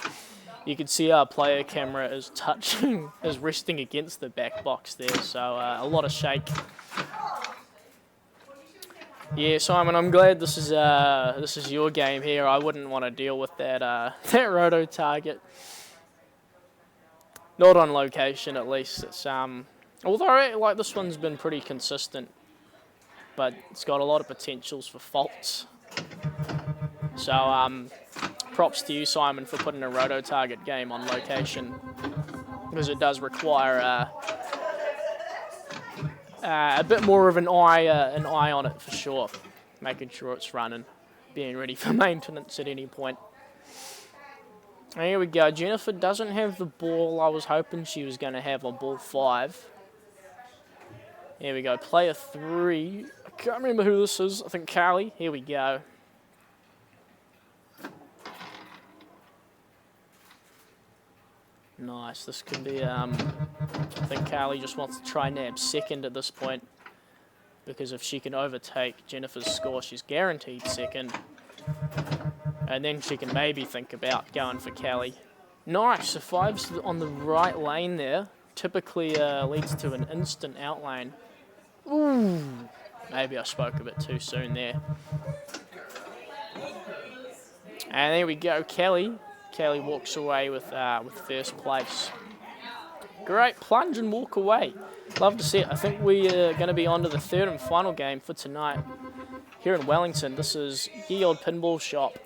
You can see our player camera is resting against the back box there, so a lot of shake. Yeah, Simon, I'm glad this is your game here. I wouldn't want to deal with that that roto target. Not on location, at least. It's although like this one's been pretty consistent, but it's got a lot of potentials for faults. So props to you, Simon, for putting a roto target game on location, because it does require a bit more of an eye on it for sure, making sure it's running, being ready for maintenance at any point. And here we go. Jennifer doesn't have the ball I was hoping she was going to have on ball 5. Here we go. Player 3. I can't remember who this is. I think Carly. Here we go. Nice. This could be, I think Carly just wants to try nab second at this point, because if she can overtake Jennifer's score, she's guaranteed second. And then she can maybe think about going for Callie. Nice. The 5's on the right lane there. Typically leads to an instant out lane. Ooh. Maybe I spoke a bit too soon there. And there we go, Kelly. Kelly walks away with first place. Great plunge and walk away. Love to see it. I think we are going to be on to the third and final game for tonight. Here in Wellington, this is Ye Old Pinball Shop,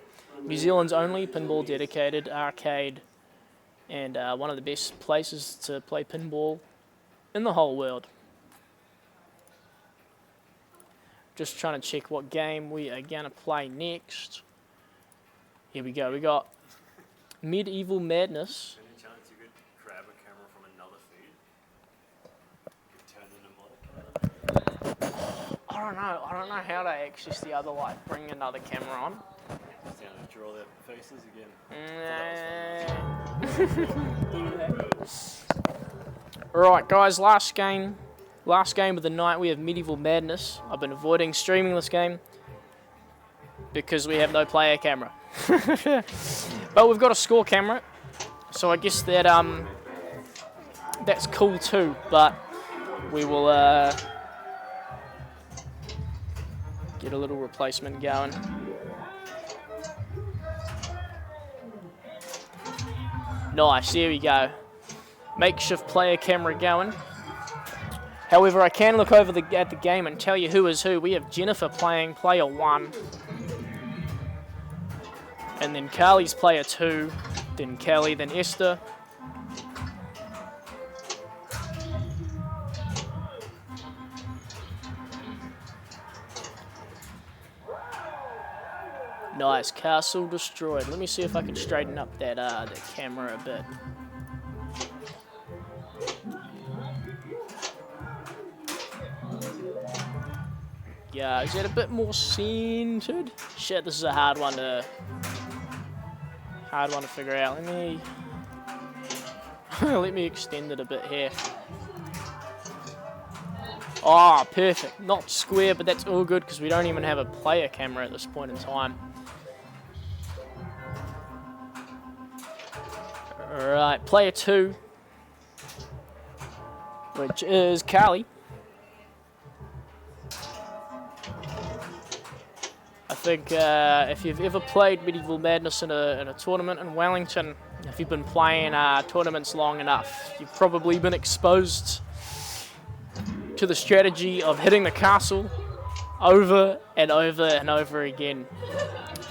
New Zealand's only pinball dedicated arcade, and one of the best places to play pinball in the whole world. Just trying to check what game we are going to play next. Here we go. We got Medieval Madness. Any chance you could grab a camera from another feed? You could turn it into I don't know how to access the other, like bring another camera on. Just to draw their faces again. Alright guys, last game of the night. We have Medieval Madness. I've been avoiding streaming this game because we have no player camera. But we've got a score camera, so I guess that that's cool too, but we will get a little replacement going. Nice, there we go. Makeshift player camera going. However, I can look over at the game and tell you who is who. We have Jennifer playing player 1. And then Carly's player 2. Then Kelly, then Esther. Nice, castle destroyed. Let me see if I can straighten up that camera a bit. Yeah, is that a bit more centered? Shit, this is a hard one to figure out. Let me extend it a bit here. Oh, perfect. Not square, but that's all good because we don't even have a player camera at this point in time. Alright, player 2, which is Carly. I think if you've ever played Medieval Madness in a tournament in Wellington, if you've been playing tournaments long enough, you've probably been exposed to the strategy of hitting the castle over and over and over again.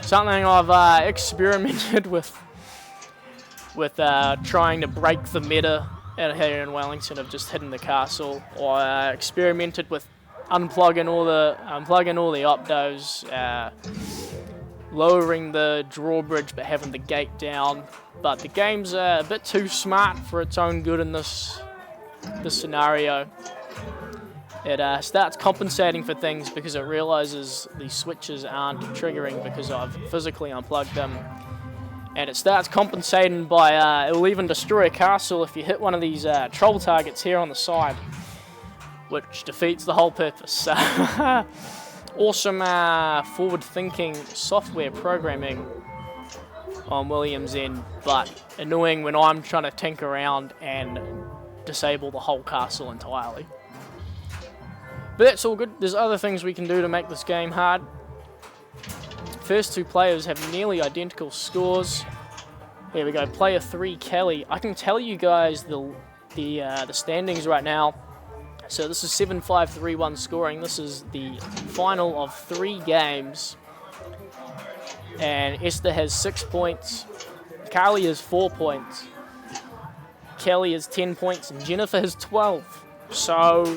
Something I've experimented with trying to break the meta here in Wellington of just hitting the castle, or experimented with unplugging all the optos, lowering the drawbridge but having the gate down. But the game's a bit too smart for its own good in this scenario. It starts compensating for things because it realizes the switches aren't triggering because I've physically unplugged them. And it starts compensating by, it will even destroy a castle if you hit one of these troll targets here on the side, which defeats the whole purpose. Awesome forward-thinking software programming on William's end, but annoying when I'm trying to tinker around and disable the whole castle entirely. But that's all good. There's other things we can do to make this game hard. First two players have nearly identical scores. Here we go, player 3, Kelly. I can tell you guys the standings right now. So this is 7-5-3-1 scoring. This is the final of 3 games. And Esther has 6 points. Carly has 4 points. Kelly has 10 points, and Jennifer has 12. So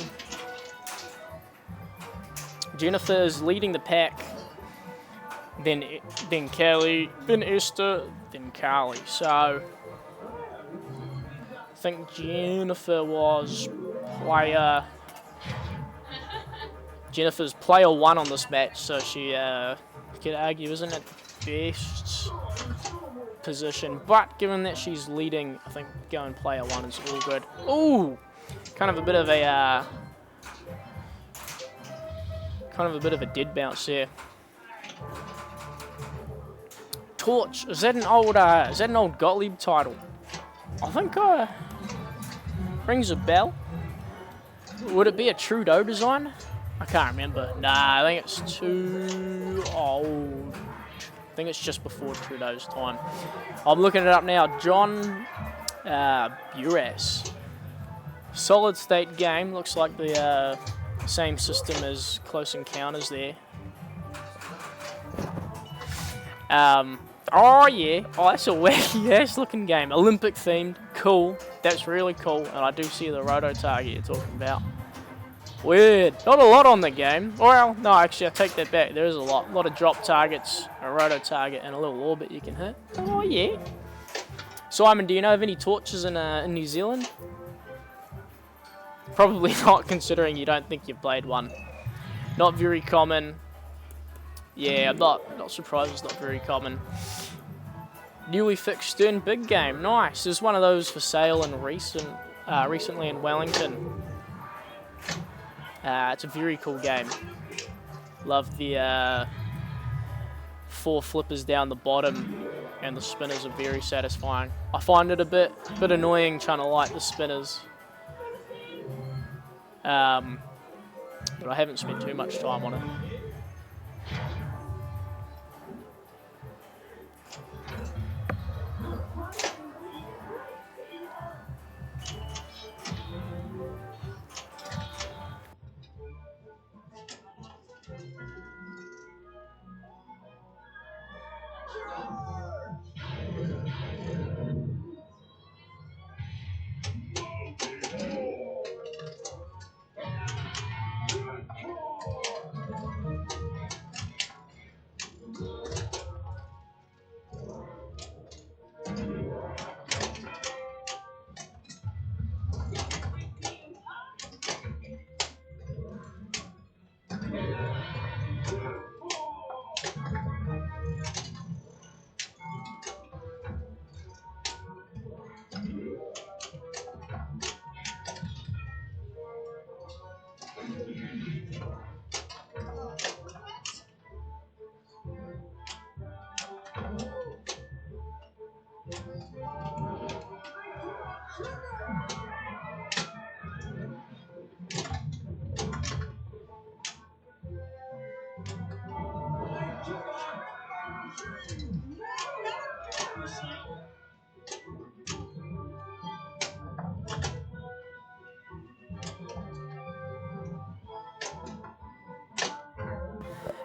Jennifer is leading the pack. Then Kelly, then Esther, then Carly. So I think Jennifer was Jennifer's player 1 on this match, so she could argue isn't at the best position. But given that she's leading, I think going player 1 is all good. Ooh, kind of a bit of a dead bounce there. Torch, is that an old Gottlieb title? I think rings a bell. Would it be a Trudeau design? I can't remember. Nah, I think it's too old. I think it's just before Trudeau's time. I'm looking it up now. John Buras. Solid state game. Looks like the same system as Close Encounters there. Oh yeah, oh that's a wacky ass looking game. Olympic themed, cool. That's really cool, and I do see the roto target you're talking about. Weird, not a lot on the game. Well, no, actually I take that back. There is a lot of drop targets, a roto target, and a little orbit you can hit. Oh yeah. Simon, do you know of any torches in New Zealand? Probably not, considering you don't think you've played one. Not very common. Yeah, I'm not surprised it's not very common. Newly fixed Stern big game, nice. There's one of those for sale in recently in Wellington. It's a very cool game. Love the 4 flippers down the bottom, and the spinners are very satisfying. I find it a bit annoying trying to light the spinners. But I haven't spent too much time on it.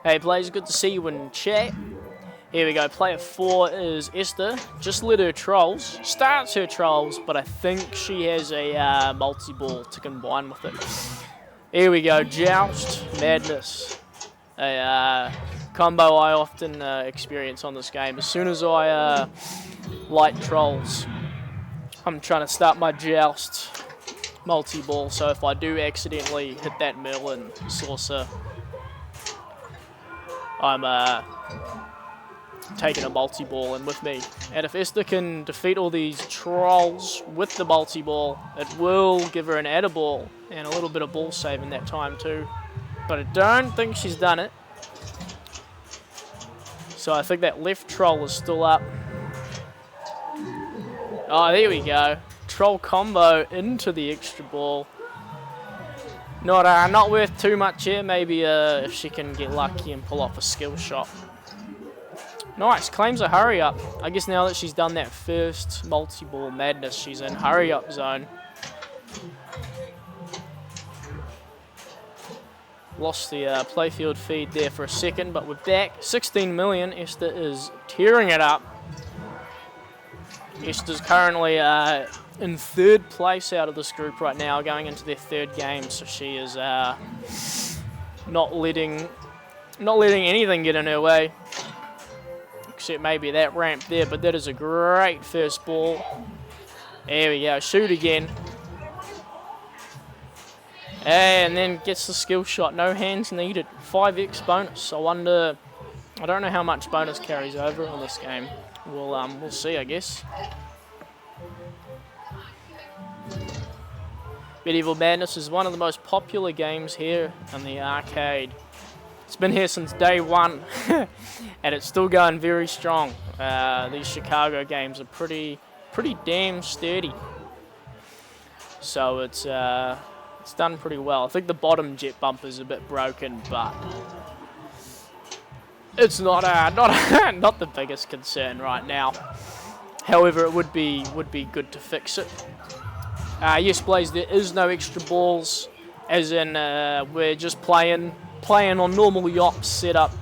Hey players, good to see you in chat. Here we go, player 4 is Esther. Just lit her trolls, starts her trolls, but I think she has a multi-ball to combine with it. Here we go, Joust, Madness. A combo I often experience on this game. As soon as I light trolls, I'm trying to start my Joust multi-ball, so if I do accidentally hit that mill and saucer, I'm taking a multi-ball in with me. And if Esther can defeat all these trolls with the multi-ball, it will give her an add-a-ball and a little bit of ball save in that time too. But I don't think she's done it. So I think that left troll is still up. Oh, there we go. Troll combo into the extra ball. Not worth too much here. Maybe if she can get lucky and pull off a skill shot. Nice, claims a hurry up. I guess now that she's done that first multi-ball madness, she's in hurry up zone. Lost the playfield feed there for a second, but we're back. 16 million. Esther is tearing it up. Esther's currently in third place out of this group right now, going into their third game, so she is not letting anything get in her way, except maybe that ramp there. But that is a great first ball. There we go, shoot again, and then gets the skill shot. No hands needed. 5x bonus. I don't know how much bonus carries over on this game. We'll see, I guess. Medieval Madness is one of the most popular games here in the arcade. It's been here since day one, and it's still going very strong. These Chicago games are pretty damn sturdy. So it's done pretty well. I think the bottom jet bumper is a bit broken, but it's not not the biggest concern right now. However, it would be good to fix it. Yes, Blaze, there is no extra balls, as in we're just playing on normal yacht setup.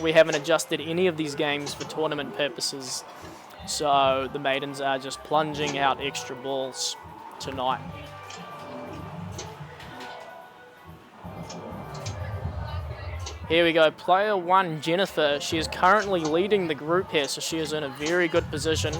We haven't adjusted any of these games for tournament purposes, so the Maidens are just plunging out extra balls tonight. Here we go, player 1, Jennifer. She is currently leading the group here, so she is in a very good position.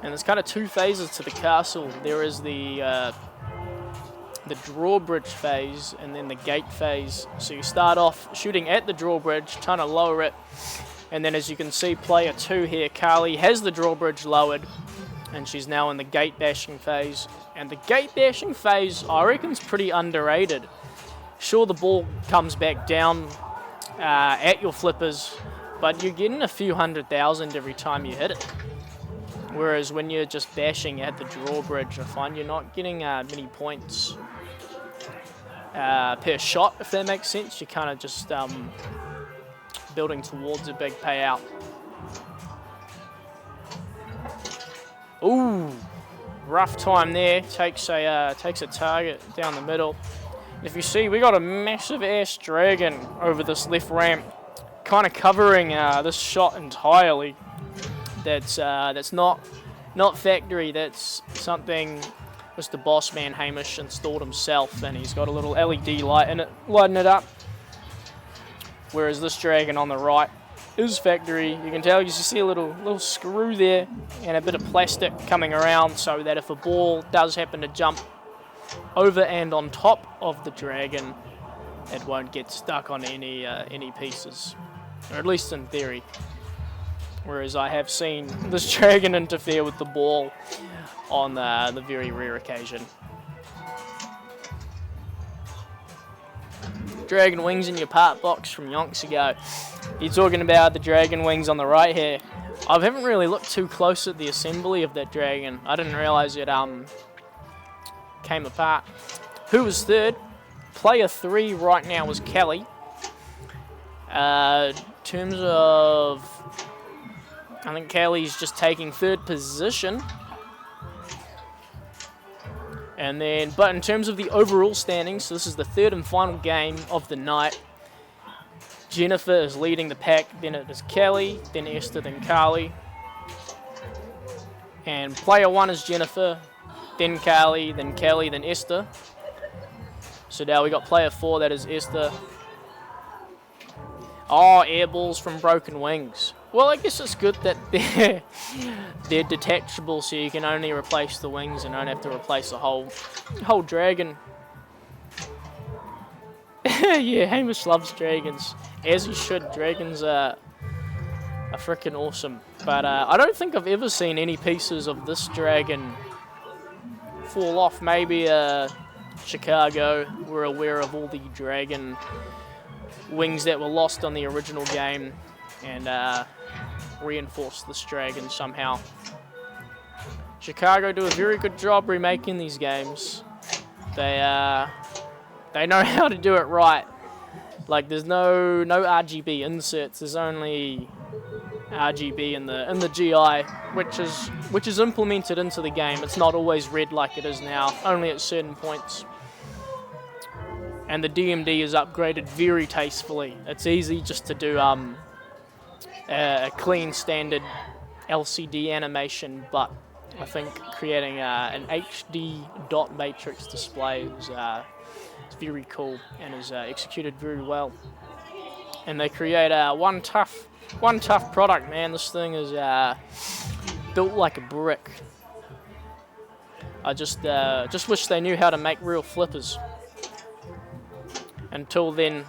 And there's kind of two phases to the castle. There is the drawbridge phase and then the gate phase. So you start off shooting at the drawbridge, trying to lower it, and then as you can see, player 2 here, Carly, has the drawbridge lowered, and she's now in the gate bashing phase. And the gate bashing phase, I reckon, is pretty underrated. Sure, the ball comes back down at your flippers, but you're getting a few 100,000 every time you hit it. Whereas when you're just bashing at the drawbridge, I find you're not getting many points per shot, if that makes sense. You're kind of just building towards a big payout. Ooh, rough time there. Takes a target down the middle. And if you see, we got a massive ass dragon over this left ramp, kind of covering this shot entirely. That's not factory. That's something Mr. Bossman Hamish installed himself, and he's got a little LED light in it, lighting it up. Whereas this dragon on the right is factory. You can tell, you see a little screw there and a bit of plastic coming around, so that if a ball does happen to jump over and on top of the dragon, it won't get stuck on any pieces, or at least in theory. Whereas I have seen this dragon interfere with the ball on the very rare occasion. Dragon wings in your part box from yonks ago. You're talking about the dragon wings on the right here. I haven't really looked too close at the assembly of that dragon. I didn't realise it came apart. Who was third? Player 3 right now was Kelly. In terms of, I think Kelly's just taking third position. And then, but in terms of the overall standings, so this is the third and final game of the night. Jennifer is leading the pack, then it is Kelly, then Esther, then Carly. And player 1 is Jennifer, then Carly, then Kelly, then Esther. So now we got player 4, that is Esther. Oh, air balls from broken wings. Well, I guess it's good that they're detachable, so you can only replace the wings and don't have to replace the whole dragon. Yeah, Hamish loves dragons, as he should. Dragons are freaking awesome. But I don't think I've ever seen any pieces of this dragon fall off. Maybe Chicago were aware of all the dragon wings that were lost on the original game and reinforced this dragon somehow. Chicago do a very good job remaking these games. They know how to do it right. Like, there's no RGB inserts. There's only RGB in the GI, which is implemented into the game. It's not always red like it is now, only at certain points. And the DMD is upgraded very tastefully. It's easy just to do a clean standard LCD animation, but I think creating an HD dot matrix display is very cool and is executed very well. And they create one tough product, man. This thing is built like a brick. I just wish they knew how to make real flippers. Until then,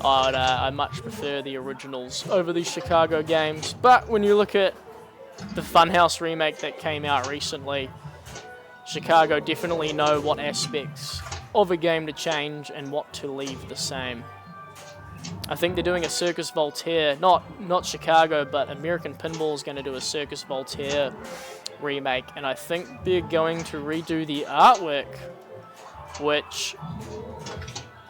I much prefer the originals over these Chicago games. But when you look at the Funhouse remake that came out recently, Chicago definitely know what aspects of a game to change and what to leave the same. I think they're doing a Circus Voltaire, not Chicago, but American Pinball is going to do a Circus Voltaire remake, and I think they're going to redo the artwork, which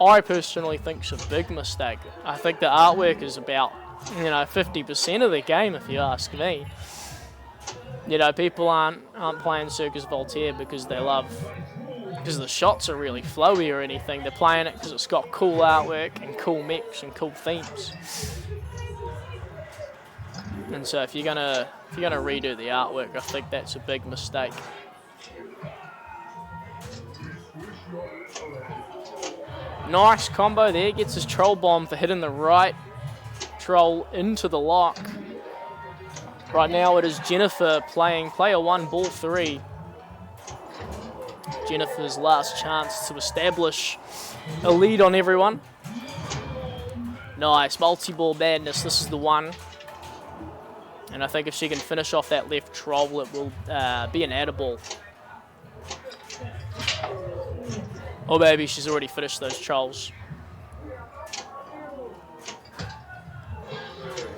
I personally think is a big mistake. I think the artwork is about 50% of the game, if you ask me. People aren't playing Circus Voltaire because the shots are really flowy or anything. They're playing it because it's got cool artwork and cool mechs and cool themes. And so if you're gonna redo the artwork, I think that's a big mistake. Nice combo there, gets his troll bomb for hitting the right troll into the lock. Right now it is Jennifer playing player 1, ball 3. Jennifer's last chance to establish a lead on everyone. Nice, multi-ball madness, this is the one. And I think if she can finish off that left troll, it will be an addable. Oh baby, she's already finished those trolls.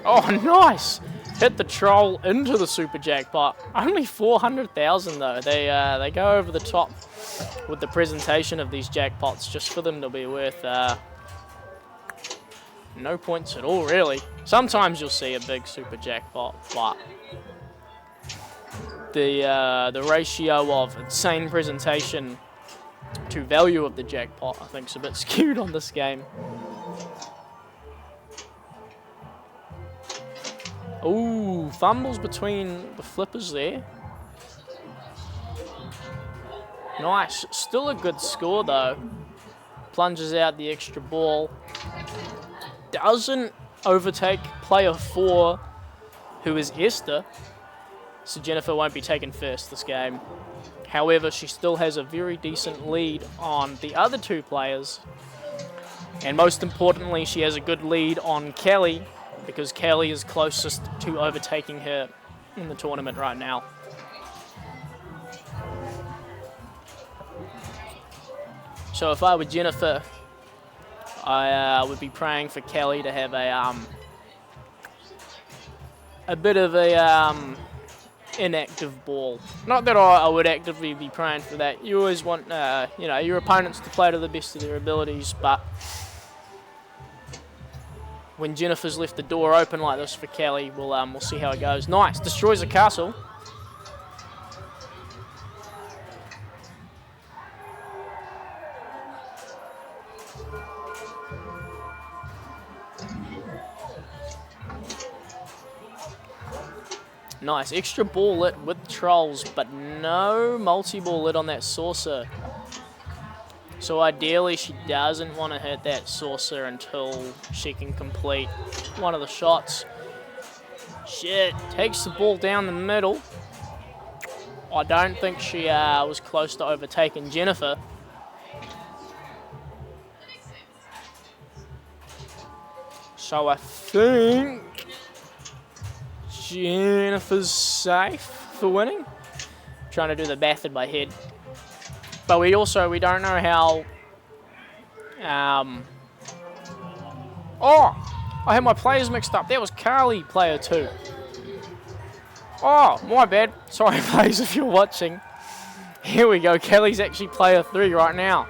Oh nice! Hit the troll into the super jackpot. Only 400,000 though. They go over the top with the presentation of these jackpots just for them to be worth no points at all, really. Sometimes you'll see a big super jackpot, but the ratio of insane presentation to value of the jackpot, I think, is a bit skewed on this game. Ooh, fumbles between the flippers there. Nice. Still a good score, though. Plunges out the extra ball. Doesn't overtake player 4, who is Esther. So Jennifer won't be taken first this game. However, she still has a very decent lead on the other 2 players. And most importantly, she has a good lead on Kelly, because Kelly is closest to overtaking her in the tournament right now. So if I were Jennifer, I would be praying for Kelly to have a bit of a inactive ball. Not that I would actively be praying for that. You always want your opponents to play to the best of their abilities, but when Jennifer's left the door open like this for Kelly, we'll see how it goes. Nice, destroys a castle. Nice, extra ball lit with trolls, but no multi-ball lit on that saucer. So ideally she doesn't want to hit that saucer until she can complete one of the shots. Shit, takes the ball down the middle. I don't think she was close to overtaking Jennifer. So I think Jennifer's safe for winning. Trying to do the math in my head. But we don't know how... oh! I had my players mixed up. That was Carly, player 2. Oh, my bad. Sorry, players, if you're watching. Here we go. Kelly's actually player 3 right now.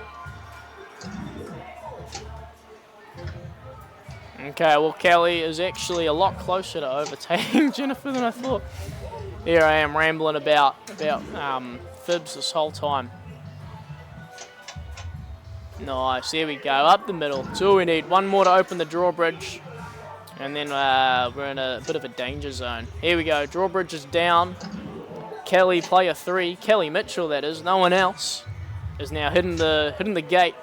Okay, well, Kelly is actually a lot closer to overtaking Jennifer than I thought. Here I am rambling about fibs this whole time. Nice, there we go, up the middle. That's all we need. One more to open the drawbridge. And then we're in a bit of a danger zone. Here we go, drawbridge is down. Kelly, player 3, Kelly Mitchell that is, no one else, is now hitting the gate,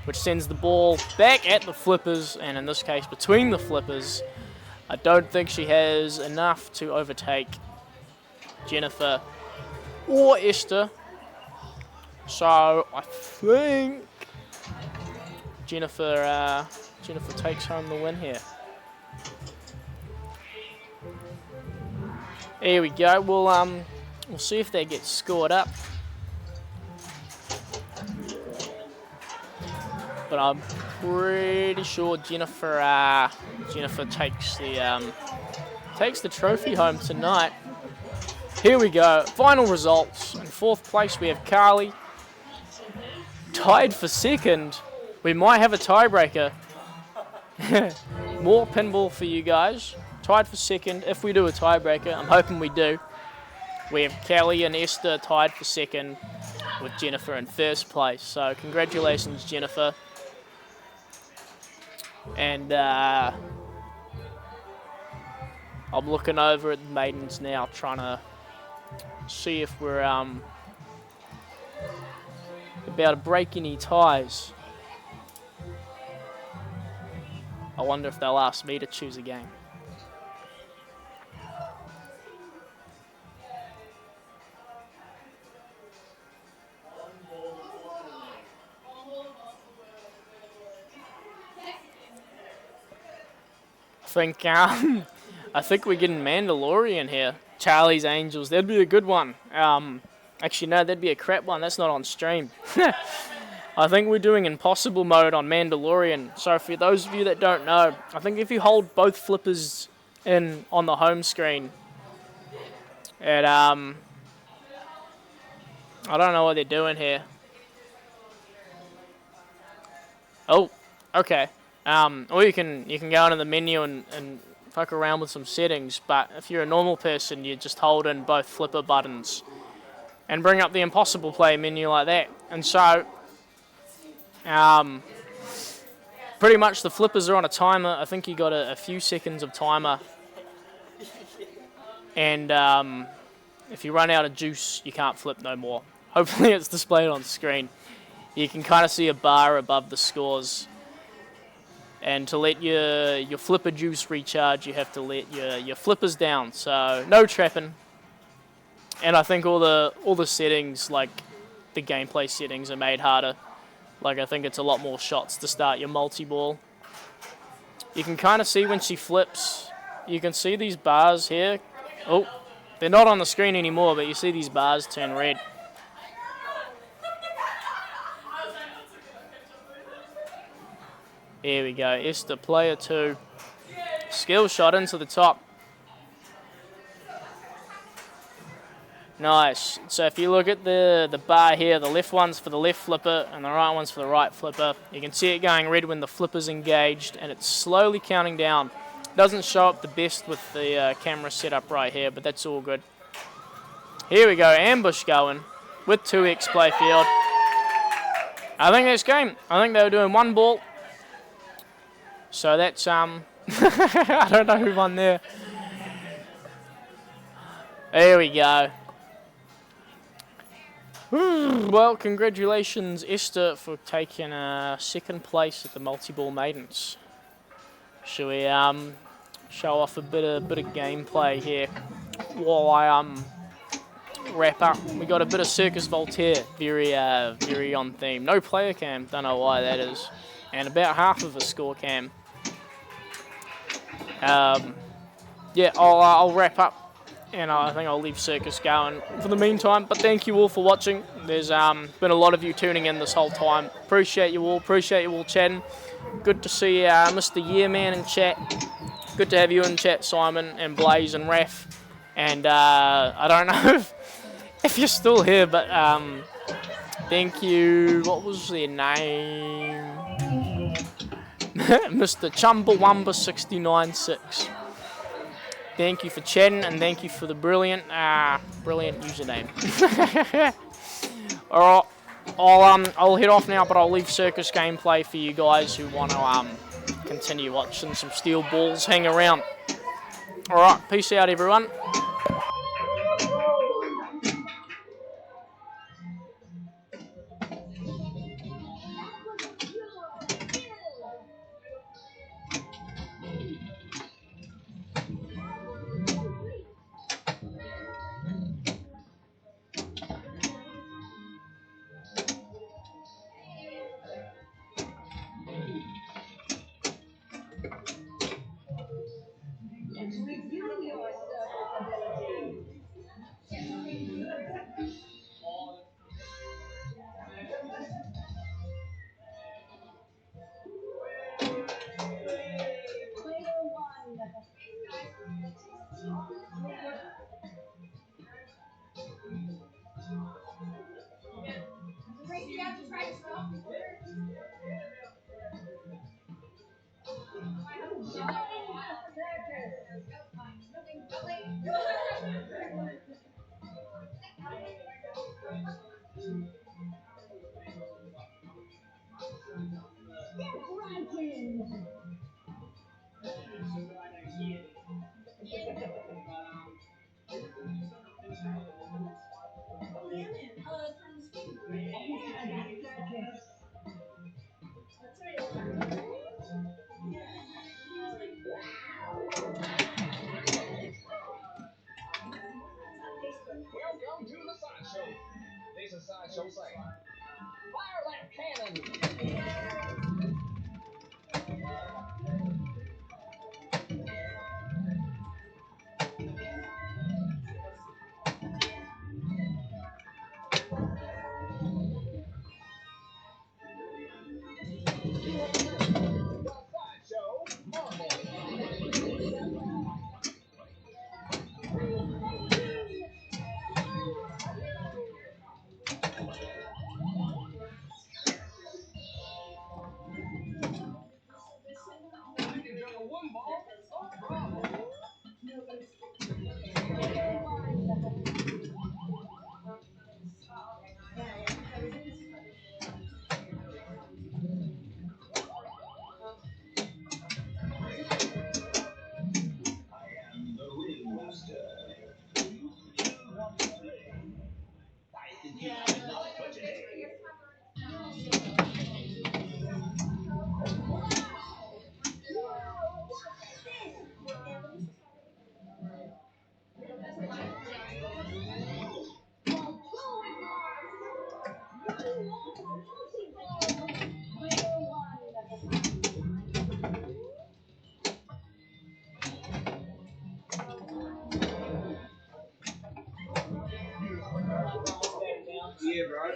which sends the ball back at the flippers, and in this case between the flippers. I don't think she has enough to overtake Jennifer or Esther. So I think Jennifer takes home the win here. Here we go. We'll see if that gets scored up. But I'm pretty sure Jennifer takes the trophy home tonight. Here we go. Final results. In 4th place we have Carly. Tied for 2nd. We might have a tiebreaker. More pinball for you guys. Tied for 2nd. If we do a tiebreaker, I'm hoping we do. We have Kelly and Esther tied for 2nd, with Jennifer in 1st place. So congratulations, Jennifer. And I'm looking over at the Maidens now, trying to see if we're about to break any ties. I wonder if they'll ask me to choose a game. I think we're getting Mandalorian here. Charlie's Angels, that'd be a good one. Actually, no, that'd be a crap one. That's not on stream. I think we're doing Impossible mode on Mandalorian. So for those of you that don't know, I think if you hold both flippers in on the home screen, and I don't know what they're doing here. Oh, okay. Or you can go into the menu and fuck around with some settings, but if you're a normal person, you just hold in both flipper buttons and bring up the Impossible Play menu like that. And so, pretty much the flippers are on a timer. I think you got a few seconds of timer. And if you run out of juice, you can't flip no more. Hopefully it's displayed on screen. You can kind of see a bar above the scores. And to let your flipper juice recharge, you have to let your flippers down. So no trapping. And I think all the settings, like the gameplay settings, are made harder. Like I think it's a lot more shots to start your multi-ball. You can kind of see when she flips. You can see these bars here. Oh, they're not on the screen anymore, but you see these bars turn red. Here we go, Esther, player 2. Skill shot into the top. Nice. So if you look at the bar here, the left one's for the left flipper and the right one's for the right flipper. You can see it going red when the flipper's engaged, and it's slowly counting down. Doesn't show up the best with the camera set up right here, but that's all good. Here we go, ambush going with 2x playfield. I think that's game. I think they were doing one ball. So that's, I don't know who won there. There we go. Well, congratulations, Esther, for taking second place at the Multiball Maidens. Shall we show off a bit of gameplay here while I wrap up? We got a bit of Circus Voltaire, very on theme. No player cam, don't know why that is, and about half of a score cam. Yeah, I'll wrap up. And I think I'll leave Circus going for the meantime. But thank you all for watching. There's been a lot of you tuning in this whole time. Appreciate you all chatting. Good to see Mr. Yearman in chat. Good to have you in chat, Simon and Blaze and Raf. And I don't know if you're still here, but thank you. What was their name? Mr. Chumbawamba696. Thank you for chatting, and thank you for the brilliant username. All right, I'll head off now, but I'll leave Circus gameplay for you guys who want to continue watching some steel balls hang around. All right, peace out, everyone. Welcome to the sideshow. This is sideshow saying, fire that cannon! The sideshow marble. One ball, bravo. Yeah, bro.